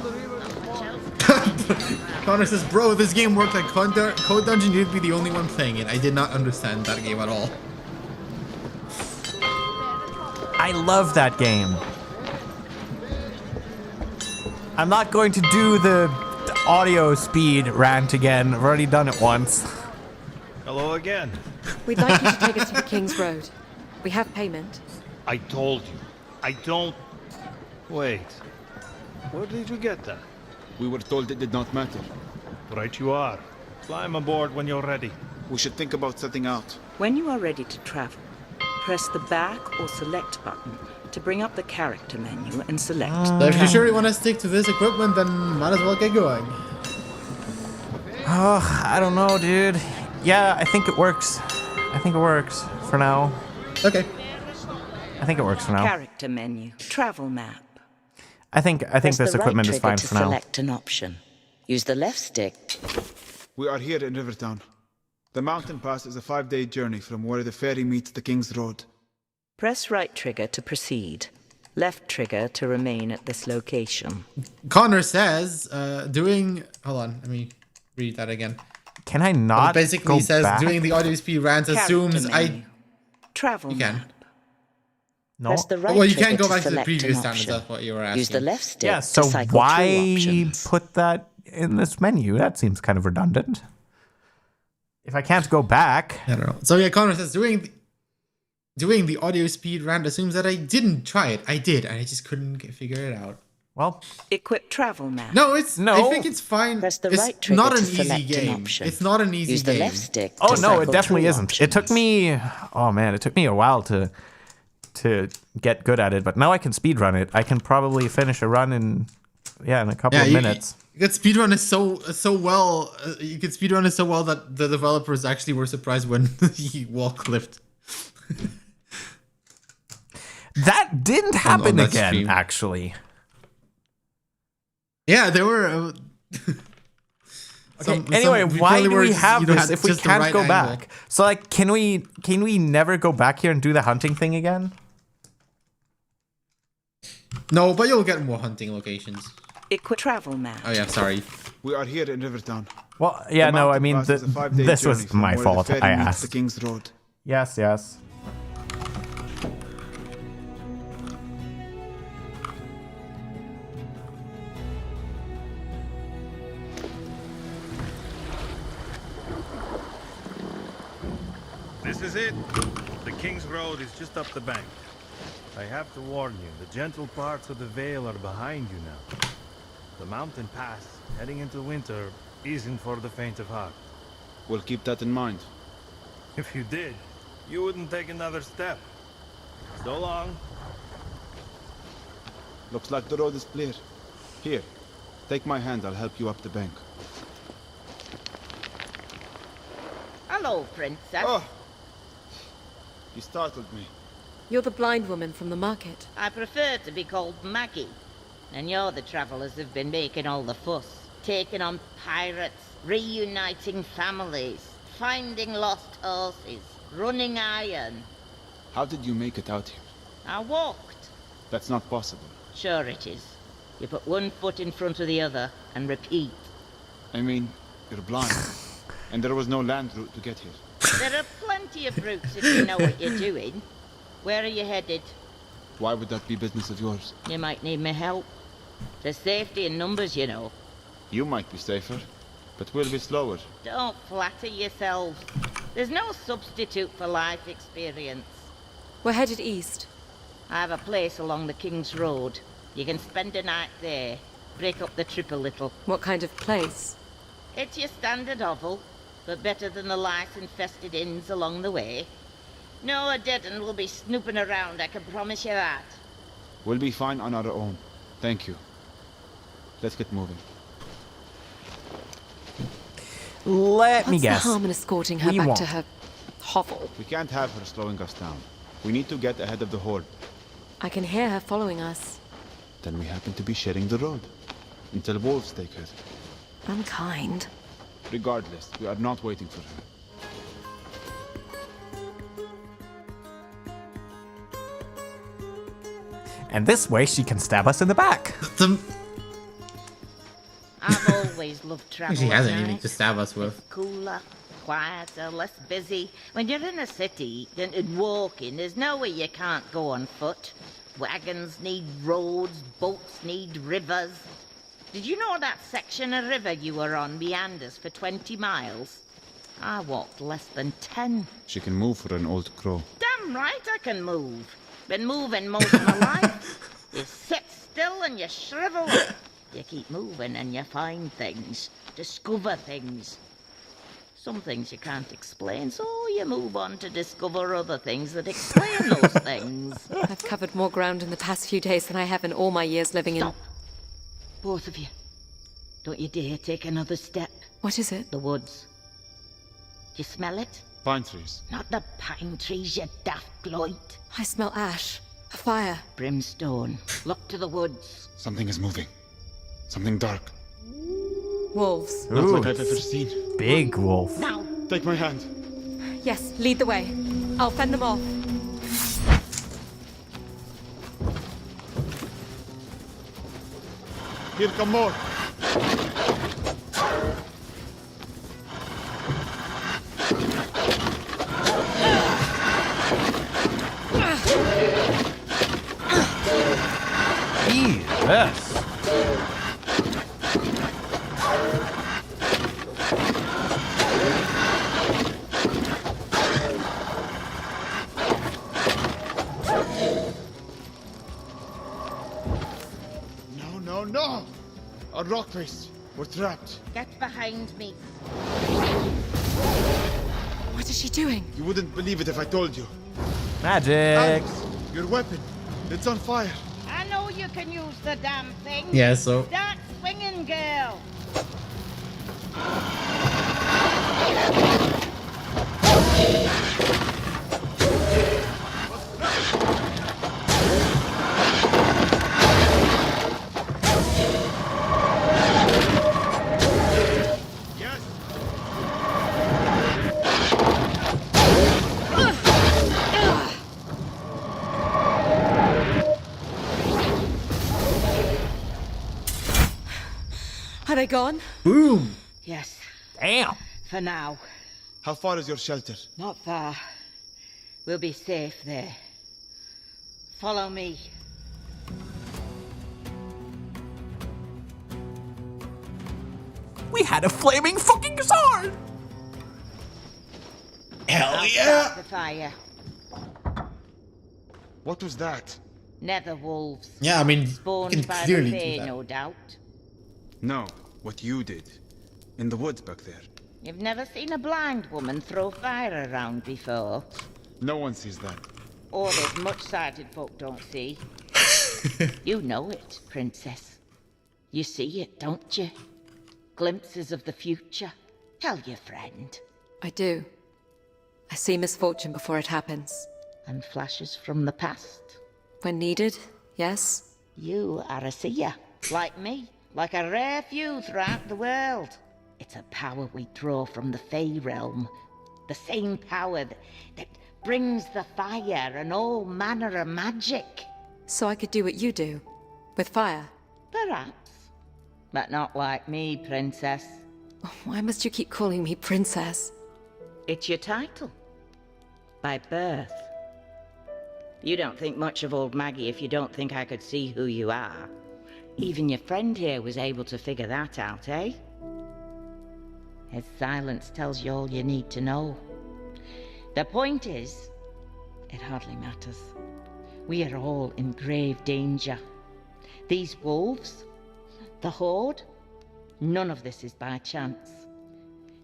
Connor says, bro, this game worked like Code Dungeon. You'd be the only one playing it. I did not understand that game at all. I love that game. I'm not going to do the audio speed rant again. I've already done it once. Hello again. We'd like you to take us to the King's Road. We have payment. I told you. I don't... Wait. Where did you get that? We were told it did not matter. Right you are. Climb aboard when you're ready. We should think about setting out. When you are ready to travel, press the back or select button to bring up the character menu and select. So if you surely want to stick to this equipment, then might as well get going. Oh, I don't know, dude. Yeah, I think it works. I think it works for now. Okay. I think it works for now. Character menu, travel map. I think this equipment is fine for now. Select an option. Use the left stick. We are here in Rivertown. The mountain pass is a 5-day journey from where the ferry meets the King's Road. Press right trigger to proceed. Left trigger to remain at this location. Connor says, doing... Hold on, let me read that again. Can I not It basically go says back? doing the audio speed rant assumes Travel You can. map. No. Press the right Well, you trigger can't go to back to the select previous an time, option. that's what you were asking. Use the left stick Yeah, to so cycle through why options. put that in this menu? That seems kind of redundant. If I can't go back... I don't know. So yeah, Connor says, doing the audio speed rant assumes that I didn't try it. I did, and I just couldn't figure it out. Well... Equip travel map. No, I think it's fine. Press the it's right trigger not to an easy select an game. option. It's not an easy Use game. the left stick Oh to no, it cycle definitely through isn't. It took me... Oh man, it took me a while to get good at it, but now I can speedrun it. I can probably finish a run in a couple of minutes. You could speedrun it so well. You could speedrun it so well that the developers actually were surprised when he wall clipped. That didn't happen that again, stream. actually. Yeah, they were. Anyway, why do we have this if we can't go angle. back? So like, can we never go back here and do the hunting thing again? No, but you'll get more hunting locations. Equip travel map. Oh yeah, sorry. We are here in Rivertown. Well, yeah, The no, I mountain mean, pass is a 5-day this journey was from my where fault. the ferry I meets asked. the King's Road. Yes, yes. This is it. The King's Road is just up the bank. I have to warn you, the gentle parts of the Vale are behind you now. The mountain pass, heading into winter, isn't for the faint of heart. We'll keep that in mind. If you did, you wouldn't take another step. So long. Looks like the road is clear. Here, take my hand, I'll help you up the bank. Hello, Princess. Oh! You startled me. You're the blind woman from the market. I prefer to be called Maggie. And you're the travellers who've been making all the fuss. Taking on pirates, reuniting families, finding lost horses, running iron. How did you make it out here? I walked. That's not possible. Sure it is. You put one foot in front of the other and repeat. I mean, you're blind. And there was no land route to get here. There are plenty of routes if you know what you're doing. Where are you headed? Why would that be business of yours? You might need my help. There's safety in numbers, you know. You might be safer, but we'll be slower. Don't flatter yourselves. There's no substitute for life experience. We're headed east. I have a place along the King's Road. You can spend a night there. Break up the trip a little. What kind of place? It's your standard hovel, but better than the lice-infested inns along the way. No dead un will be snooping around, I can promise you that. We'll be fine on our own. Thank you. Let's get moving. Let me What's guess. the harm in escorting her We back won't. to her hovel? We can't have her slowing us down. We need to get ahead of the horde. I can hear her following us. Then we happen to be sharing the road. Until wolves take her. Unkind. Regardless, we are not waiting for her. And this way she can stab us in the back. I've always loved travel. She at hasn't night. anything to stab us with. Cooler, quieter, less busy. When you're in a city, and walking, there's nowhere you can't go on foot. Wagons need roads, boats need rivers. Did you know that section of river you were on meanders for 20 miles? I walked less than 10. She can move for an old crow. Damn right I can move. Been moving most of my life. You sit still and you shrivel up. You keep moving and you find things. Discover things. Some things you can't explain, so you move on to discover other things that explain those things. I've covered more ground in the past few days than I have in all my years living in... Stop. Both of you. Don't you dare take another step. What is it? The woods. Do you smell it? Pine trees. Not the pine trees, you daft gloit. I smell ash. A fire. Brimstone. Look to the woods. Something is moving. Something dark. Wolves. Not like I've ever seen. Big wolf. Now. Take my hand. Yes, lead the way. I'll fend them off. Here come more. Jesus. No! A rock face. We're trapped. Get behind me. What is she doing? You wouldn't believe it if I told you. Magic. Alex, your weapon. It's on fire. I know you can use the damn thing. Yeah, so... Start swinging, girl. Are they gone? Boom! Yes. Damn. For now. How far is your shelter? Not far. We'll be safe there. Follow me. We had a flaming fucking sword! Hell yeah! The fire. What was that? Nether wolves. Yeah, I mean, you Spawned can by the clearly do Fae, that. no doubt. No, what you did. In the woods back there. You've never seen a blind woman throw fire around before. No one sees that. Or there's much-sighted folk don't see. You know it, princess. You see it, don't you? Glimpses of the future. Tell your friend. I do. I see misfortune before it happens. And flashes from the past. When needed, yes. You are a seer, like me. Like a rare few throughout the world. It's a power we draw from the Fae realm. The same power that brings the fire and all manner of magic. So I could do what you do, with fire? Perhaps. But not like me, princess. Why must you keep calling me princess? It's your title. By birth. You don't think much of old Maggie if you don't think I could see who you are. Even your friend here was able to figure that out, eh? His silence tells you all you need to know. The point is, it hardly matters. We are all in grave danger. These wolves, the Horde, none of this is by chance.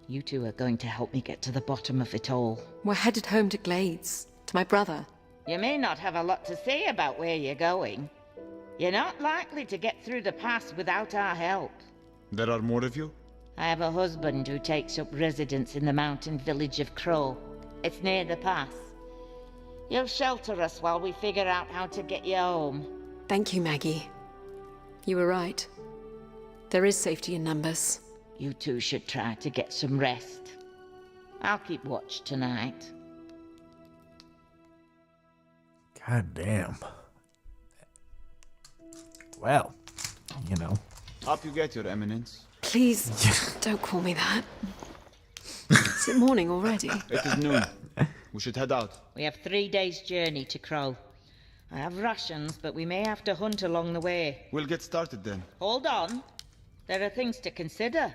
You two are going to help me get to the bottom of it all. We're headed home to Glades, to my brother. You may not have a lot to say about where you're going. You're not likely to get through the pass without our help. There are more of you? I have a husband who takes up residence in the mountain village of Crow. It's near the pass. You'll shelter us while we figure out how to get you home. Thank you, Maggie. You were right. There is safety in numbers. You two should try to get some rest. I'll keep watch tonight. God damn. Well, you know. Up you get, Your Eminence. Please, don't call me that. Is it morning already? It is noon. We should head out. We have 3 days' journey to Crow. I have rations, but we may have to hunt along the way. We'll get started then. Hold on. There are things to consider.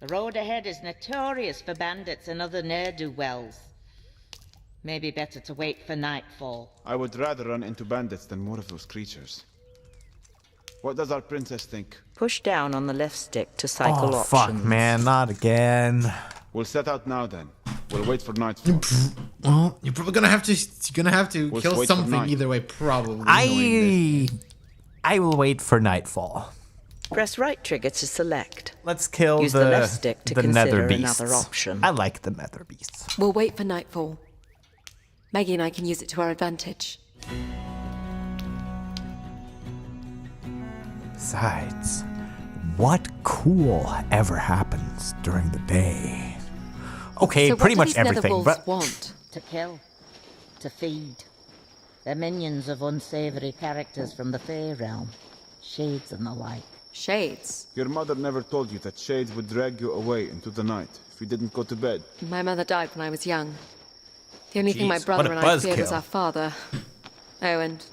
The road ahead is notorious for bandits and other ne'er-do-wells. Maybe better to wait for nightfall. I would rather run into bandits than more of those creatures. What does our princess think? Push down on the left stick to cycle Oh, options. fuck, man, not again. We'll set out now then. We'll wait for nightfall. Well, you're probably gonna have to. You're gonna have to We'll kill wait for something night. either way. Probably. I will wait for nightfall. Press right trigger to select. Let's kill Use the left stick to the consider nether beasts. another option. I like the nether beasts. We'll wait for nightfall. Maggie and I can use it to our advantage. Besides, what cool ever happens during the day? Okay, So pretty what much do these nether everything, wolves but want? To kill. To feed. They're minions of unsavory characters from the Fey realm. Shades and the like. Shades? Your mother never told you that shades would drag you away into the night if you didn't go to bed. My mother died when I was young. The only thing my Jeez, brother what a and I feared was buzzkill. our father. Oh, and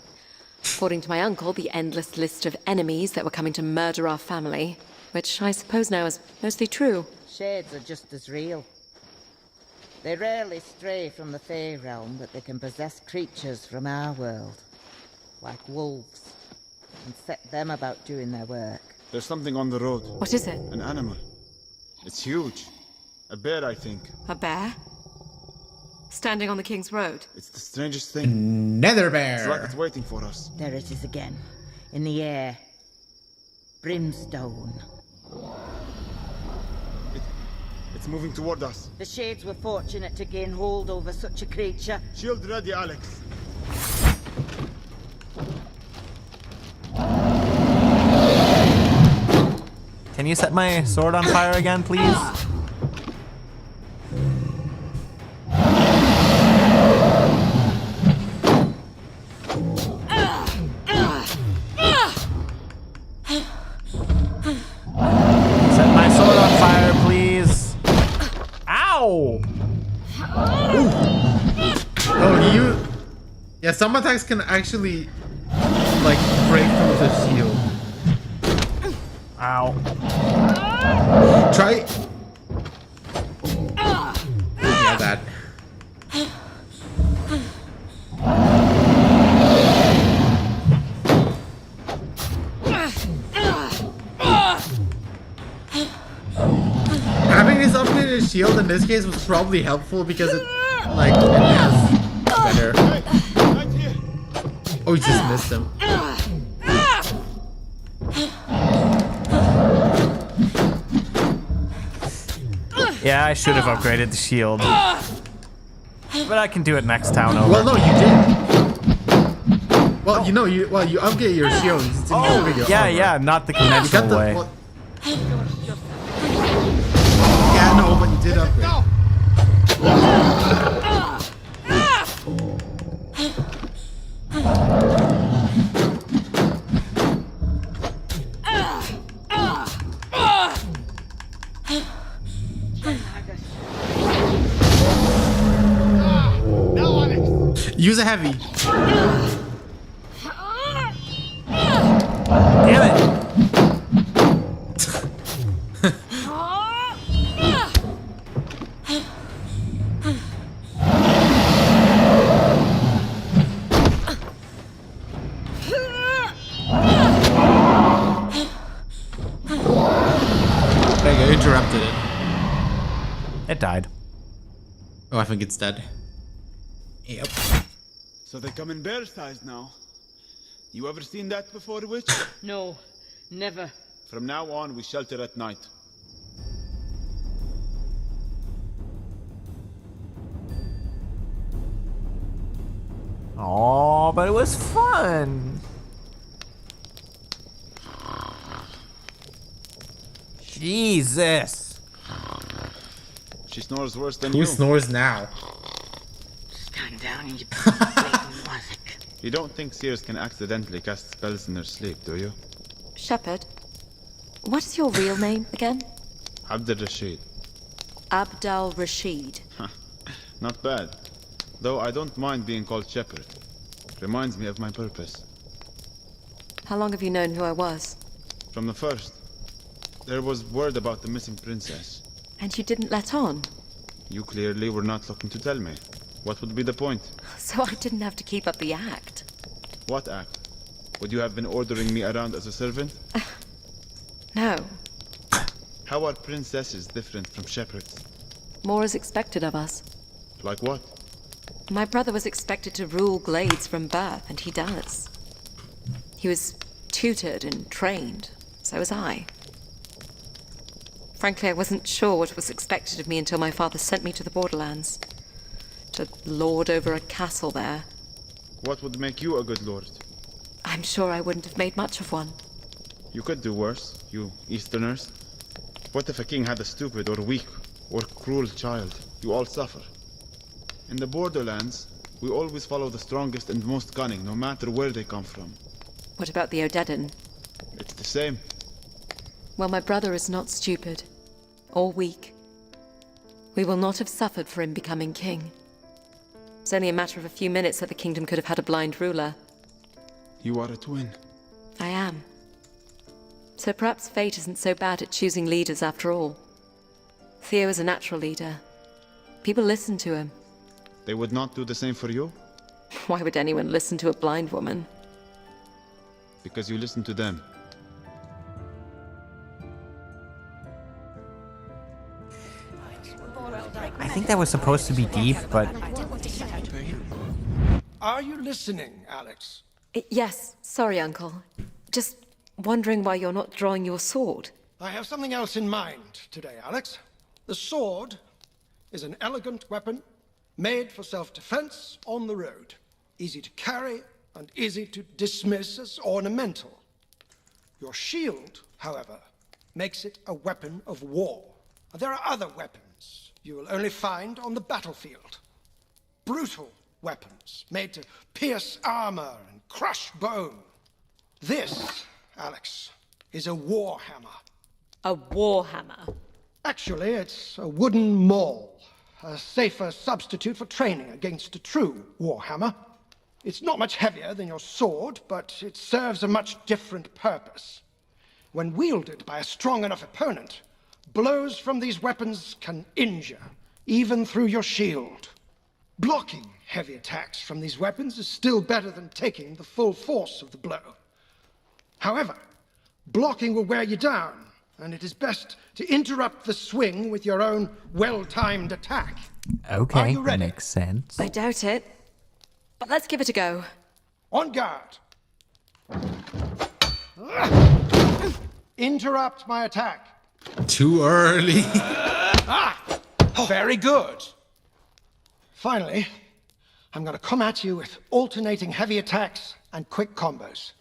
according to my uncle, the endless list of enemies that were coming to murder our family, which I suppose now is mostly true. Shades are just as real. They rarely stray from the Fey realm, but they can possess creatures from our world, like wolves, and set them about doing their work. There's something on the road. What is it? An animal. It's huge. A bear, I think. A bear? Standing on the King's Road? It's the strangest thing. Nether bear. It's like it's waiting for us. There it is again, in the air. Brimstone. It's moving toward us. The Shades were fortunate to gain hold over such a creature. Shield ready, Alex. can you set my sword on fire again, please? Set my sword on fire, please. Ow! Oh, you. Yeah, some attacks can actually like break through the shield. Ow. Try. Yeah, that. Having this upgraded shield in this case was probably helpful because it, like, it has better. Oh, he just missed him. Yeah, I should have upgraded the shield. But I can do it next town over. Well, no, you did. Well, you know, you upgrade your shield. You didn't upgrade your yeah, armor. yeah, not the You got conventional way. well, yeah, no, but you did upgrade. Use a heavy. Damn it! There you go, interrupted it. It died. Oh, I think it's dead. Yep. So they come in bear size now. You ever seen that before, witch? No, never. From now on, we shelter at night. Oh, but it was fun. Jesus. She snores worse than Who you. snores now? Stand down, you You don't think seers can accidentally cast spells in their sleep, do you? Shepherd, what is your real name again? Abdul Rashid. Abdal Rashid. Not bad. Though I don't mind being called shepherd. Reminds me of my purpose. How long have you known who I was? From the first. There was word about the missing princess. And you didn't let on? You clearly were not looking to tell me. What would be the point? So I didn't have to keep up the act. What act? Would you have been ordering me around as a servant? No. How are princesses different from shepherds? More is expected of us. Like what? My brother was expected to rule glades from birth, and he does. He was tutored and trained. So was I. Frankly, I wasn't sure what was expected of me until my father sent me to the borderlands. To lord over a castle there. What would make you a good lord? I'm sure I wouldn't have made much of one. You could do worse, you Easterners. What if a king had a stupid or weak or cruel child? You all suffer. In the borderlands, we always follow the strongest and most cunning, no matter where they come from. What about the Odedin? It's the same. Well, my brother is not stupid. Or weak. We will not have suffered for him becoming king. It's only a matter of a few minutes that the kingdom could have had a blind ruler. You are a twin. I am. So perhaps fate isn't so bad at choosing leaders after all. Theo is a natural leader. People listen to him. They would not do the same for you? Why would anyone listen to a blind woman? Because you listen to them. I think that was supposed to be deep, but... Are you listening, Alex? Yes, sorry, Uncle. Just wondering why you're not drawing your sword. I have something else in mind today, Alex. The sword is an elegant weapon made for self-defense on the road. Easy to carry and easy to dismiss as ornamental. Your shield, however, makes it a weapon of war. There are other weapons you will only find on the battlefield. Brutal weapons made to pierce armor and crush bone. This, Alex, is a warhammer. A warhammer? Actually, it's a wooden maul, a safer substitute for training against a true warhammer. It's not much heavier than your sword, but it serves a much different purpose. When wielded by a strong enough opponent, blows from these weapons can injure, even through your shield. Blocking heavy attacks from these weapons is still better than taking the full force of the blow. However, blocking will wear you down, and it is best to interrupt the swing with your own well-timed attack. Okay, Are you ready? makes sense. I doubt it. But let's give it a go. On guard. Interrupt my attack. Too early. Very good. Finally, I'm going to come at you with alternating heavy attacks and quick combos.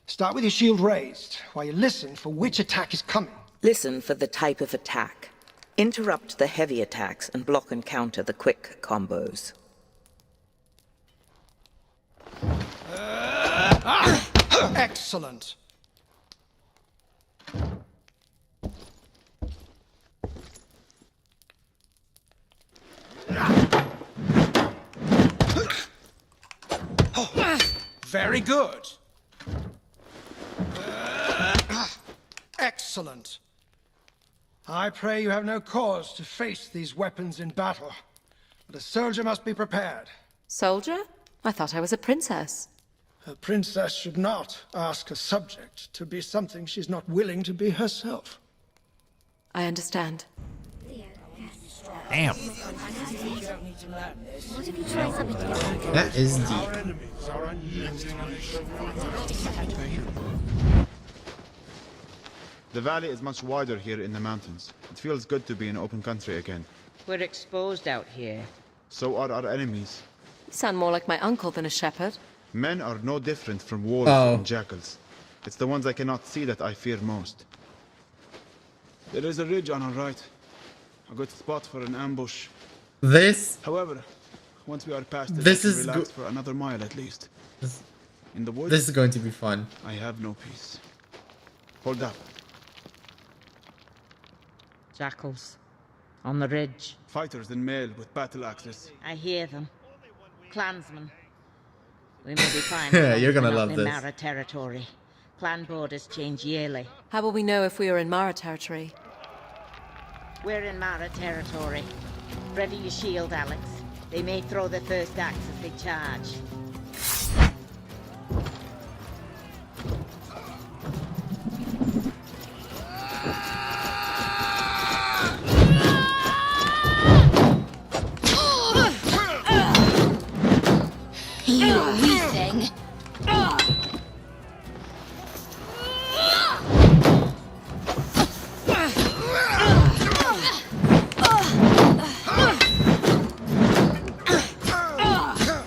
Start with your shield raised while you listen for which attack is coming. Listen for the type of attack. Interrupt the heavy attacks and block and counter the quick combos. Excellent. Very good. Excellent. I pray you have no cause to face these weapons in battle, but a soldier must be prepared. Soldier? I thought I was a princess. A princess should not ask a subject to be something she's not willing to be herself. I understand. Damn. That is deep. The valley is much wider here in the mountains. It feels good to be in open country again. We're exposed out here. So are our enemies. You sound more like my uncle than a shepherd. Men are no different from wolves and jackals. It's the ones I cannot see that I fear most. There is a ridge on our right. A good spot for an ambush. This. However, once we are past it, This I can is relax for another mile at least. In the woods. This is going to be fun. I have no peace. Hold up. Jackals. On the ridge. Fighters in mail with battle axes. I hear them. Clansmen. We may be fine. Yeah, you're gonna We're not love in this. Mara territory. Clan borders change yearly. How will we know if we are in Mara territory? We're in Mara territory. Ready your shield, Alex. They may throw the first axe as they charge. You wee thing.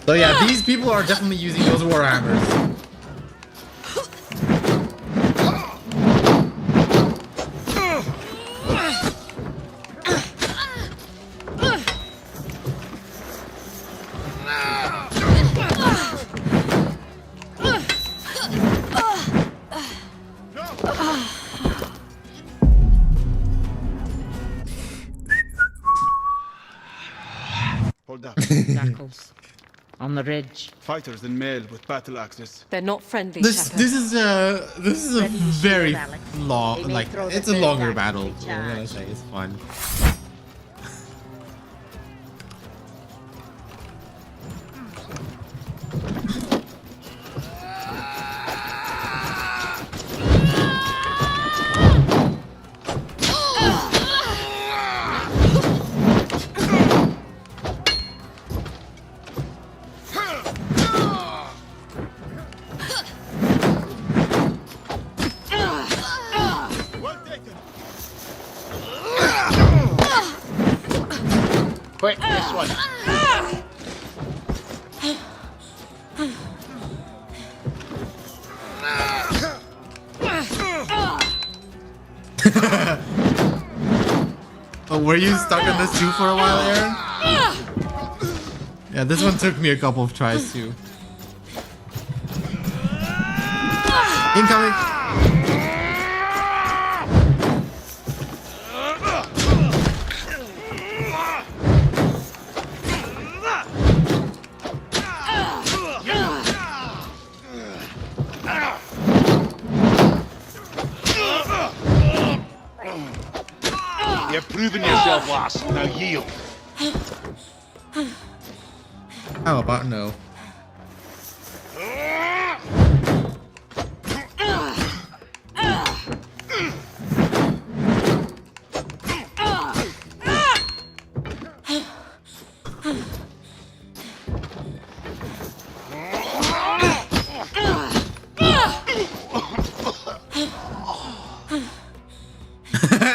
So yeah, these people are definitely using those warhammers. Hold up. Jackals. On the ridge. Fighters in mail with battle axes. They're not friendly, This Shepherd. this is a very long, They may like throw the it's a first longer axe battle. they So I'm gonna charge. say it's fun. Quick, this one. Oh, were you stuck on this too for a while, Aaron? Yeah, this one took me a couple of tries too. Incoming! You've proven yourself, lass. Now yield. How about no?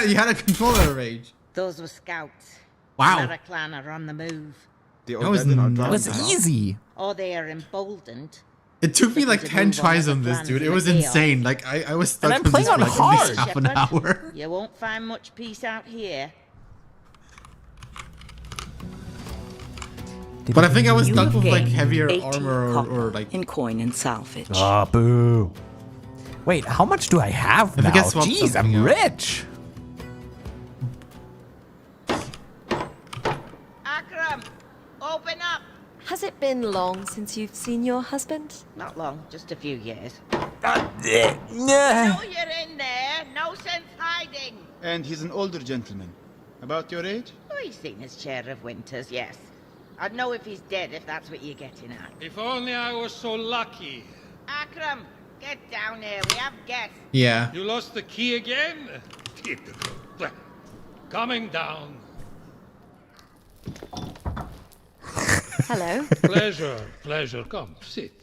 You had a controller rage. Those were scouts. Wow. Mara clan are on the move. That was easy. Or they are emboldened. It took me like to 10 move on tries other on this, plans dude. It in was the chaos. insane. Like I was stuck I'm on playing this on for like at least hard. half an hour. You won't find much peace out here. But I think I was You stuck have with like gained heavier 18 armor copper or like in coin and salvage. Ah, boo. Wait, how much do I have I now? think I swapped Jeez, something I'm out. rich. Akram, open up. Has it been long since you've seen your husband? Not long, just a few years. Ah, No, you're in there. No sense hiding. And he's an older gentleman. About your age? Oh, he's seen his share of winters, yes. I'd know if he's dead, if that's what you're getting at. If only I was so lucky. Akram, get down here. We have guests. Yeah. You lost the key again? Typical. Coming down. Hello. Pleasure. Come, sit.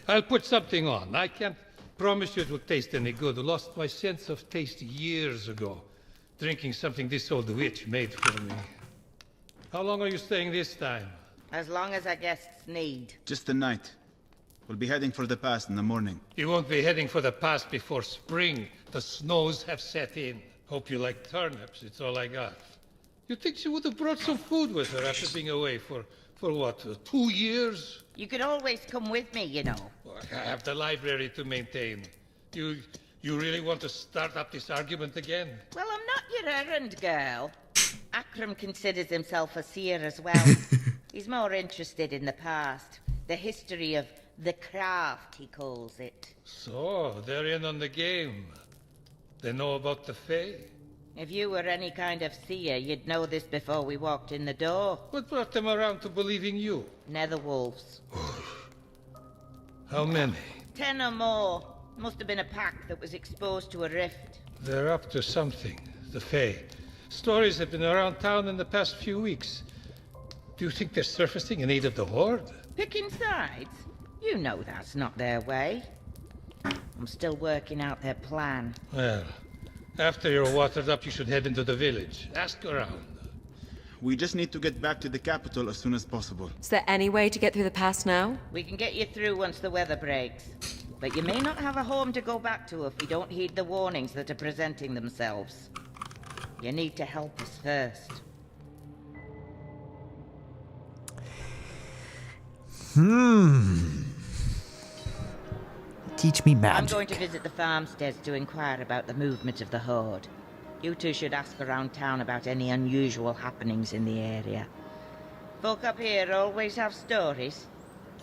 I'll put something on. I can't promise you it will taste any good. I lost my sense of taste years ago, drinking something this old witch made for me. How long are you staying this time? As long as our guests need. Just the night. We'll be heading for the pass in the morning. You won't be heading for the pass before spring. The snows have set in. Hope you like turnips. It's all I got. You'd think she would have brought some food with her after being away for what, 2 years? You can always come with me, you know. I have the library to maintain. You really want to start up this argument again? Well, I'm not your errand girl. Akram considers himself a seer as well. He's more interested in the past. The history of the craft, he calls it. So, they're in on the game. They know about the Fae? If you were any kind of seer, you'd know this before we walked in the door. What brought them around to believing you? Nether wolves. How many? 10 or more. Must have been a pack that was exposed to a rift. They're up to something, the Fae. Stories have been around town in the past few weeks. Do you think they're surfacing in aid of the Horde? Picking sides? You know that's not their way. I'm still working out their plan. Well, after you're watered up, you should head into the village. Ask around. We just need to get back to the capital as soon as possible. Is there any way to get through the pass now? We can get you through once the weather breaks. But you may not have a home to go back to if we don't heed the warnings that are presenting themselves. You need to help us first. Teach me magic. I'm going to visit the farmsteads to inquire about the movement of the Horde. You two should ask around town about any unusual happenings in the area. Folk up here always have stories.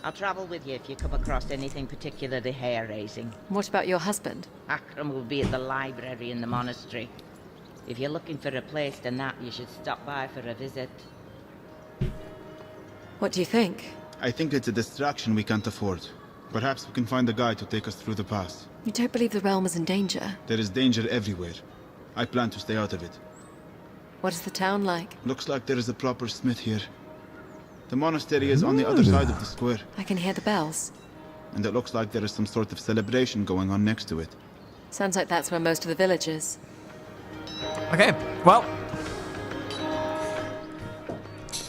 I'll travel with you if you come across anything particularly hair-raising. What about your husband? Akram will be at the library in the monastery. If you're looking for a place to nap, you should stop by for a visit. What do you think? I think it's a distraction we can't afford. Perhaps we can find a guide to take us through the pass. You don't believe the realm is in danger? There is danger everywhere. I plan to stay out of it. What is the town like? Looks like there is a proper smith here. The monastery is on the other side of the square. I can hear the bells. And it looks like there is some sort of celebration going on next to it. Sounds like that's where most of the village is. Okay, well,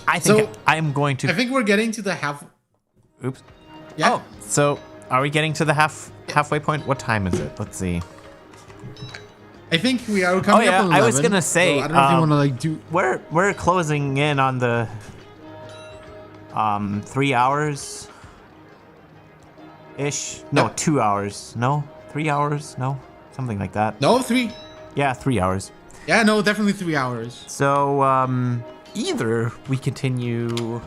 I think I'm going to. I think we're getting to the half. Oops. Yeah. Oh, so are we getting to the halfway point? What time is it? Let's see. I think we are coming up on 11. I was gonna say. So I don't know if you want to like do. We're closing in on the 3 hours ish. No, 2 hours. No, 3 hours. No, something like that. No, 3. Yeah, 3 hours. Yeah, no, definitely 3 hours. So either we continue,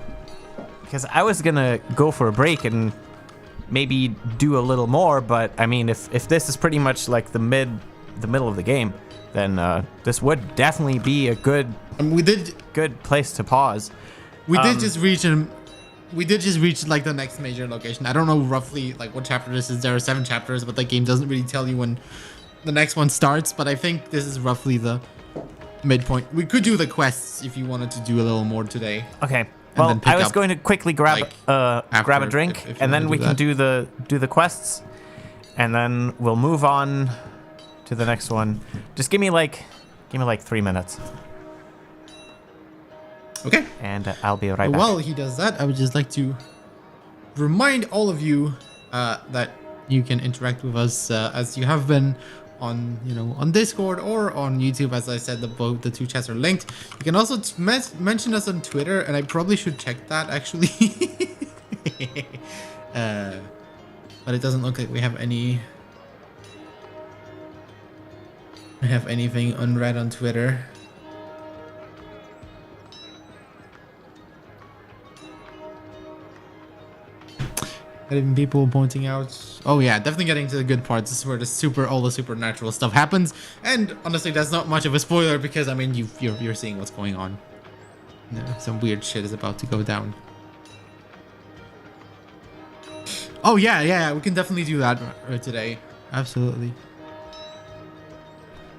because I was gonna go for a break and maybe do a little more, but I mean, if this is pretty much like the middle of the game, then this would definitely be a good good place to pause. We did just reach like the next major location. I don't know roughly like what chapter this is. There are 7 chapters, but the game doesn't really tell you when the next one starts. But I think this is roughly the midpoint. We could do the quests if you wanted to do a little more today. Okay. Well, I was going to quickly grab grab a drink, if and then we can that. do the quests, and then we'll move on to the next one. Just give me like 3 minutes. Okay. And I'll be right back. While he does that, I would just like to remind all of you that you can interact with us as you have been on on Discord or on YouTube. As I said, the 2 chats are linked. You can also mention us on Twitter, and I probably should check that actually. But it doesn't look like we have anything unread on Twitter. Even people pointing out, oh yeah, definitely getting to the good parts. This is where all the supernatural stuff happens, and honestly, that's not much of a spoiler because I mean you're seeing what's going on. Some weird shit is about to go down. Oh yeah, we can definitely do that today, absolutely.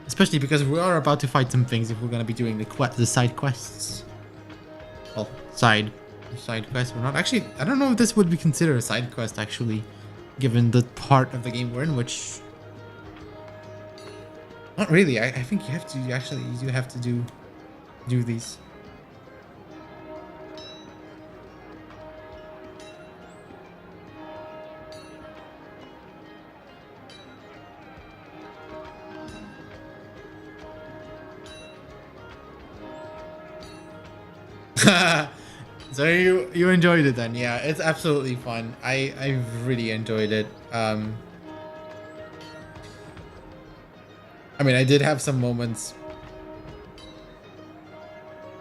Especially because we are about to fight some things if we're gonna be doing the side quests. Well, side quest or not. Actually, I don't know if this would be considered a side quest actually, given the part of the game we're in, which not really. I think you do have to do these. So you enjoyed it then? Yeah, it's absolutely fun. I really enjoyed it. I mean, I did have some moments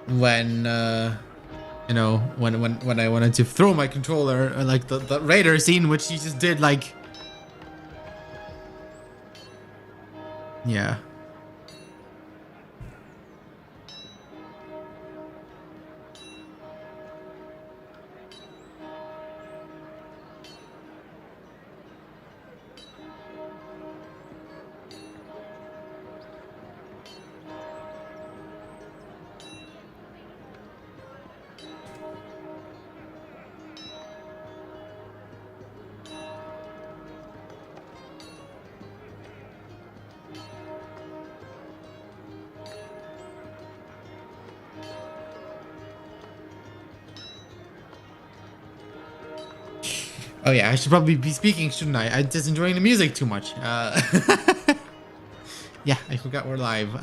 when when I wanted to throw my controller, like the raider scene, which he just did like Yeah. Oh yeah, I should probably be speaking, shouldn't I? I'm just enjoying the music too much. Yeah, I forgot we're live.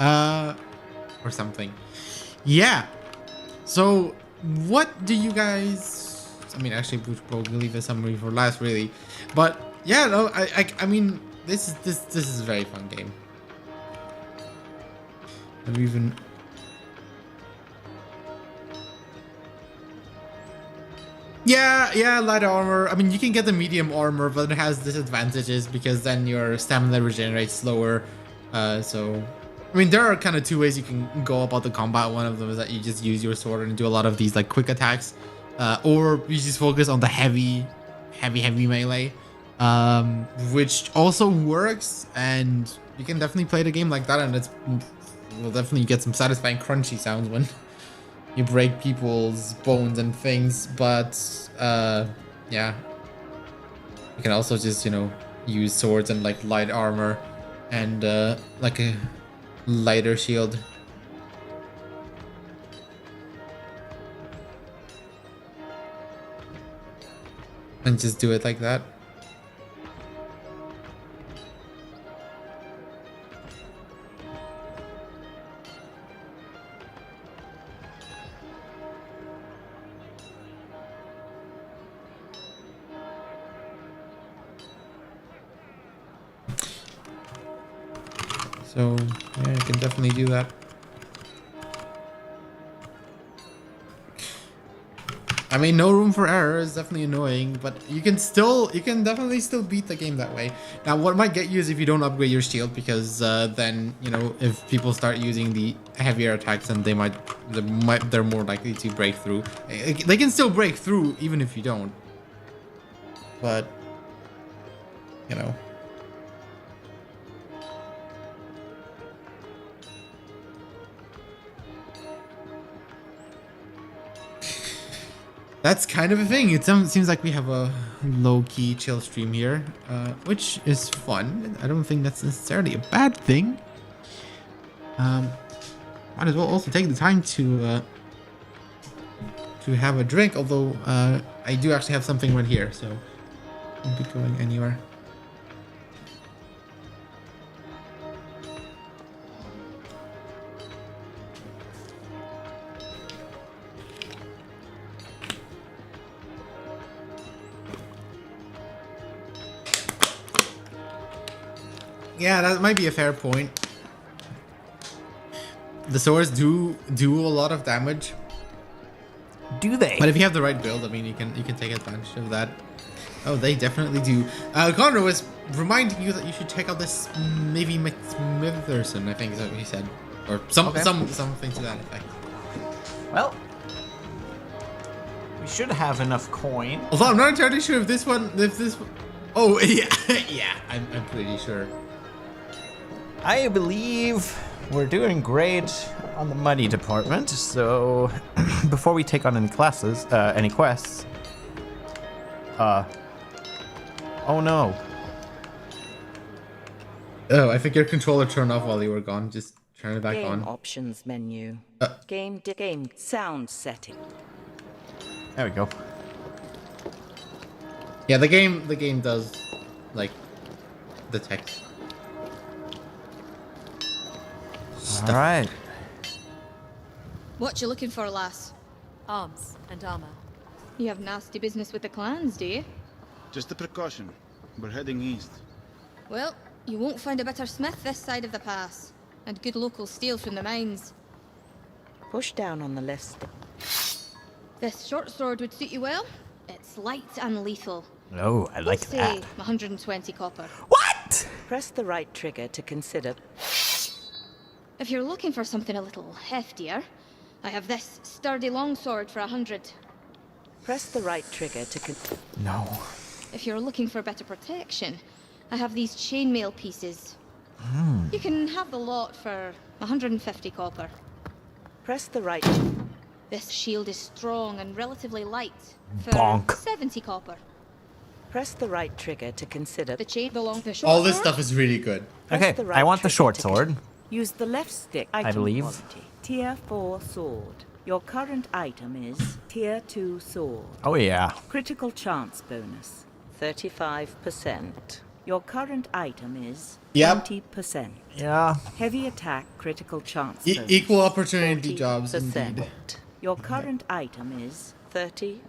Or something. Yeah. So, what do you guys... I mean, actually, we should probably leave a summary for last, really. But, yeah, no, I mean, this is a very fun game. I've even... Yeah, light armor. I mean, you can get the medium armor, but it has disadvantages because then your stamina regenerates slower. So, I mean, there are kind of two ways you can go about the combat. One of them is that you just use your sword and do a lot of these like quick attacks, or you just focus on the heavy melee, which also works. And you can definitely play the game like that, and will definitely get some satisfying crunchy sounds when you break people's bones and things, but yeah, you can also just, you know, use swords and like light armor and like a lighter shield. And just do it like that. So, yeah, you can definitely do that. I mean, no room for error is definitely annoying, but you can definitely still beat the game that way. Now, what might get you is if you don't upgrade your shield, because then, you know, if people start using the heavier attacks, then they're more likely to break through. They can still break through even if you don't. But, you know. That's kind of a thing. It seems like we have a low-key chill stream here, which is fun. I don't think that's necessarily a bad thing. Might as well also take the time to have a drink, although I do actually have something right here, so I won't be going anywhere. Yeah, that might be a fair point. The swords do a lot of damage. Do they? But if you have the right build, I mean, you can take advantage of that. Oh, they definitely do. Connor was reminding you that you should check out this maybe McSmitherson, I think is what he said, or something to that effect. Well, we should have enough coin. Although I'm not entirely sure if this one. Oh yeah, yeah, I'm pretty sure. I believe we're doing great on the money department, so before we take on any quests, oh no. Oh, I think your controller turned off while you were gone. Just turn it back on. Game options menu. Game sound setting. There we go. Yeah, the game does like detect. All right. What you looking for, lass? Arms and armor. You have nasty business with the clans, do you? Just a precaution. We're heading east. Well, you won't find a better smith this side of the pass, and good local steel from the mines. Push down on the left stick. This short sword would suit you well. It's light and lethal. Oh, I like Let's say that. 120 copper. What? Press the right trigger to consider. If you're looking for something a little heftier, I have this sturdy longsword for 100. Press the right trigger to No. If you're looking for better protection, I have these chainmail pieces. You can have the lot for 150 copper. Press the right. This shield is strong and relatively light for Bonk. 70 copper. Press the right trigger to consider the chain, the long, the short. All this stuff is really good. Okay, the right I want the trigger short to sword. Use the left stick. I believe. Quality. Tier 4 sword. Your current item is Tier 2 sword. Oh yeah. Critical chance bonus 35%. Your current item is 20%. Yeah. Heavy attack critical chance bonus Equal opportunity jobs, 40%. indeed. Your current item is 30%.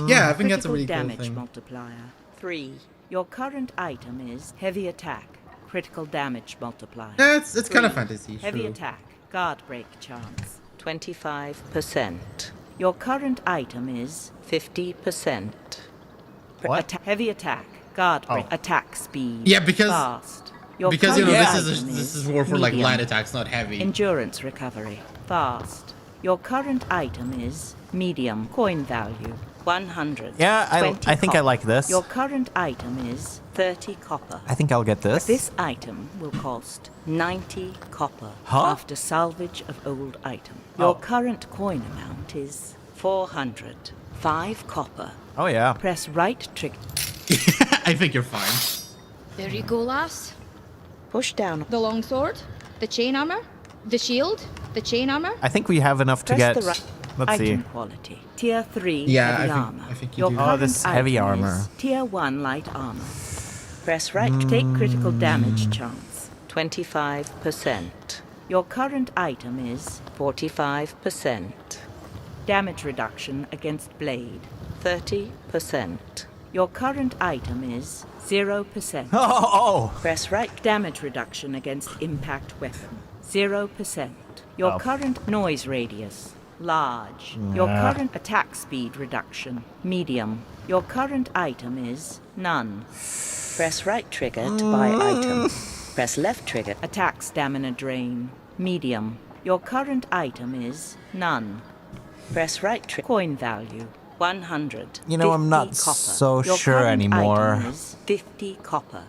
Yeah, I think that's a Critical really cool damage thing. multiplier 3. Your current item is heavy attack critical damage multiplier. Yeah, it's kind of 3. fantasy. Heavy True. attack guard break chance 25%. Your current item is 50%. What? Heavy attack guard break attack speed. Yeah, because fast. because you know current this item is more for like medium. light attacks, not heavy. Endurance recovery fast. Your current item is medium coin value 100. Yeah, I 20 think I copper. like this. Your current item is 30 copper. I think I'll get this. This item will cost 90 copper Huh? after salvage of old item. Your Oh. current coin amount is 400. 5 copper. Oh yeah. Press right trigger. I think you're fine. There you go, lass. Push down. The longsword, the chain armor, the shield, the chain armor. I think we have enough to Press get. the right Let's see. item quality. Tier 3 Yeah, heavy I think- armor. I think you Your do. Oh, current this heavy item armor. is Tier 1 light armor. Press right to take critical damage chance 25%. Your current item is 45%. Damage reduction against blade 30%. Your current item is 0%. Oh! Press right damage reduction against impact weapon 0%. Your Oh. current noise radius large. Your Nah. current attack speed reduction medium. Your current item is none. Press right trigger to buy item. Press left trigger attack stamina drain medium. Your current item is none. Press right trigger coin value 100. You know, I'm not 50 copper. so Your sure current anymore. item is 50 copper.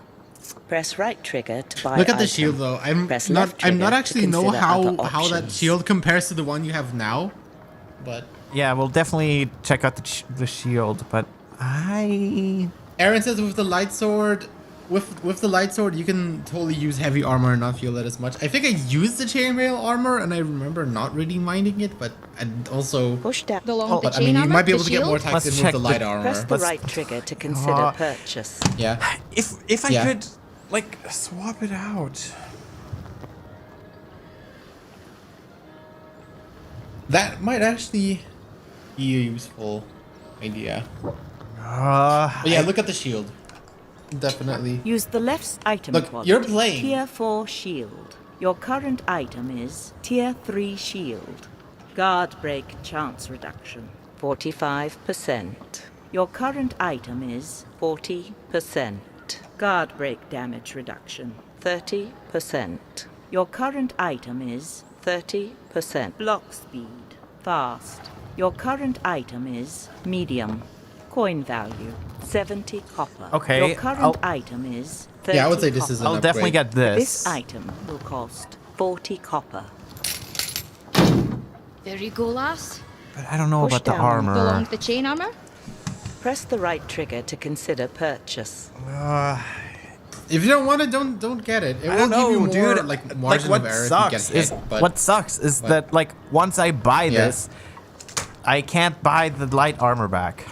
Press right trigger to buy Look at the item. shield though. Press I'm left not trigger actually to know consider other how that options. shield compares to the one you have now, but Yeah, we'll definitely check out the shield, but Aaron says with the light sword, with the light sword you can totally use heavy armor and not feel it as much. I think I used the chainmail armor and I remember not really minding it, but and also push down The long, the but I chain mean you armor, might be able the to get more shield. attacks in with the light armor. Press the right trigger to consider purchase. Yeah. if I Yeah. could like swap it out. That might actually be a useful idea. But yeah, look at the shield. Definitely. Use the left item Look, quality. you're playing. Tier 4 shield. Your current item is Tier 3 shield. Guard break chance reduction 45%. Your current item is 40%. Guard break damage reduction 30%. Your current item is 30%. Block speed fast. Your current item is medium. Coin value 70 copper. Okay, Your current item is 30 Yeah, I would say this is copper. an I'll definitely upgrade. get this. This item will cost 40 copper. There you go, lass. But I don't know Push about the down. armor. The long, the chain armor. Press the right trigger to consider purchase. If you don't want it, don't get it. It I will don't know, give you more dude. like margin what of error sucks if you get is hit. But what sucks is that like once I buy Yeah. this, I can't buy the light armor back.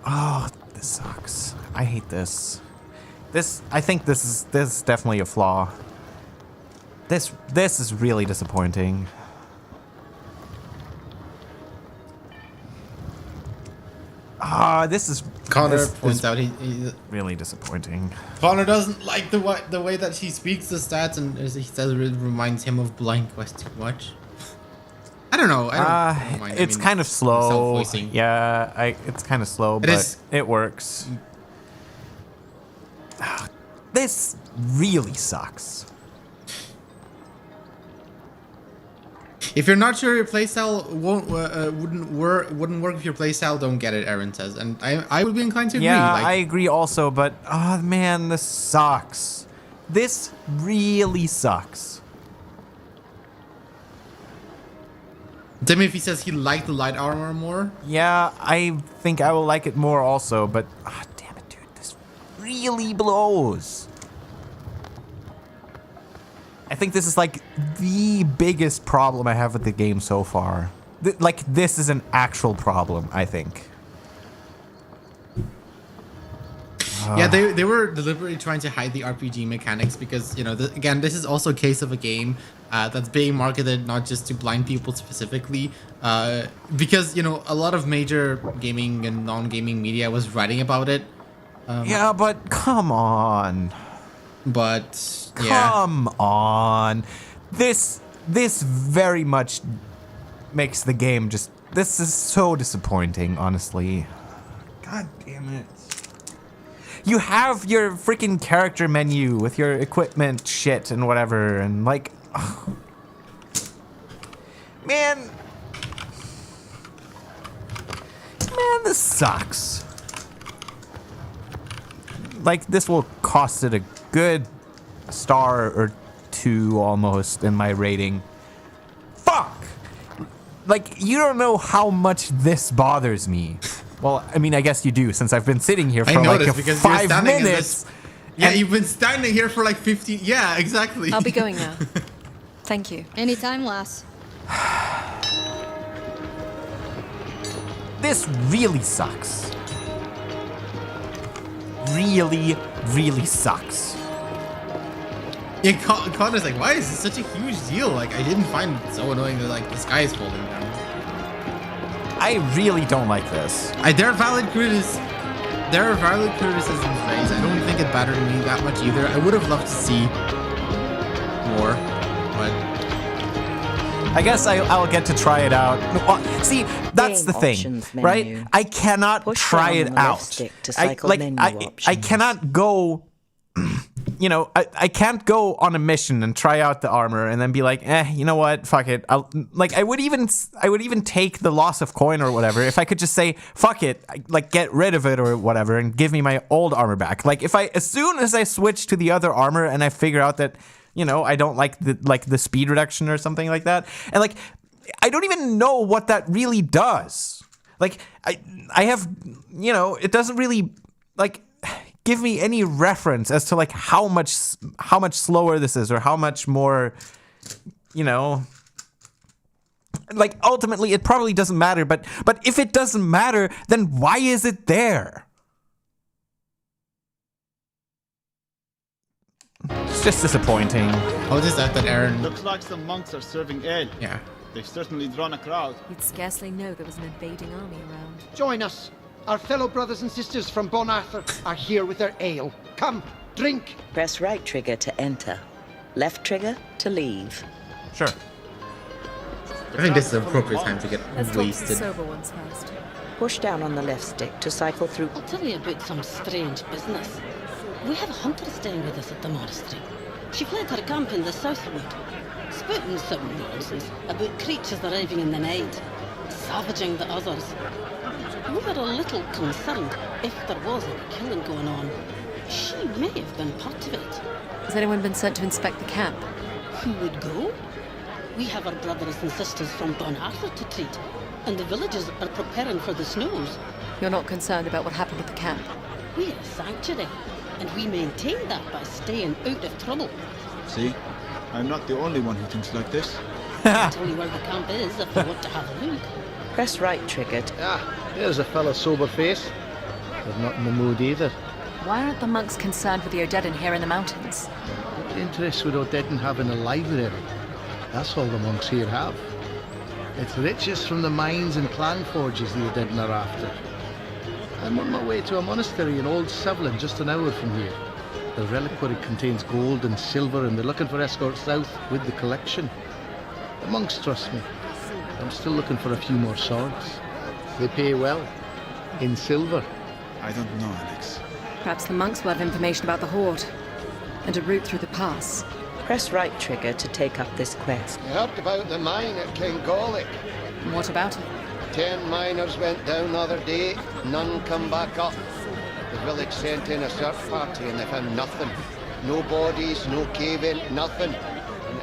Oh, this sucks. I hate this. I think this is definitely a flaw. This is really disappointing. This is Connor this points is out he really disappointing. Connor doesn't like the way that she speaks the stats, and as he says it reminds him of Blind Quest too much. I don't know. I don't mind. I It's mean, kind of slow. self-voicing. Yeah, it's kind of slow, It but is- it works. This really sucks. If you're not sure your playstyle wouldn't work with your playstyle, don't get it, Aaron says. And I would be inclined to agree. Yeah, like, I agree also, but oh man, this sucks. This really sucks. Timothy says he liked the light armor more. Yeah, I think I will like it more also, but damn it, dude, this really blows. I think this is like the biggest problem I have with the game so far. Like, this is an actual problem, I think. Yeah, they were deliberately trying to hide the RPG mechanics because, you know, again, this is also a case of a game that's being marketed not just to blind people specifically, because, you know, a lot of major gaming and non-gaming media was writing about it. Yeah, but come on. But yeah. Come on. This very much makes the game just... This is so disappointing, honestly. God damn it. You have your freaking character menu with your equipment shit and whatever, and like... Oh. Man, this sucks. Like, this will cost it a good star or 2 almost in my rating. Fuck! Like, you don't know how much this bothers me. Well, I mean, I guess you do, since I've been sitting here for like 5 minutes. Yeah, you've been standing here for like 15... Yeah, exactly. I'll be going now. Thank you. Anytime, lass. This really sucks. Really, really sucks. Yeah, Connor's like, why is this such a huge deal? Like, I didn't find it so annoying that like the sky is falling down. I really don't like this. There are valid criticisms raised. I don't think it battered me that much either. I would have loved to see more, but I guess I'll get to try it out. See, that's the thing, right? I cannot try it out. I cannot go. You know, I can't go on a mission and try out the armor and then be like, you know what, fuck it. I would even take the loss of coin or whatever if I could just say, fuck it, like get rid of it or whatever and give me my old armor back. Like as soon as I switch to the other armor and I figure out that, you know, I don't like the speed reduction or something like that, and like I don't even know what that really does. Like I have, you know, it doesn't really like give me any reference as to like how much slower this is or how much more, you know, like ultimately it probably doesn't matter, but if it doesn't matter, then why is it there? It's just disappointing. Oh, is that Aaron? Looks like some monks are serving ale. Yeah. They've certainly drawn a crowd. You'd scarcely know there was an invading army around. Join us. Our fellow brothers and sisters from Bon Arthur are here with their ale. Come, drink. Press right trigger to enter. Left trigger to leave. Sure. I think this is an appropriate time to get Let's wasted. talk to the sober ones first. Push down on the left stick to cycle through. I'll tell you about some strange business. We have a hunter staying with us at the monastery. She fled her camp in the southwood, spouting some nonsense about creatures arriving in the night, savaging the others. We were a little concerned if there was any killing going on. She may have been part of it. Has anyone been sent to inspect the camp? Who would go? We have our brothers and sisters from Bon Arthur to treat, and the villagers are preparing for the snows. You're not concerned about what happened at the camp? We're a sanctuary, and we maintain that by staying out of trouble. See? I'm not the only one who thinks like this. I'll tell you where the camp is if you want to have a look. Press right trigger. Here's a fella sober face. But not in the mood either. Why aren't the monks concerned with the Odedan here in the mountains? What interest would Odedan have in a library? That's all the monks here have. It's riches from the mines and clan forges the Odedan are after. I'm on my way to a monastery in Old Sevlin, just an hour from here. The reliquary contains gold and silver, and they're looking for escorts south with the collection. The monks trust me. I'm still looking for a few more swords. They pay well. In silver. I don't know, Alex. Perhaps the monks will have information about the Horde. and a route through the pass. Press right trigger to take up this quest. I heard about the mine at Kingolic. What about it? 10 miners went down the other day, none come back up. The village sent in a search party and they found nothing. No bodies, no cave-in, nothing.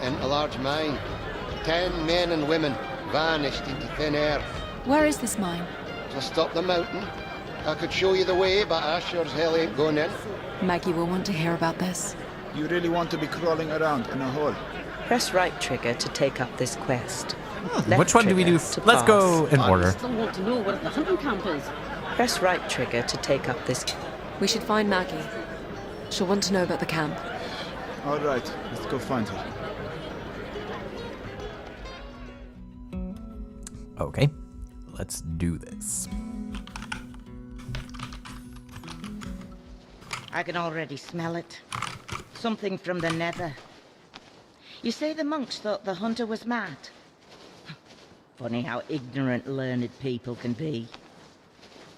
And a large mine. 10 men and women vanished into thin air. Where is this mine? Just up the mountain. I could show you the way, but I sure as hell ain't going in. Maggie will want to hear about this. You really want to be crawling around in a hole? Press right trigger to take up this quest. Which one do we do? Let's go in order. I still want to know where the hunting camp is. Press right trigger to take up this. We should find Maggie. She'll want to know about the camp. All right, let's go find her. Okay, let's do this. I can already smell it. Something from the nether. You say the monks thought the hunter was mad? Funny how ignorant learned people can be.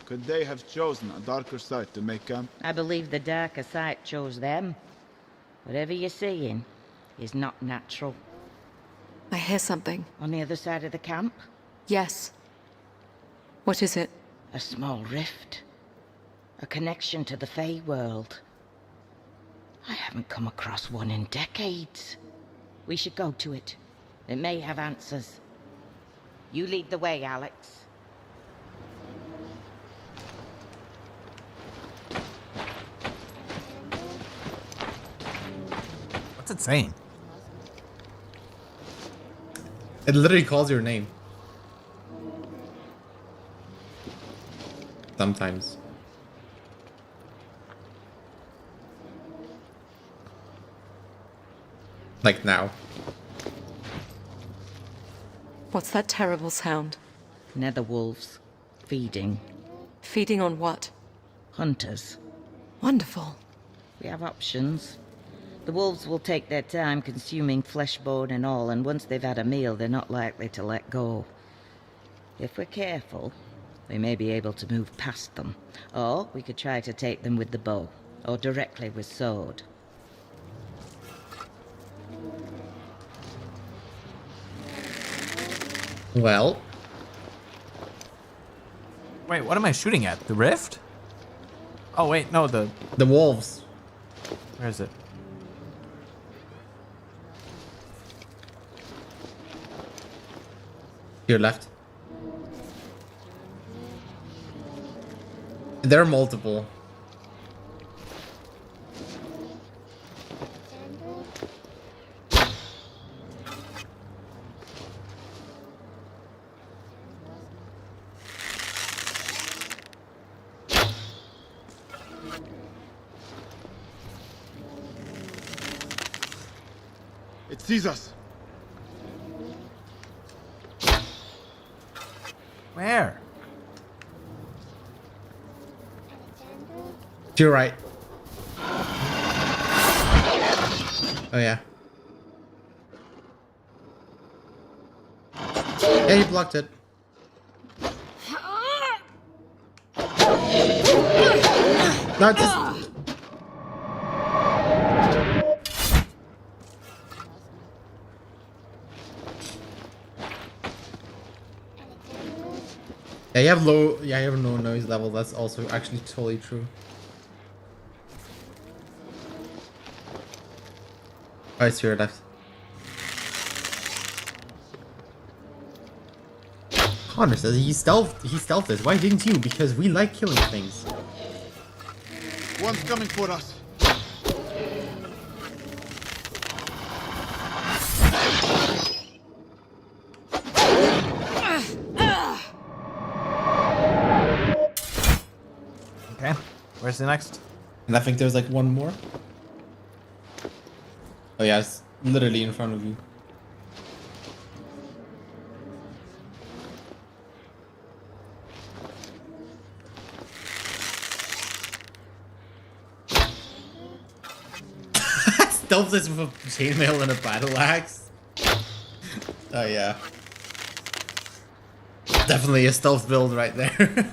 Could they have chosen a darker site to make camp? I believe the darker side chose them. Whatever you're seeing is not natural. I hear something. On the other side of the camp? Yes. What is it? A small rift. A connection to the Fey world. I haven't come across one in decades. We should go to it. It may have answers. You lead the way, Alex. What's it saying? It literally calls your name. Sometimes. Like now. What's that terrible sound? Nether wolves. Feeding. Feeding on what? Hunters. Wonderful. We have options. The wolves will take their time consuming flesh, bone and all, and once they've had a meal, they're not likely to let go. If we're careful, we may be able to move past them. Or we could try to take them with the bow, or directly with sword. Well. Wait, what am I shooting at? The rift? Oh wait, no, the wolves. Where is it? Your left. There are multiple. It sees us. Where? To your right. Oh yeah. Yeah, you blocked it. No, just... Yeah, you have low. Yeah, you have no noise level. That's also actually totally true. Oh, it's to your left. Connor says he stealthed this. Why didn't you? Because we like killing things. One's coming for us. Okay, where's the next? And I think there's like one more. Oh yeah, it's literally in front of you. Stealth this with a chainmail and a battle axe. Oh yeah. Definitely a stealth build right there.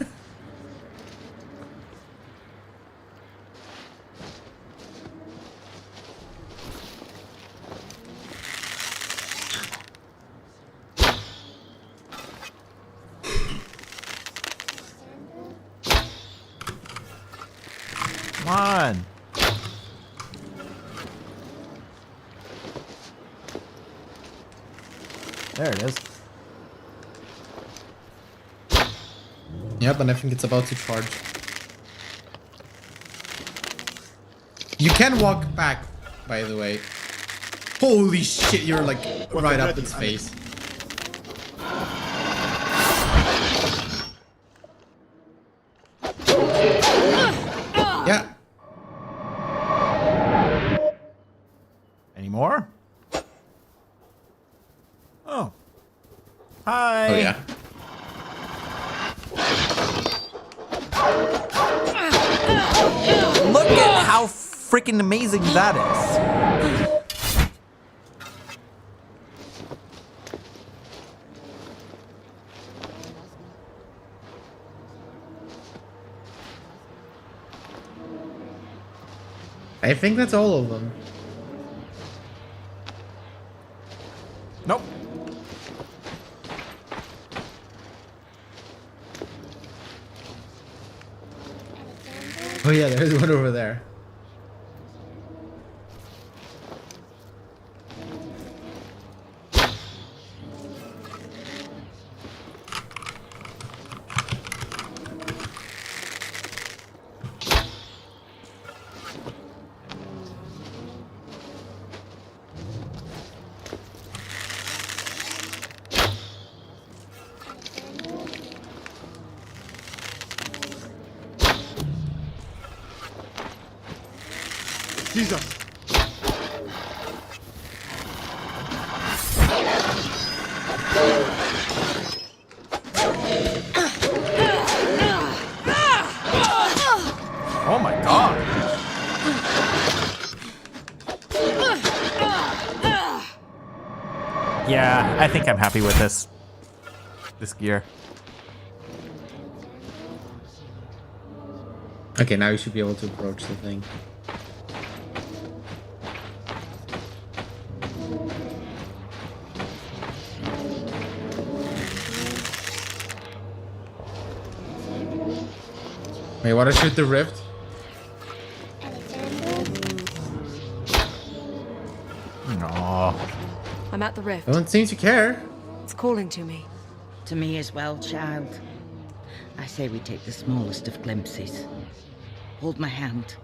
There it is. Yep, and I think it's about to charge. You can walk back, by the way. Holy shit, you're like right up its face. Yeah. Any more? Oh. Hi. Oh yeah. Look at how freaking amazing that is. I think that's all of them. Nope. Oh yeah, there's one over there. Jesus! Oh my god. Yeah, I think I'm happy with this gear. Okay, now you should be able to approach the thing. Wait, wanna shoot the rift? No. I'm at the rift. I don't seem to care. It's calling to me. To me as well, child. I say we take the smallest of glimpses. Hold my hand.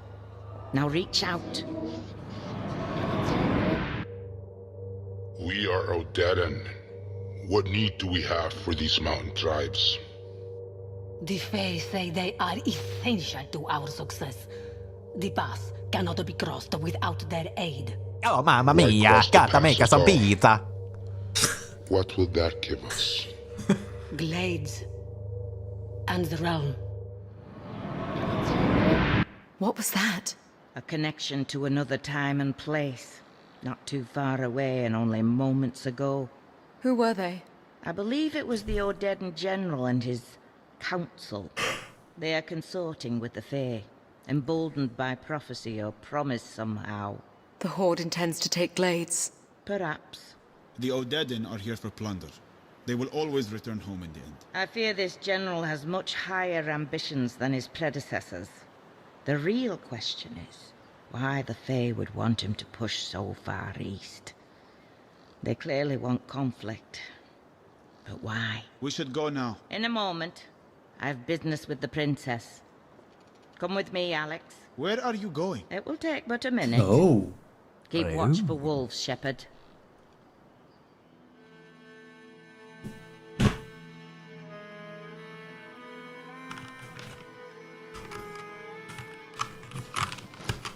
Now reach out. We are Odedan. What need do we have for these mountain tribes? The Fae say they are essential to our success. The pass cannot be crossed without their aid. Oh, mamma mia, gotta make us some pizza. What will that give us? Glades. And the realm. What was that? A connection to another time and place. Not too far away and only moments ago. Who were they? I believe it was the Odedan General and his council. They are consorting with the Fae, emboldened by prophecy or promise somehow. The Horde intends to take Glades. Perhaps. The Odedan are here for plunder. They will always return home in the end. I fear this general has much higher ambitions than his predecessors. The real question is why the Fae would want him to push so far east. They clearly want conflict. But why? We should go now. In a moment. I have business with the princess. Come with me, Alex. Where are you going? It will take but a minute. Oh. Keep watch for wolves, Shepherd.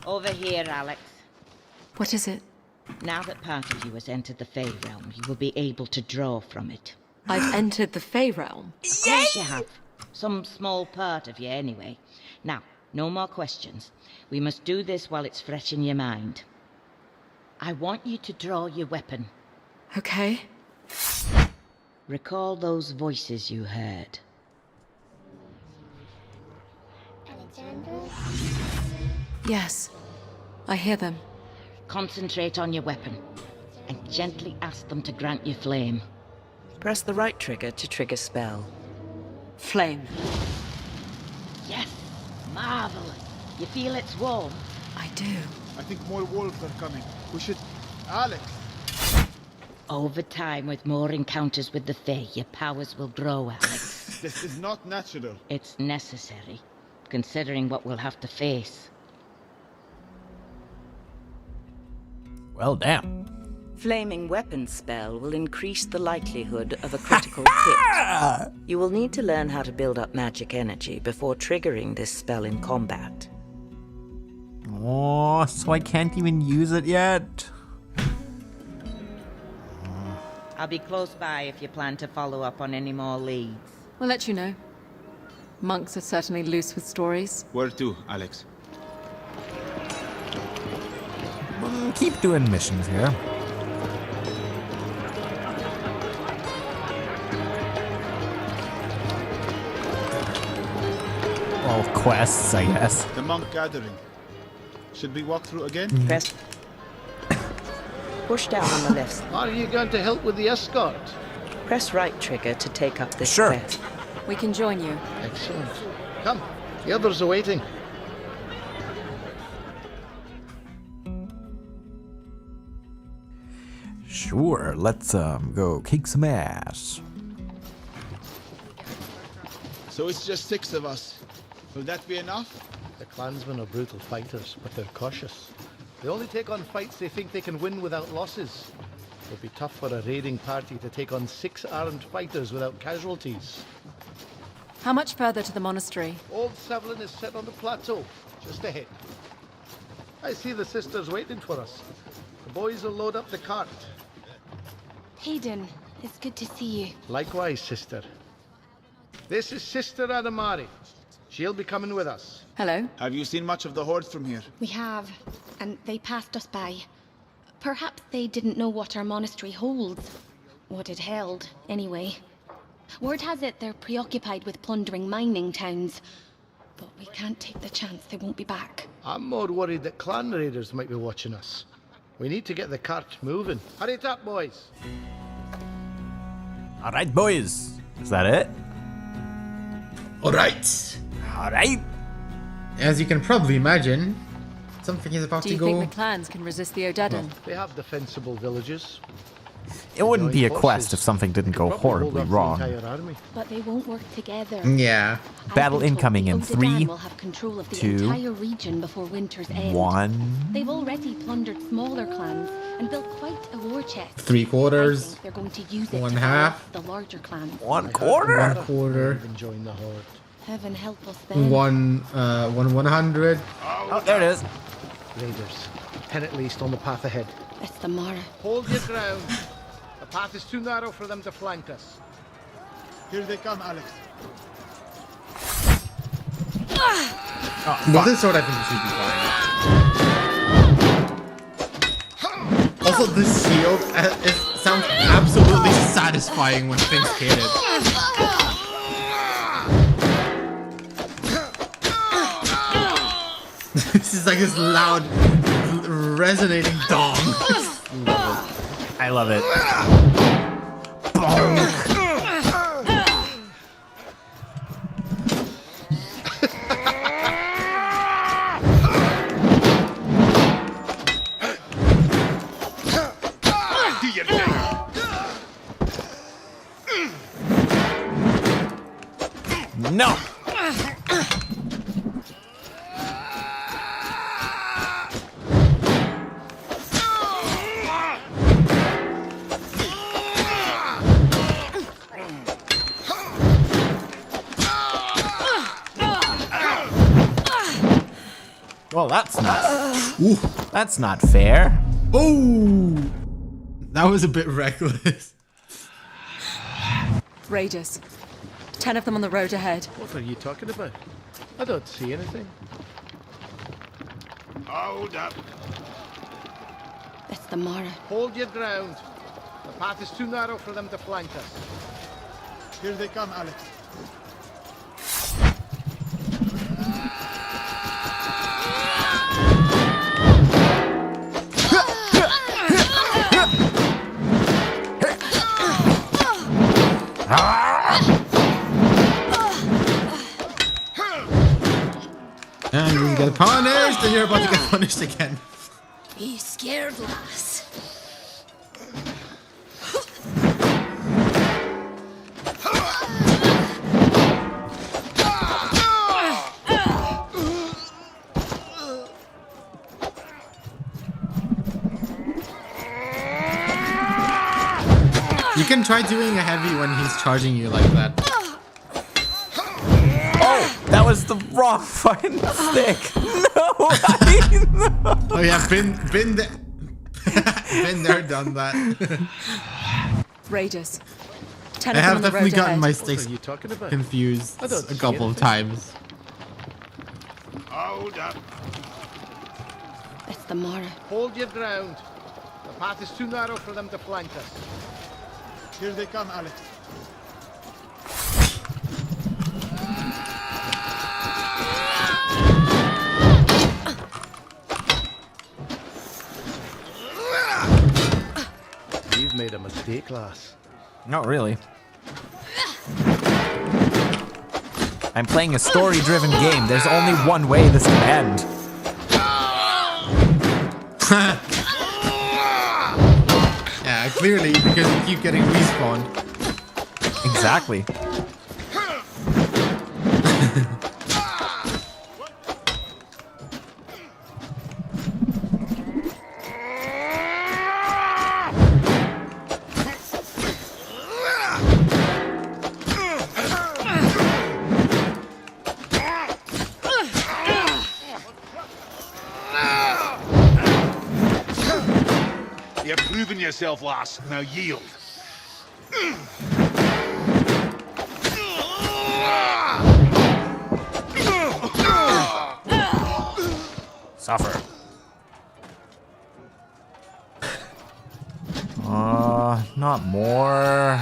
Over here, Alex. What is it? Now that part of you has entered the Fae realm, you will be able to draw from it. I've entered the Fae realm. Of course you have. Some small part of you, anyway. Now, no more questions. We must do this while it's fresh in your mind. I want you to draw your weapon. Okay. Recall those voices you heard. Yes, I hear them. Concentrate on your weapon, and gently ask them to grant you flame. Press the right trigger to trigger spell. Flame. Yes! Marvelous! You feel it's warm? I do. I think more wolves are coming. We should... Alex! Over time, with more encounters with the Fae, your powers will grow, Alex. This is not natural. It's necessary, considering what we'll have to face. Well, damn. Flaming weapon spell will increase the likelihood of a critical hit. You will need to learn how to build up magic energy before triggering this spell in combat. Oh, so I can't even use it yet. I'll be close by if you plan to follow up on any more leads. We'll let you know. Monks are certainly loose with stories. Where to, Alex? Keep doing missions here. Well, quests, I guess. The monk gathering. Should we walk through again? Press. Push down on the left. Are you going to help with the escort? Press right trigger to take up this Sure. quest. We can join you. Excellent. Come, the others are waiting. Sure, let's go kick some ass. So it's just 6 of us. Will that be enough? The clansmen are brutal fighters, but they're cautious. They only take on fights they think they can win without losses. It'll be tough for a raiding party to take on 6 armed fighters without casualties. How much further to the monastery? Old Sevlin is set on the plateau, just ahead. I see the sisters waiting for us. The boys will load up the cart. Hayden, it's good to see you. Likewise, sister. This is Sister Adamari. She'll be coming with us. Hello. Have you seen much of the horde from here? We have, and they passed us by. Perhaps they didn't know what our monastery holds. What it held, anyway. Word has it they're preoccupied with plundering mining towns. But we can't take the chance they won't be back. I'm more worried that clan raiders might be watching us. We need to get the cart moving. Hurry it up, boys. All right, boys. Is that it? All right. All right. As you can probably imagine, something is about Do to you go. think the clans can resist the Odedan? They have defensible villages. It wouldn't be a quest if something didn't go horribly wrong. But they won't work together. Yeah. Battle incoming in 3, will have control of the 2, entire region before winter's end. 1. They've already plundered smaller clans and built quite a war chest. 3/4. I think they're going to use it 1 to half. help the larger clans. 1/4. 1/4. Join the horde. Heaven help us then. 1/100. Oh, there it is. Raiders. 10 at least on the path ahead. It's the Mara. Hold your ground. The path is too narrow for them to flank us. Here they come, Alex. Well, this sword I think should be fine. Also, this shield sounds absolutely satisfying when things hit it. This is like this loud, resonating dong. I love it. Bonk. No. Well, that's not fair. Oh, that was a bit reckless. Raiders. 10 of them on the road ahead. What are you talking about? I don't see anything. Hold up. It's the Mara. Hold your ground. The path is too narrow for them to flank us. Here they come, Alex. And you get punished, and you're about to get punished again. Be scared, lass. You can try doing a heavy when he's charging you like that. Oh, that was the wrong fucking stick. No, no. Oh yeah, been there, been there, done that. Raiders. I have definitely gotten my What sticks are you talking about? confused I don't a see couple of anything. times. Hold up. It's the Mara. Hold your ground. The path is too narrow for them to flank us. Here they come, Alex. You've made a mistake, lass. Not really. I'm playing a story-driven game. There's only one way this can end. Yeah, clearly, because you keep getting respawned. Exactly. You've proven yourself, lass. Now yield. Suffer. Not more.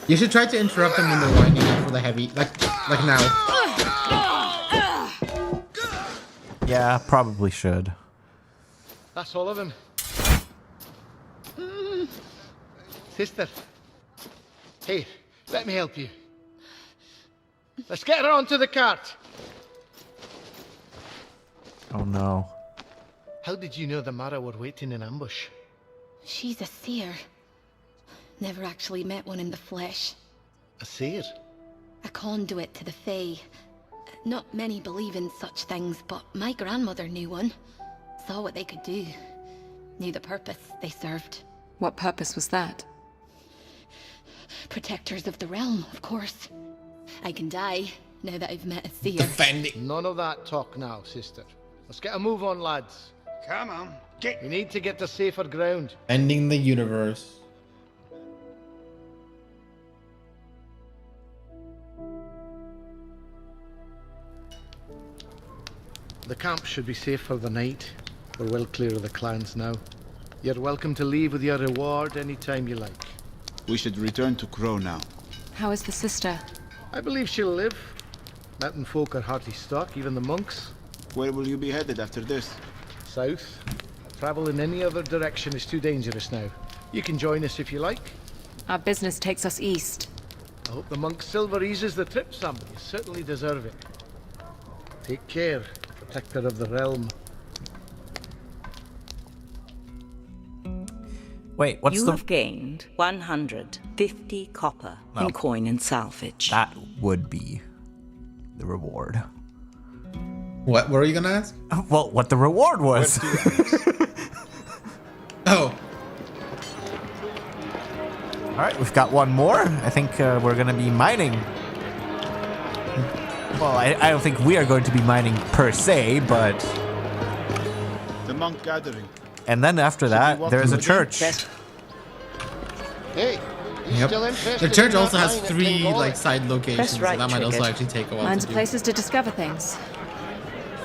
You should try to interrupt them when they're winding up for the heavy, like now. Yeah, probably should. That's all of them. Sister. Here, let me help you. Let's get her onto the cart. Oh no. How did you know the Mara were waiting in ambush? She's a seer. Never actually met one in the flesh. A seer? A conduit to the Fae. Not many believe in such things, but my grandmother knew one. Saw what they could do. Knew the purpose they served. What purpose was that? Protectors of the realm, of course. I can die now that I've met a seer. Defending. None of that talk now, sister. Let's get a move on, lads. Come on, get. We need to get to safer ground. Ending the universe. The camp should be safe for the night. We're well clear of the clans now. You're welcome to leave with your reward anytime you like. We should return to Crow now. How is the sister? I believe she'll live. Mountain folk are hearty stock, even the monks. Where will you be headed after this? South. Travel in any other direction is too dangerous now. You can join us if you like. Our business takes us east. I hope the monk's silver eases the trip some. You certainly deserve it. Take care, protector of the realm. Wait, what's you the... have gained 150 copper in coin and salvage. That would be the reward. What were you gonna ask? Well, what the reward was. Oh. Alright, we've got one more. I think we're gonna be mining. Well, I don't think we are going to be mining per se, but... The monk gathering. And then after that, there's a church. Hey, Yep. still interested The church in also that has mine at 3 Bengal? like side locations, so right that might also trigger. actually take a while Mines to are do. places to discover things.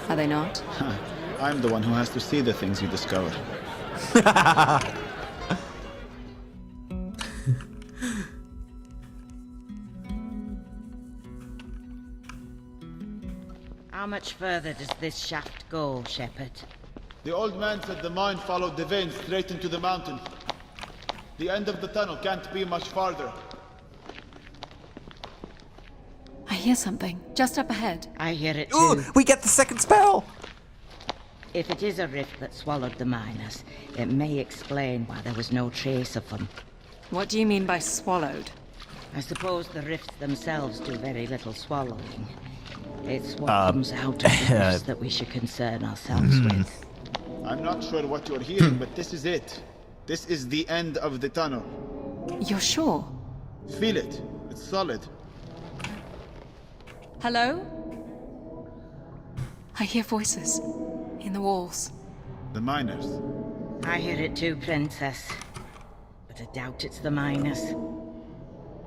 Are they not? I'm the one who has to see the things you discover. How much further does this shaft go, Shepherd? The old man said the mine followed the vein straight into the mountain. The end of the tunnel can't be much farther. I hear something just up ahead. I hear it too. Ooh, we get the second spell! If it is a rift that swallowed the miners, it may explain why there was no trace of them. What do you mean by swallowed? I suppose the rifts themselves do very little swallowing. It's what comes out of the rifts that we should concern ourselves with. I'm not sure what you're hearing, but this is it. This is the end of the tunnel. You're sure? Feel it. It's solid. Hello? I hear voices in the walls. The miners. I hear it too, Princess. But I doubt it's the miners.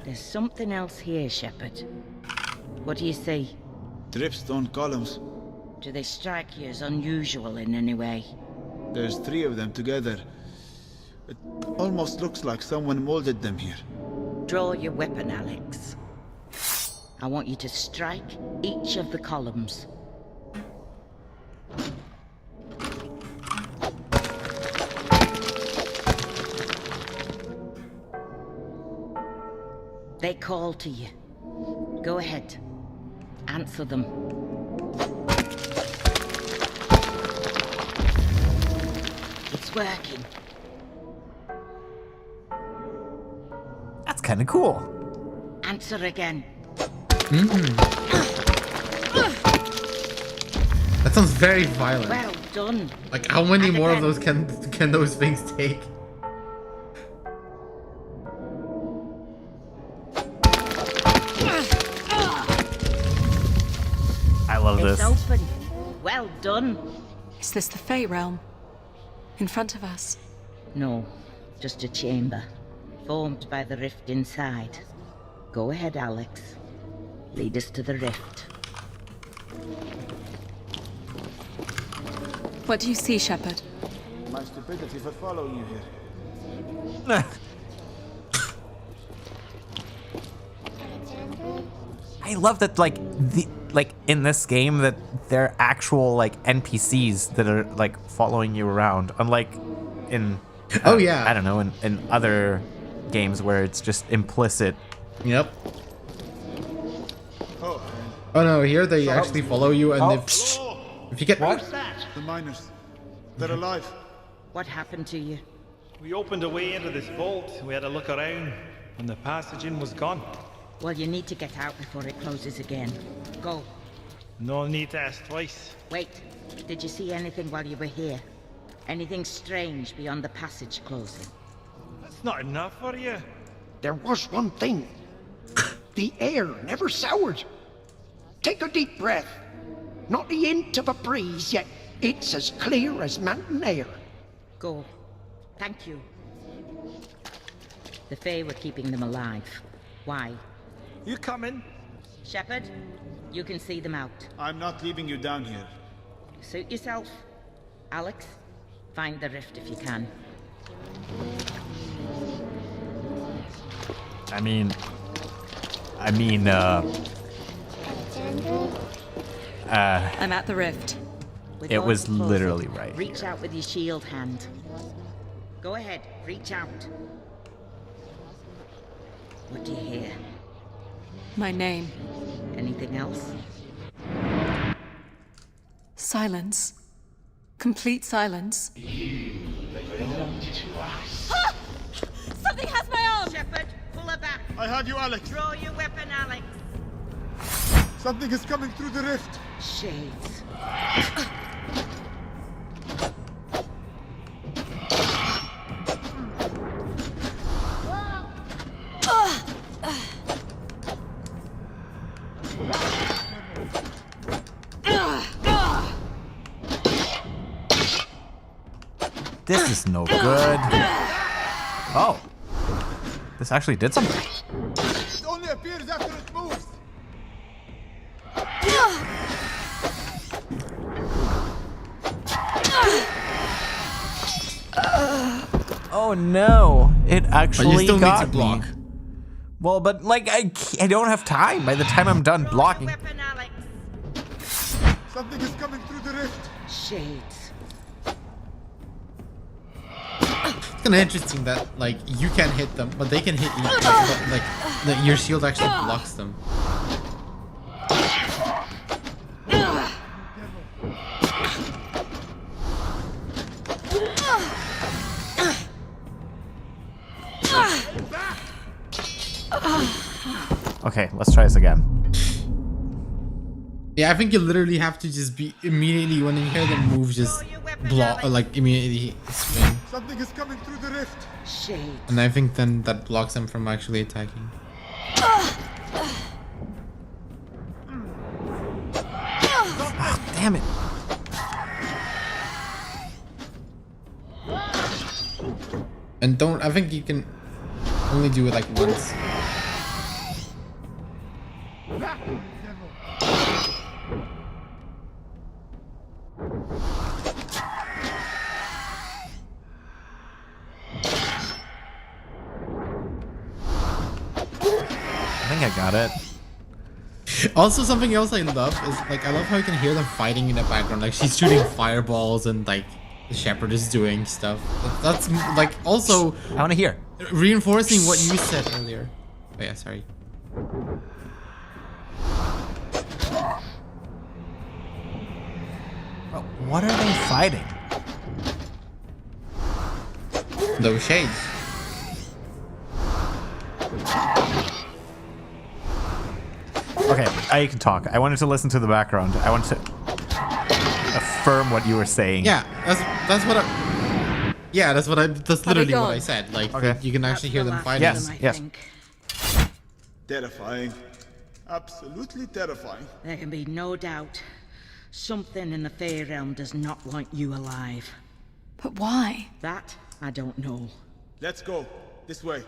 There's something else here, Shepherd. What do you see? Dripstone columns. Do they strike you as unusual in any way? There's 3 of them together. It almost looks like someone molded them here. Draw your weapon, Alex. I want you to strike each of the columns. They call to you. Go ahead. Answer them. It's working. That's kind of cool. Answer again. That sounds very violent. Well done. Like, how many And more of again. those can those things take? I love It's this. open. Well done. Is this the Fey realm? In front of us? No, just a chamber, formed by the rift inside. Go ahead, Alex. Lead us to the rift. What do you see, Shepherd? My stupidity for following you here. I love that, like in this game, that they're actual like NPCs that are like following you around, unlike in Oh yeah, I don't know, in other games where it's just implicit. Yep. Oh no, here they actually follow you, and if you get The miners. They're alive. What happened to you? We opened a way into this vault. We had a look around, and the passage in was gone. Well, you need to get out before it closes again. Go. No need to ask twice. Wait. Did you see anything while you were here? Anything strange beyond the passage closing? That's not enough for you. There was one thing. The air never soured. Take a deep breath. Not the hint of a breeze, yet it's as clear as mountain air. Go. Thank you. The Fae were keeping them alive. Why? You coming? Shepherd, you can see them out. I'm not leaving you down here. Suit yourself. Alex, find the rift if you can. I mean, I'm at the rift. We're it going was to close literally it. right. Reach out with your shield hand. Go ahead, reach out. What do you hear? My name. Anything else? Silence. Complete silence. Something has my arm! Shepherd, pull her back. I have you, Alex. Draw your weapon, Alex. Something is coming through the rift. Shades. This is no good. Oh, this actually did something. It only appears after it moves. Oh no! It actually still need got to block. me. Well, but like I don't have time. By the time I'm done blocking. Weapon, Alex. Something is coming through the rift. Shades. It's kind of interesting that like you can't hit them, but they can hit you. But, like your shield actually blocks them. Okay, let's try this again. Yeah, I think you literally have to just be immediately when you hear them move, just block, like immediately swing. Something is coming through the rift. Shade. And I think then that blocks them from actually attacking. Oh, damn it. And don't, I think you can only do it like once. I think I got it. Also, something else I love is like, I love how you can hear them fighting in the background. Like she's shooting fireballs and like the shepherd is doing stuff. That's like also I want to hear reinforcing what you said earlier. Oh yeah, sorry. Well, what are they fighting? Those shades. Okay, I can talk. I wanted to listen to the background. I wanted to affirm what you were saying. Yeah, that's what I. Yeah, that's literally what I said. Like, okay. you can actually hear them fighting. Yes. Terrifying. Absolutely terrifying. There can be no doubt. Something in the Fey realm does not want you alive. But why? That I don't know. Let's go. This way.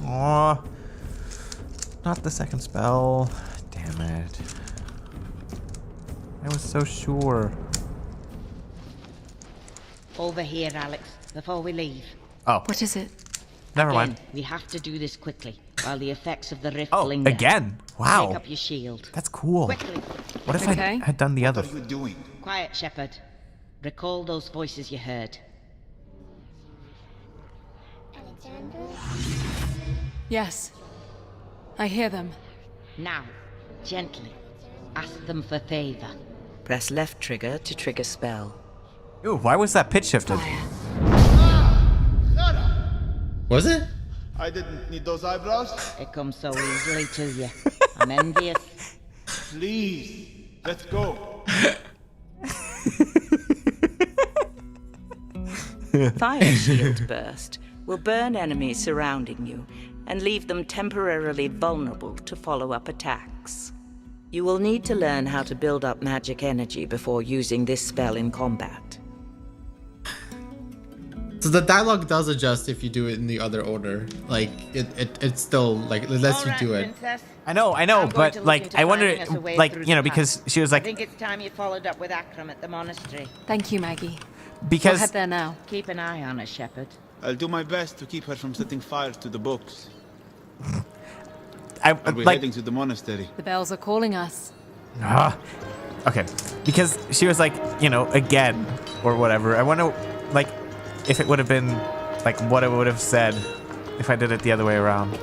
Aw. Not the second spell. Damn it. I was so sure. Over here, Alex, before we leave. Oh. What is it? Never Again, mind. We have to do this quickly, while the effects of the rift Oh, linger. again? Wow. Take up your shield. That's cool. Quickly. What if I had done the other? What are you doing? Quiet, Shepherd. Recall those voices you heard. Yes. I hear them. Now, gently, ask them for favor. Press left trigger to trigger spell. Ooh, why was that pitch shifted? Was it? I didn't need those eyebrows. It comes so easily to you. I'm envious. Please, let's go. Fire shield burst will burn enemies surrounding you and leave them temporarily vulnerable to follow-up attacks. You will need to learn how to build up magic energy before using this spell in combat. So the dialogue does adjust if you do it in the other order. Like it's still like it lets you do it. Princess. I know, but like I wonder, like you know, because she was I like, think it's time you followed up with Akram at the monastery. Thank you, Maggie. because We'll head there now. Keep an eye on her, Shepherd. I'll do my best to keep her from setting fire to the books. Are we like, heading to the monastery? The bells are calling us. Okay, because she was like, you know, again or whatever. I wonder, like, if it would have been like what I would have said if I did it the other way around.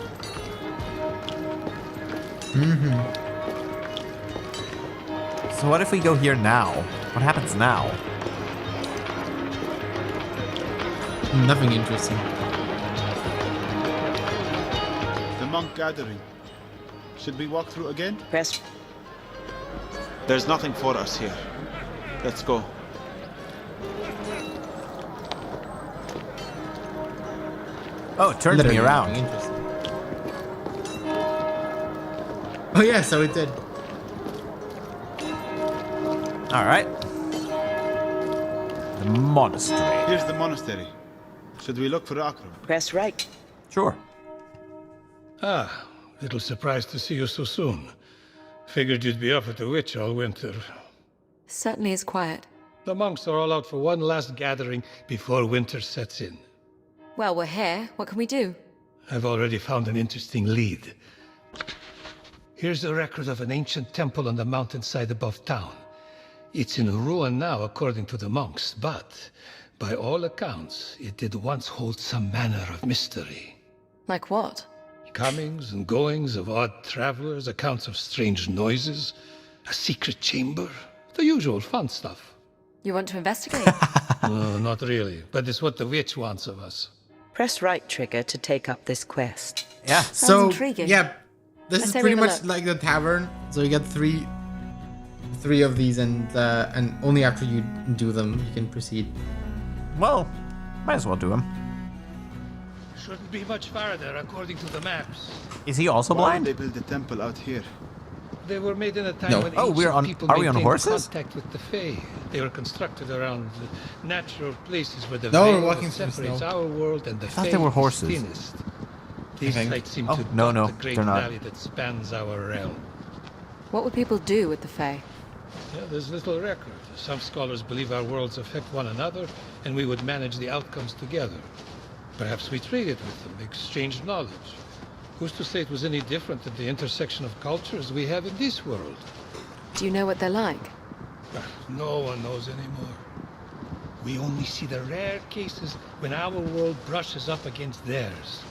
So what if we go here now? What happens now? Nothing interesting. The monk gathering. Should we walk through again? Press. There's nothing for us here. Let's go. Oh, it turned me Literally around. nothing interesting. Oh yeah, so it did. All right. The monastery. Here's the monastery. Should we look for Akram? Press right. Sure. Ah, little surprised to see you so soon. Figured you'd be off at the witch all winter. Certainly is quiet. The monks are all out for one last gathering before winter sets in. Well, we're here. What can we do? I've already found an interesting lead. Here's a record of an ancient temple on the mountainside above town. It's in ruin now, according to the monks, but by all accounts, it did once hold some manner of mystery. Like what? Comings and goings of odd travelers, accounts of strange noises, a secret chamber, the usual fun stuff. You want to investigate? No, not really, but it's what the witch wants of us. Press right trigger to take up this quest. Yeah. So intriguing. yeah, this I is say pretty we have a much look. like the tavern. So you get three of these, and only after you do them you can proceed. Well, might as well do them. Shouldn't be much farther, according to the maps. Is he also Why blind? did they build the temple out here? They were made in a time No. when Oh, we're ancient on- people are we on maintained horses? contact with the Fae. They were constructed around the natural places where the No, we're veil walking that through separates snow. our world and the I thought Fae they were is horses. thinnest. These think. sites seem Oh, to no, dot no, the great they're not. valley that spans our realm. What would people do with the Fae? Yeah, there's little record. Some scholars believe our worlds affect one another, and we would manage the outcomes together. Perhaps we traded with them, exchanged knowledge. Who's to say it was any different at the intersection of cultures we have in this world? Do you know what they're like? No one knows anymore. We only see the rare cases when our world brushes up against theirs.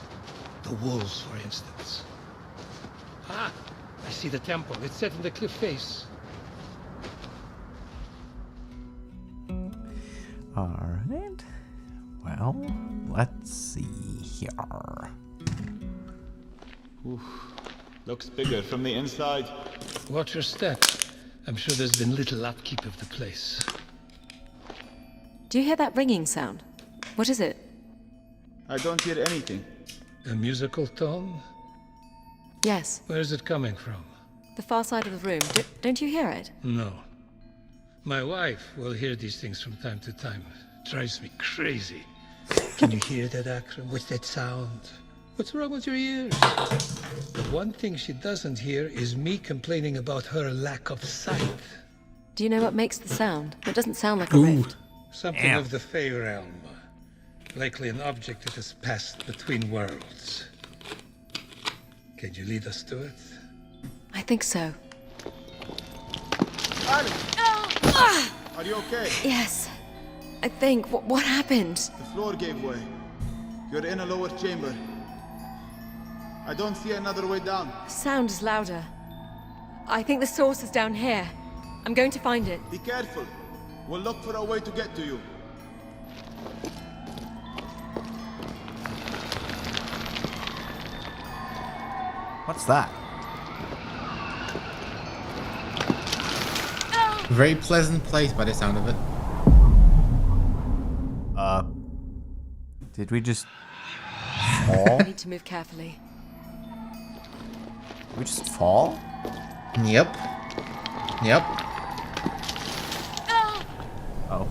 The wolves, for instance. Ah, I see the temple. It's set in the cliff face. Alright. Well, let's see here. Oof. Looks bigger from the inside. Watch your step. I'm sure there's been little upkeep of the place. Do you hear that ringing sound? What is it? I don't hear anything. A musical tone? Yes, Where is it coming from? the far side of the room. Don't you hear it? No. My wife will hear these things from time to time. Drives me crazy. Can you hear that, Akram? What's that sound? What's wrong with your ears? The one thing she doesn't hear is me complaining about her lack of sight. Do you know what makes the sound? It doesn't sound like a rift. Something Damn. of the Fey realm. Likely an object that has passed between worlds. Can you lead us to it? I think so. Are you okay? Yes. I think. What happened? The floor gave way. You're in a lower chamber. I don't see another way down. Sound is louder. I think the source is down here. I'm going to find it. Be careful. We'll look for a way to get to you. What's that? Very pleasant place by the sound of it. Did we just fall? I need to move carefully. Did we just fall? Yep. Yep. Oh.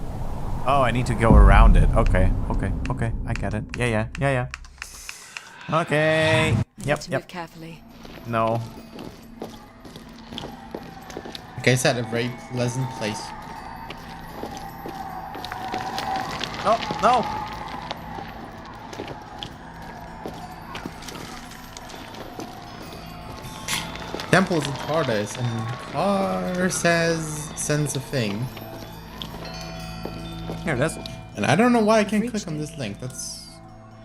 Oh, I need to go around it. Okay, okay, okay. I get it. Yeah. Okay. Yep, To move carefully. No. Like I said, a very pleasant place. No. Temples in Tardes, and Car sends a thing. Here it is. And I don't know why I can't click on this link. That's...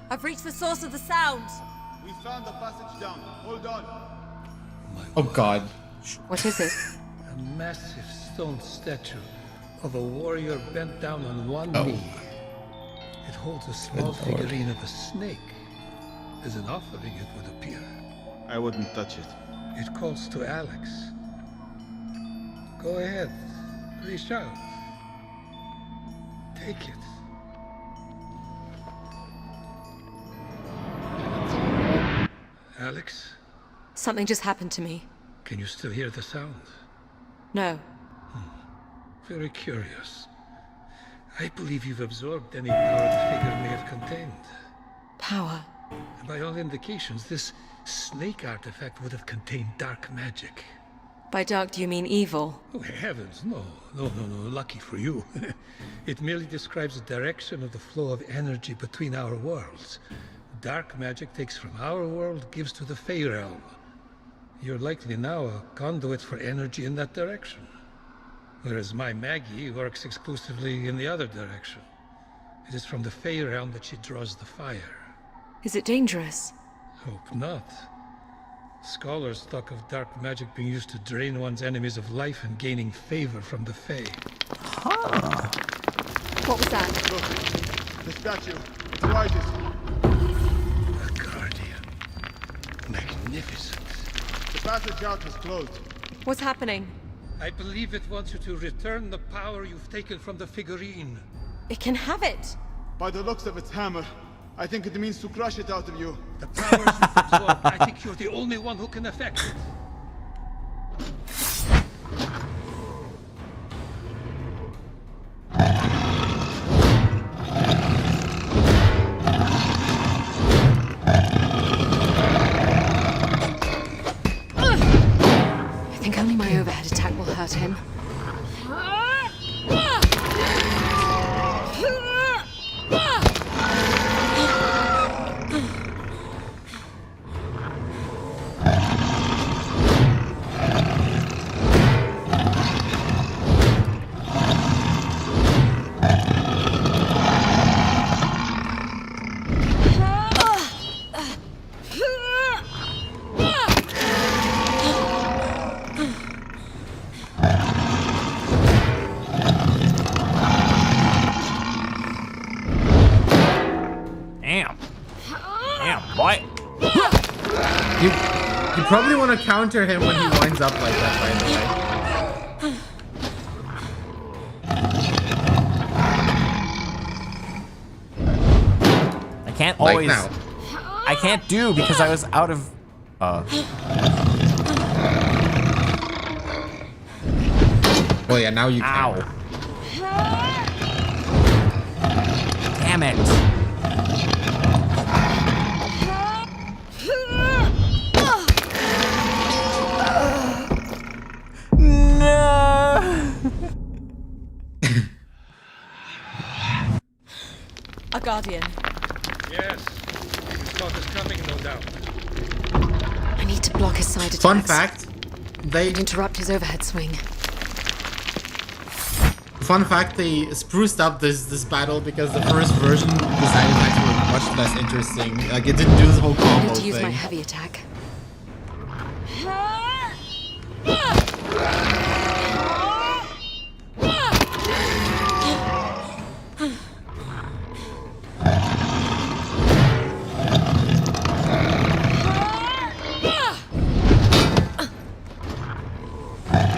I've reached the source of the sound. We found the passage down. Hold on. Oh god. What is it? A massive stone statue of a warrior bent down on one knee. It holds a small Good lord. figurine of a snake. As an offering, it would appear. I wouldn't touch it. It calls to Alex. Go ahead. Reach out. Take it. Alex, Something just happened to me. can you still hear the sound? No. Very curious. I believe you've absorbed any power the figure may have contained. Power. And by all indications, this snake artifact would have contained dark magic. By dark, do you mean evil? Oh, heavens, no. No, lucky for you. It merely describes the direction of the flow of energy between our worlds. Dark magic takes from our world, gives to the Fey realm. You're likely now a conduit for energy in that direction. Whereas my Maggie works exclusively in the other direction. It is from the Fey realm that she draws the fire. Is it dangerous? Hope not. Scholars talk of dark magic being used to drain one's enemies of life and gaining favor from the Fae. What was that? Look, the statue. It rises. A guardian. magnificent. The passage out is closed. What's happening? I believe it wants you to return the power you've taken from the figurine. It can have it. By the looks of its hammer, I think it means to crush it out of you. The powers you've absorbed, I think you're the only one who can affect it. I think only my overhead attack will hurt him. You probably want to counter him when he winds up like that, by the way. I can't Like always... now. I can't do because I was out of... Well, yeah, now you can. Ow. Damn it. A guardian. Yes. His thought is coming, no doubt. I need to block his side attacks. Fun fact, they interrupt his overhead swing. Fun fact, they spruced up this battle because the first version the side attacks were much less interesting. Like it didn't do this whole I combo need to use my thing. heavy attack.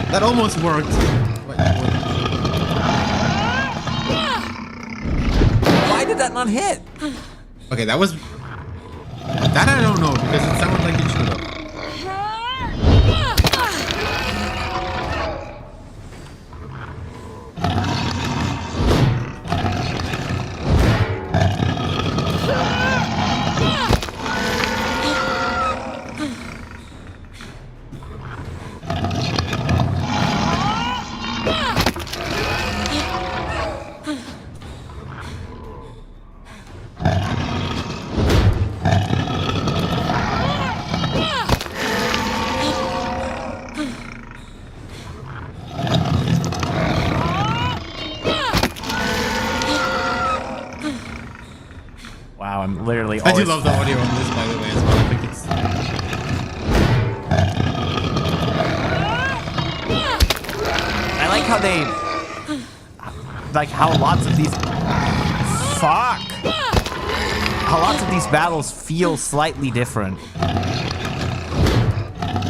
That almost worked. Why did that not hit? Okay, that was... That I don't know, because it sounded like it should have. Wow, I'm literally I do always... love the audio on this, by the way, as well. I think it's... I like how they... Like how lots of these... Fuck! How lots of these battles feel slightly different.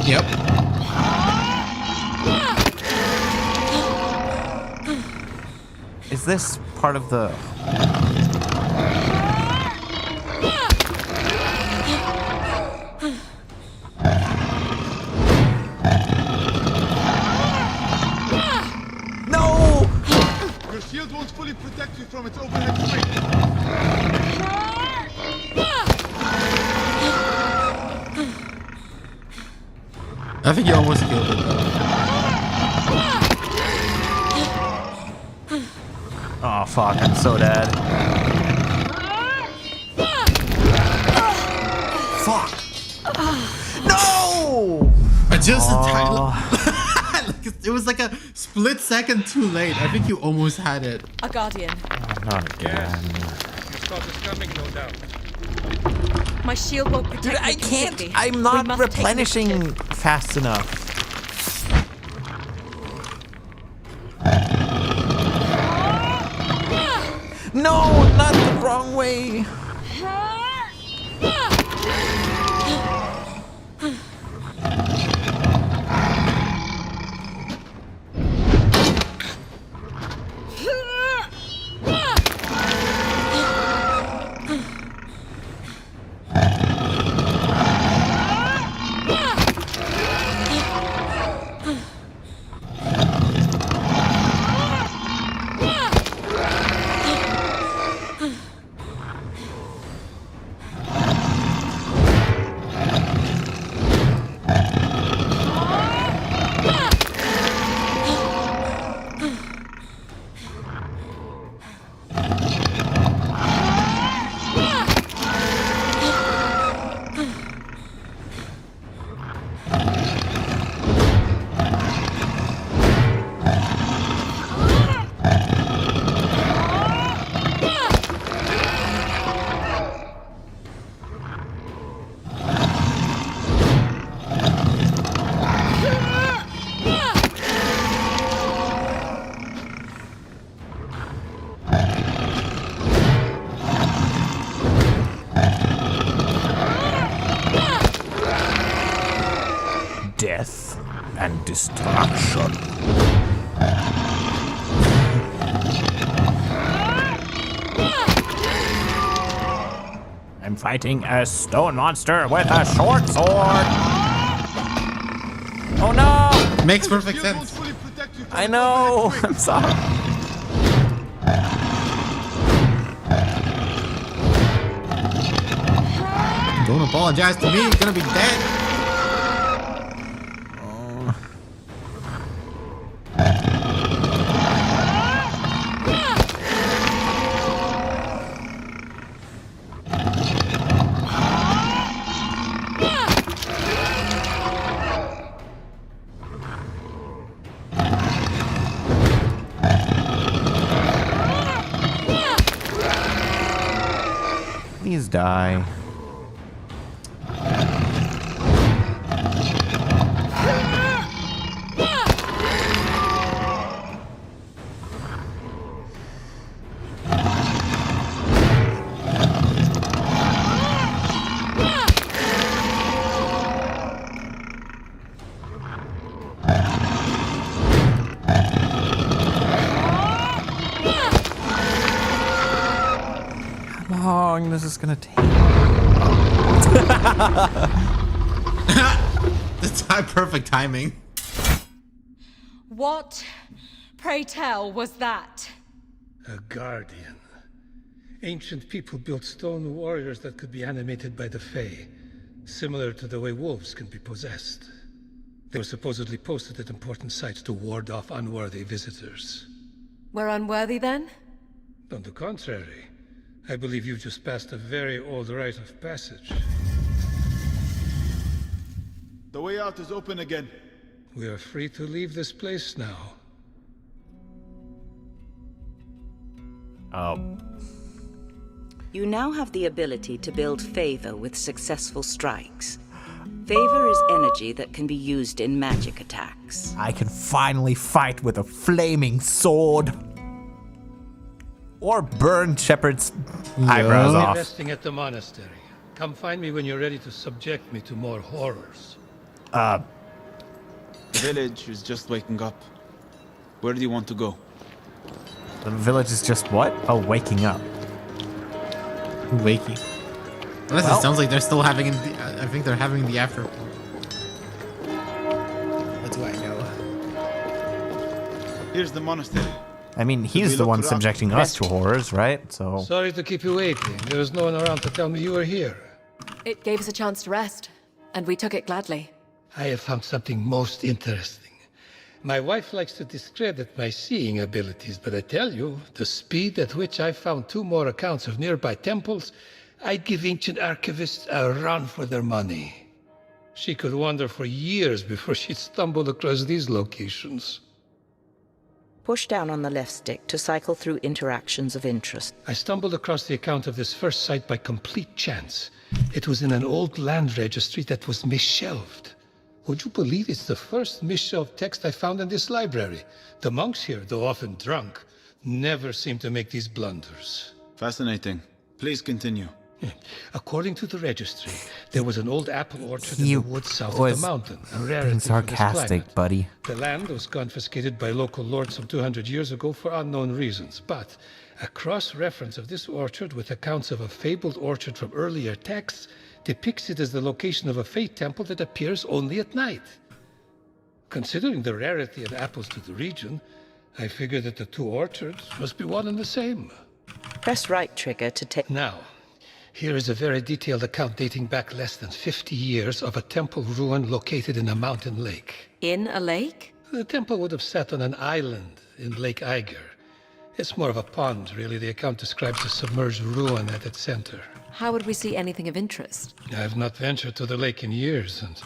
Yep. Is this part of the... No! Your shield won't fully protect you from its overhead swing. I think you almost killed it, though. Oh, fuck, I'm so dead. Fuck! No! Just a tiny... It was like a split second too late. I think you almost had it. A guardian. Not again. His thought is coming, no doubt. My shield won't protect me I can't. completely. I'm We not must take replenishing initiative. fast enough. No, not the wrong way. destruction. I'm fighting a stone monster with a short sword. Oh no! Makes perfect sense. I know. I'm sorry. Don't apologize to me. You're gonna be dead. Please die. How long this is gonna take? That's perfect timing. What, pray tell, was that? A guardian. Ancient people built stone warriors that could be animated by the Fae, similar to the way wolves can be possessed. They were supposedly posted at important sites to ward off unworthy visitors. We're unworthy then? On the contrary, I believe you've just passed a very old rite of passage. The way out is open again. We are free to leave this place now. You now have the ability to build favor with successful strikes. Favor is energy that can be used in magic attacks. I can finally fight with a flaming sword. Or burn Shepard's eyebrows I'm off. resting at the monastery. Come find me when you're ready to subject me to more horrors. The village is just waking up. Where do you want to go? The village is just what? Oh, waking up. Waking. Unless it sounds like they're still having. I think they're having the after. That's what I know. Here's the monastery. I mean, he's the one subjecting us to horrors, right? So. Sorry to keep you waiting. There was no one around to tell me you were here. It gave us a chance to rest, and we took it gladly. I have found something most interesting. My wife likes to discredit my seeing abilities, but I tell you, the speed at which I found 2 more accounts of nearby temples, I'd give ancient archivists a run for their money. She could wander for years before she'd stumble across these locations. Push down on the left stick to cycle through interactions of interest. I stumbled across the account of this first site by complete chance. It was in an old land registry that was misshelved. Would you believe it's the first misshelved text I found in this library? The monks here, though often drunk, never seem to make these blunders. Fascinating. Please continue. According to the registry, there was an old apple orchard in the woods south of the mountain, a rarity being for this sarcastic, climate. buddy. The land was confiscated by local lords some 200 years ago for unknown reasons, but a cross-reference of this orchard with accounts of a fabled orchard from earlier texts depicts it as the location of a Fae temple that appears only at night. Considering the rarity of apples to the region, I figure that the 2 orchards must be one and the same. Press right trigger to take... Now, here is a very detailed account dating back less than 50 years of a temple ruin located in a mountain lake. In a lake? The temple would have sat on an island in Lake Eiger. It's more of a pond, really. The account describes a submerged ruin at its center. How would we see anything of interest? I've not ventured to the lake in years, and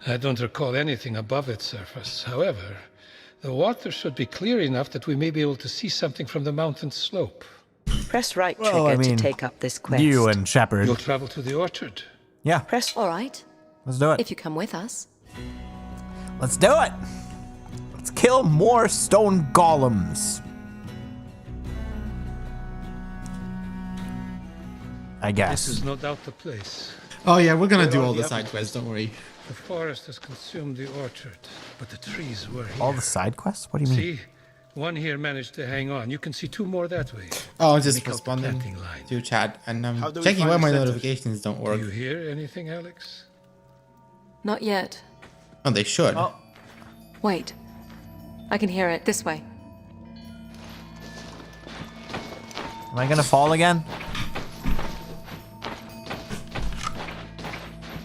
I don't recall anything above its surface. However, the water should be clear enough that we may be able to see something from the mountain slope. Press right trigger to take up this quest. You and Shepard. You'll travel to the orchard? Yeah. Press. All right. Let's do it. If you come with us. Let's do it. Let's kill more stone golems. I guess. This is no doubt the place. Oh yeah, we're gonna do all the side quests. Don't worry. The forest has consumed the orchard, but the trees were here. All the side quests? What do you mean? See? One here managed to hang on. You can see 2 more that way. Oh, just Make out the responding planting line. to chat, and I'm How do we checking find why the my center? notifications don't work. Do you hear anything, Alex? Not yet. Oh, they should. Oh. Wait. I can hear it. This way. Am I gonna fall again?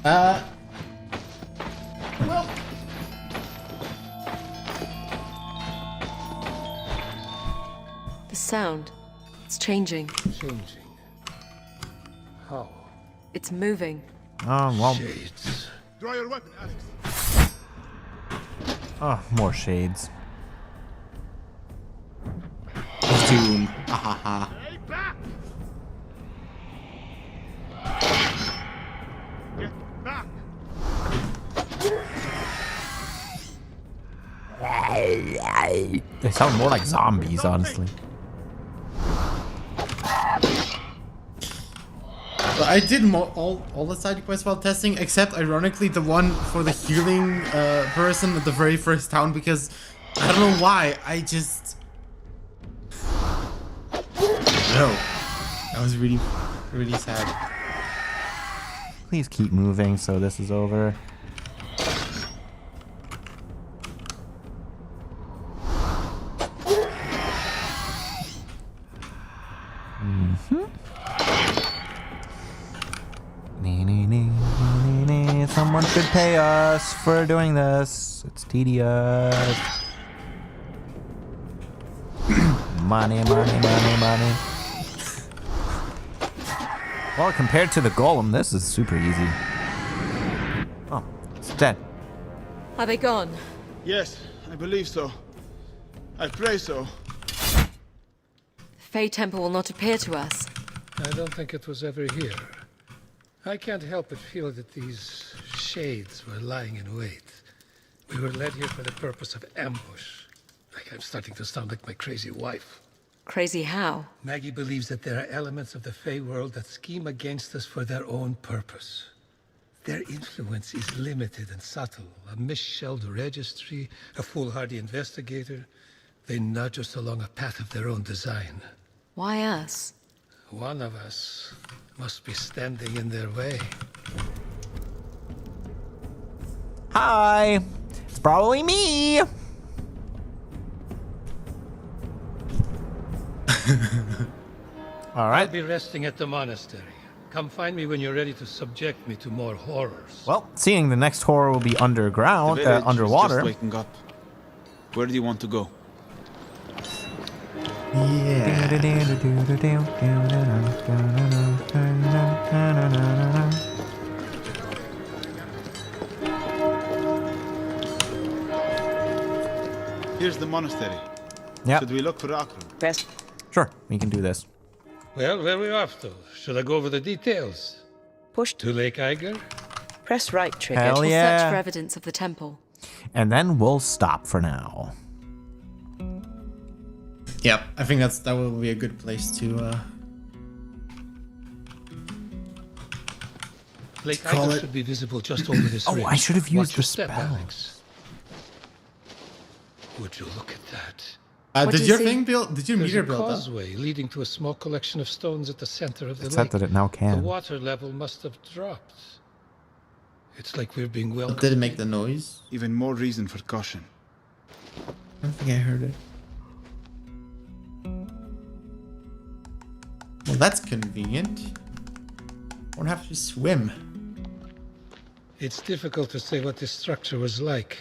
Well. The sound. It's changing. Changing. How? It's moving. Oh, well. Shades. Draw your weapon, Alex. Oh, more shades. Doom. Ha ha ha. Hey, back! Get back! They sound more like zombies, honestly. But I did all the side quests while testing, except ironically the one for the healing person at the very first town, because I don't know why. I just no. That was really sad. Please keep moving so this is over. Someone should pay us for doing this. It's tedious. Money. Well, compared to the golem, this is super easy. Oh, it's dead. Are they gone? Yes, I believe so. I pray so. Fey Temple will not appear to us. I don't think it was ever here. I can't help but feel that these shades were lying in wait. We were led here for the purpose of ambush. Like I'm starting to sound like my crazy wife. Crazy how? Maggie believes that there are elements of the Fey world that scheme against us for their own purpose. Their influence is limited and subtle. A misshelled registry, a foolhardy investigator. They nudge us along a path of their own design. Why us? One of us must be standing in their way. Hi! It's probably me! Alright. I'll be resting at the monastery. Come find me when you're ready to subject me to more horrors. Well, seeing the next horror will be underground, The village is underwater. just waking up. Where do you want to go? Here's the monastery. Yeah. Should we look for Akram? Sure, we can do this. Well, where are we off to? Should I go over the details? Push to Lake Eiger? Press right trigger. Hell We'll yeah. search for evidence of the temple. And then we'll stop for now. Yep, I think that will be a good place to Lake call Eiger it. should be visible just over this ridge. I should have used Watch your the step, spell. Alex. Would you look at that? did your thing build? Did your There's meter a build up? causeway leading to a small collection of stones at the center of the Except lake. that it now can. The water level must have dropped. It's like we're being welcomed. Did it make the noise? Even more reason for caution. I don't think I heard it. Well, that's convenient. Won't have to swim. It's difficult to say what this structure was like.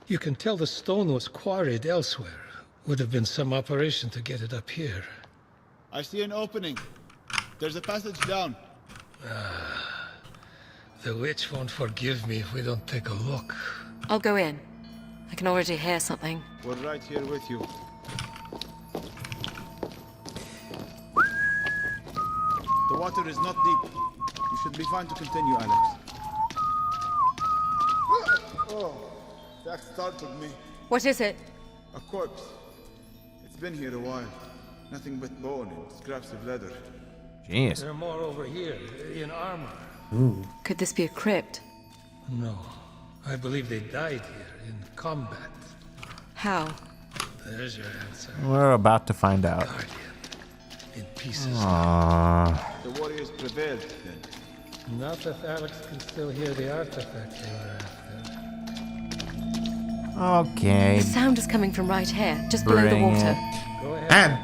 You can tell the stone was quarried elsewhere. Would have been some operation to get it up here. I see an opening. There's a passage down. The witch won't forgive me if we don't take a look. I'll go in. I can already hear something. We're right here with you. The water is not deep. You should be fine to continue, Alex. Oh, that startled me. What is it? A corpse. It's been here a while. Nothing but bone and scraps of leather. Jeez. There are more over here, in armor. Ooh. Could this be a crypt? No, I believe they died here in combat. How? There's your answer. We're about to find out. In pieces. Aww. The warriors prevailed then. Not if Alex can still hear the artifact they were after. Okay. The sound is coming from right here, just below the Bring water. Go ahead. And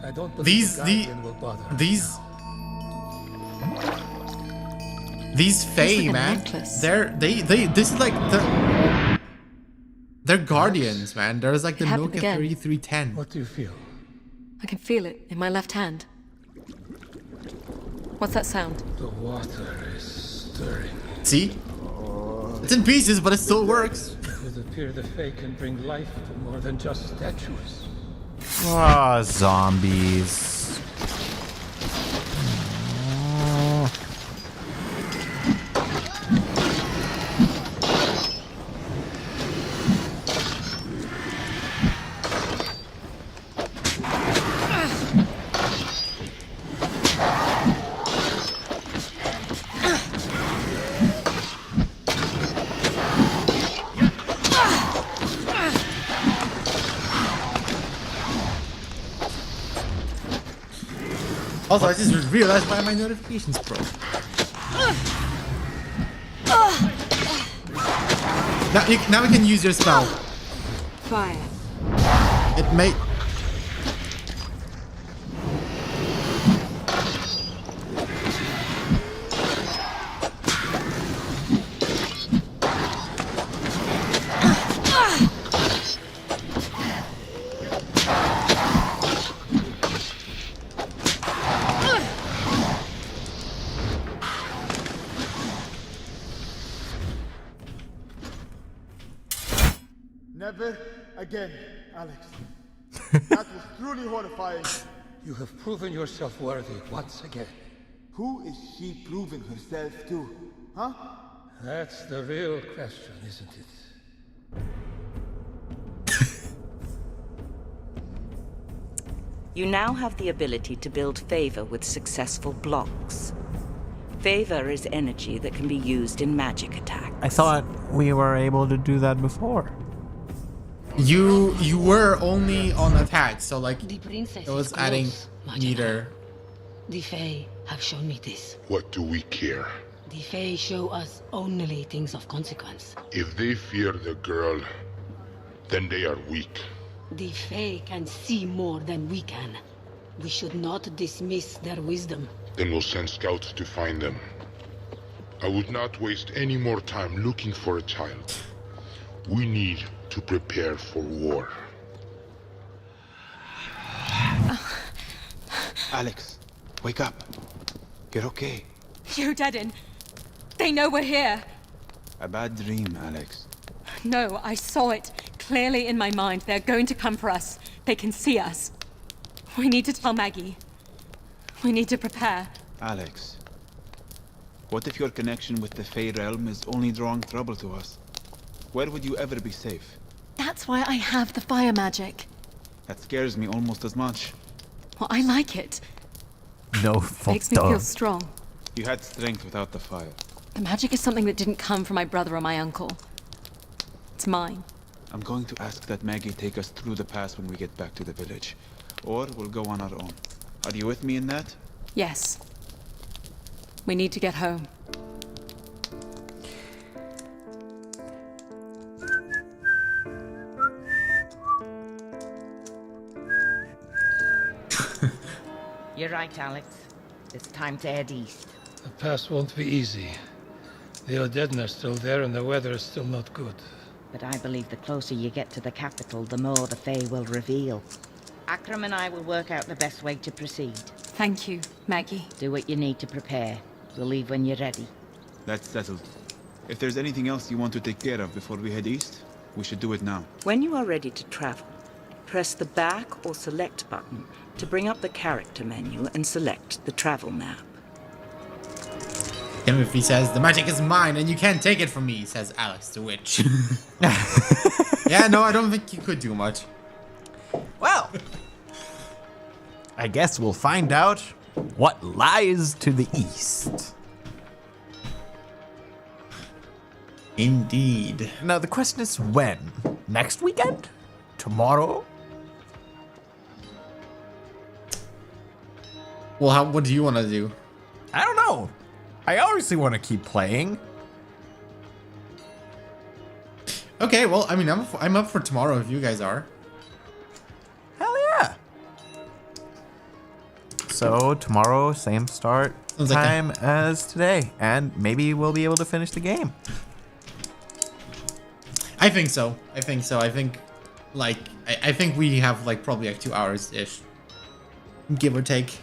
I don't believe these Fae, like a man, necklace. this is like they're guardians, man. There's like the happened Nokia again. 3310. What do you feel? I can feel it in my left hand. What's that sound? The water is stirring. See? It's in pieces, but it still works. It would appear the Fae can bring life to more than just statues. Ah, zombies. Also, I just realized why my notifications broke. Now we can use your spell. Fire. It may. Never again, Alex. That was truly horrifying. You have proven yourself worthy once again. Who is she proving herself to? Huh? That's the real question, isn't it? You now have the ability to build favor with successful blocks. Favor is energy that can be used in magic attacks. I thought we were able to do that before. You were only on attack, so like The princess it was is adding close, meter. The Fae have shown me this. What do we care? The Fae show us only things of consequence. If they fear the girl, then they are weak. The Fae can see more than we can. We should not dismiss their wisdom. Then we'll send scouts to find them. I would not waste any more time looking for a child. We need to prepare for war. Alex, wake up. You're okay. You deaden. They know we're here. A bad dream, Alex. No, I saw it clearly in my mind. They're going to come for us. They can see us. We need to tell Maggie. We need to prepare. Alex, what if your connection with the Fey realm is only drawing trouble to us? Where would you ever be safe? That's why I have the fire magic. That scares me almost as much. Well, I like it. No, Makes me feel strong. You had strength without the fire. The magic is something that didn't come from my brother or my uncle. It's mine. I'm going to ask that Maggie take us through the pass when we get back to the village. Or we'll go on our own. Are you with me in that? Yes. We need to get home. You're right, Alex. It's time to head east. The pass won't be easy. The Odedden are still there and the weather is still not good. But I believe the closer you get to the capital, the more the Fae will reveal. Akram and I will work out the best way to proceed. Thank you, Maggie. Do what you need to prepare. We'll leave when you're ready. That's settled. If there's anything else you want to take care of before we head east, we should do it now. When you are ready to travel, press the back or select button to bring up the character menu and select the travel map. Timothy says, "The magic is mine and you can't take it from me," says Alex the witch. Yeah, no, I don't think you could do much. Well, I guess we'll find out what lies to the east. Indeed. Now the question is when? Next weekend? Tomorrow? Well, what do you want to do? I don't know. I obviously want to keep playing. Okay, well, I mean, I'm up for tomorrow if you guys are. Hell yeah. So tomorrow, same start time as today, and maybe we'll be able to finish the game. I think so. I think, like, I think we have like probably like 2 hours ish, give or take.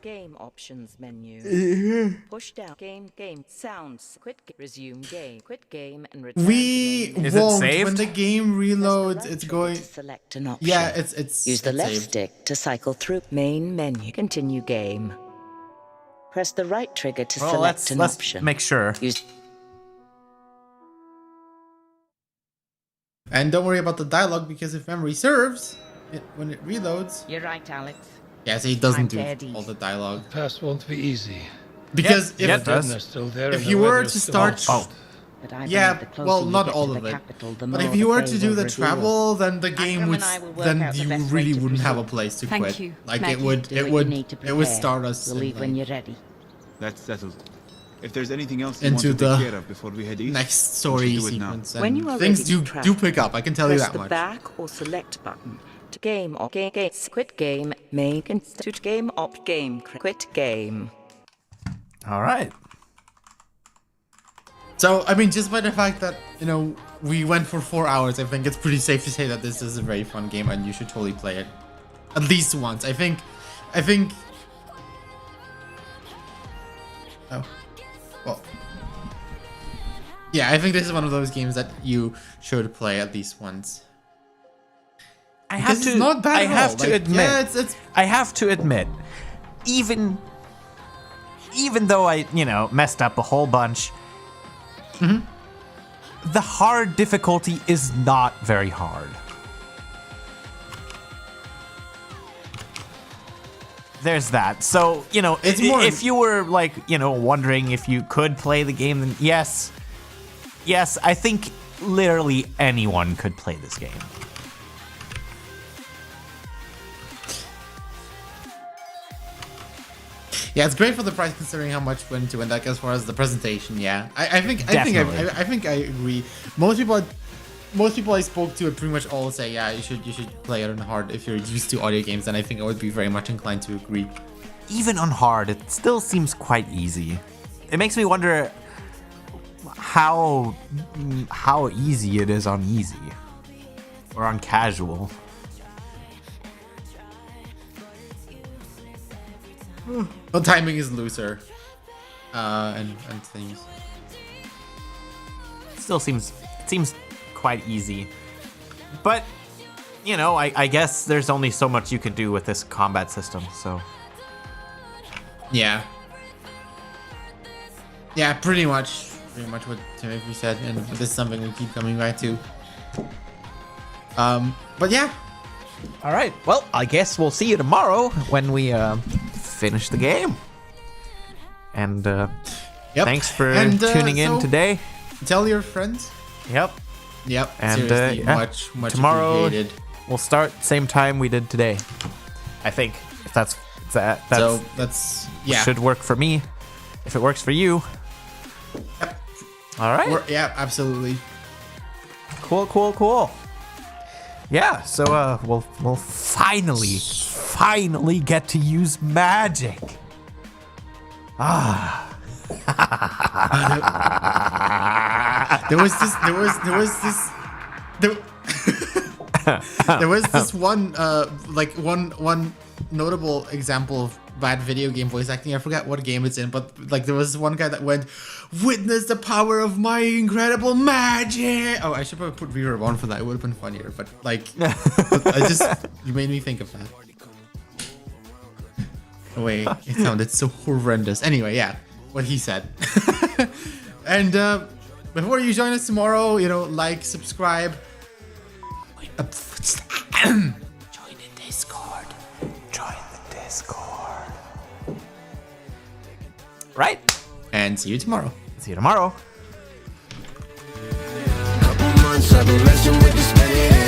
Game options menu. Push down. Game. Sounds. Quit. Resume game. Quit game and return. We Is it won't. saved? When the game reloads, it's going. Select an option. Yeah, it's. Use the it's left saved. stick to cycle through main menu. Continue game. Press the right trigger to select an let's option. make sure. Use. And don't worry about the dialogue because if memory serves, when it reloads. You're right, Alex. Yeah, so he doesn't I'm do dead all the dialogue. The past won't be easy. Because Yeah, if it does. They're still there if and you the were weather's to still start, hot. But I yeah, believe the closer well, you not get all to of the it. capital, the But more if you were the to day do will the reveal. travel, then the game Akram would, and I will work then out the you best way really to wouldn't have a proceed. place to Thank quit. you, Like Maggie. it would, Do it what would, you need to it would prepare. start us We'll in, leave when like, you're ready. That's settled. If there's anything else you want into to take the care of before we head east, next we story should do it now. sequence. When you are things ready to do travel, pick up. I can tell you Press that the much. back or select button to game or game. Quit game. Make to game op game. Quit game. All right. So, I mean, just by the fact that, we went for 4 hours, I think it's pretty safe to say that this is a very fun game and you should totally play it. At least once. I think... Oh. Well... Yeah, I think this is one of those games that you should play at least once. I have This to. is not bad I at have all. to Like, admit. yeah, it's I have to admit, even though I, messed up a whole bunch, the hard difficulty is not very hard. There's that. So, It's more- if you were like, wondering if you could play the game, then yes, I think literally anyone could play this game. Yeah, it's great for the price considering how much went into it. Like as far as the presentation, yeah, I think I agree. Most people I spoke to pretty much all say, yeah, you should play it on hard if you're used to audio games, and I think I would be very much inclined to agree. Even on hard, it still seems quite easy. It makes me wonder how easy it is on easy or on casual. But timing is looser, and things. It still seems quite easy, but I guess there's only so much you can do with this combat system. So yeah, pretty much what Timothy said, and this is something we keep coming back to. But yeah. All right. Well, I guess we'll see you tomorrow when we finish the game. And thanks for tuning in today. Tell your friends. Yep. And seriously, much tomorrow appreciated. we'll start same time we did today. I think if that's should work for me. If it works for you. Yep. All right. Yeah, absolutely. Cool. Yeah, so we'll finally get to use magic. There was this one one notable example of bad video game voice acting. I forgot what game it's in, but like there was one guy that went, "Witness the power of my incredible magic." Oh, I should probably put reverb on for that. It would have been funnier, but like, you made me think of that. Oh, wait, it sounded so horrendous. Anyway, yeah, what he said. And before you join us tomorrow, like, subscribe. Join the Discord. Right. And see you tomorrow. See you tomorrow. once, I've been messing with the steady hand.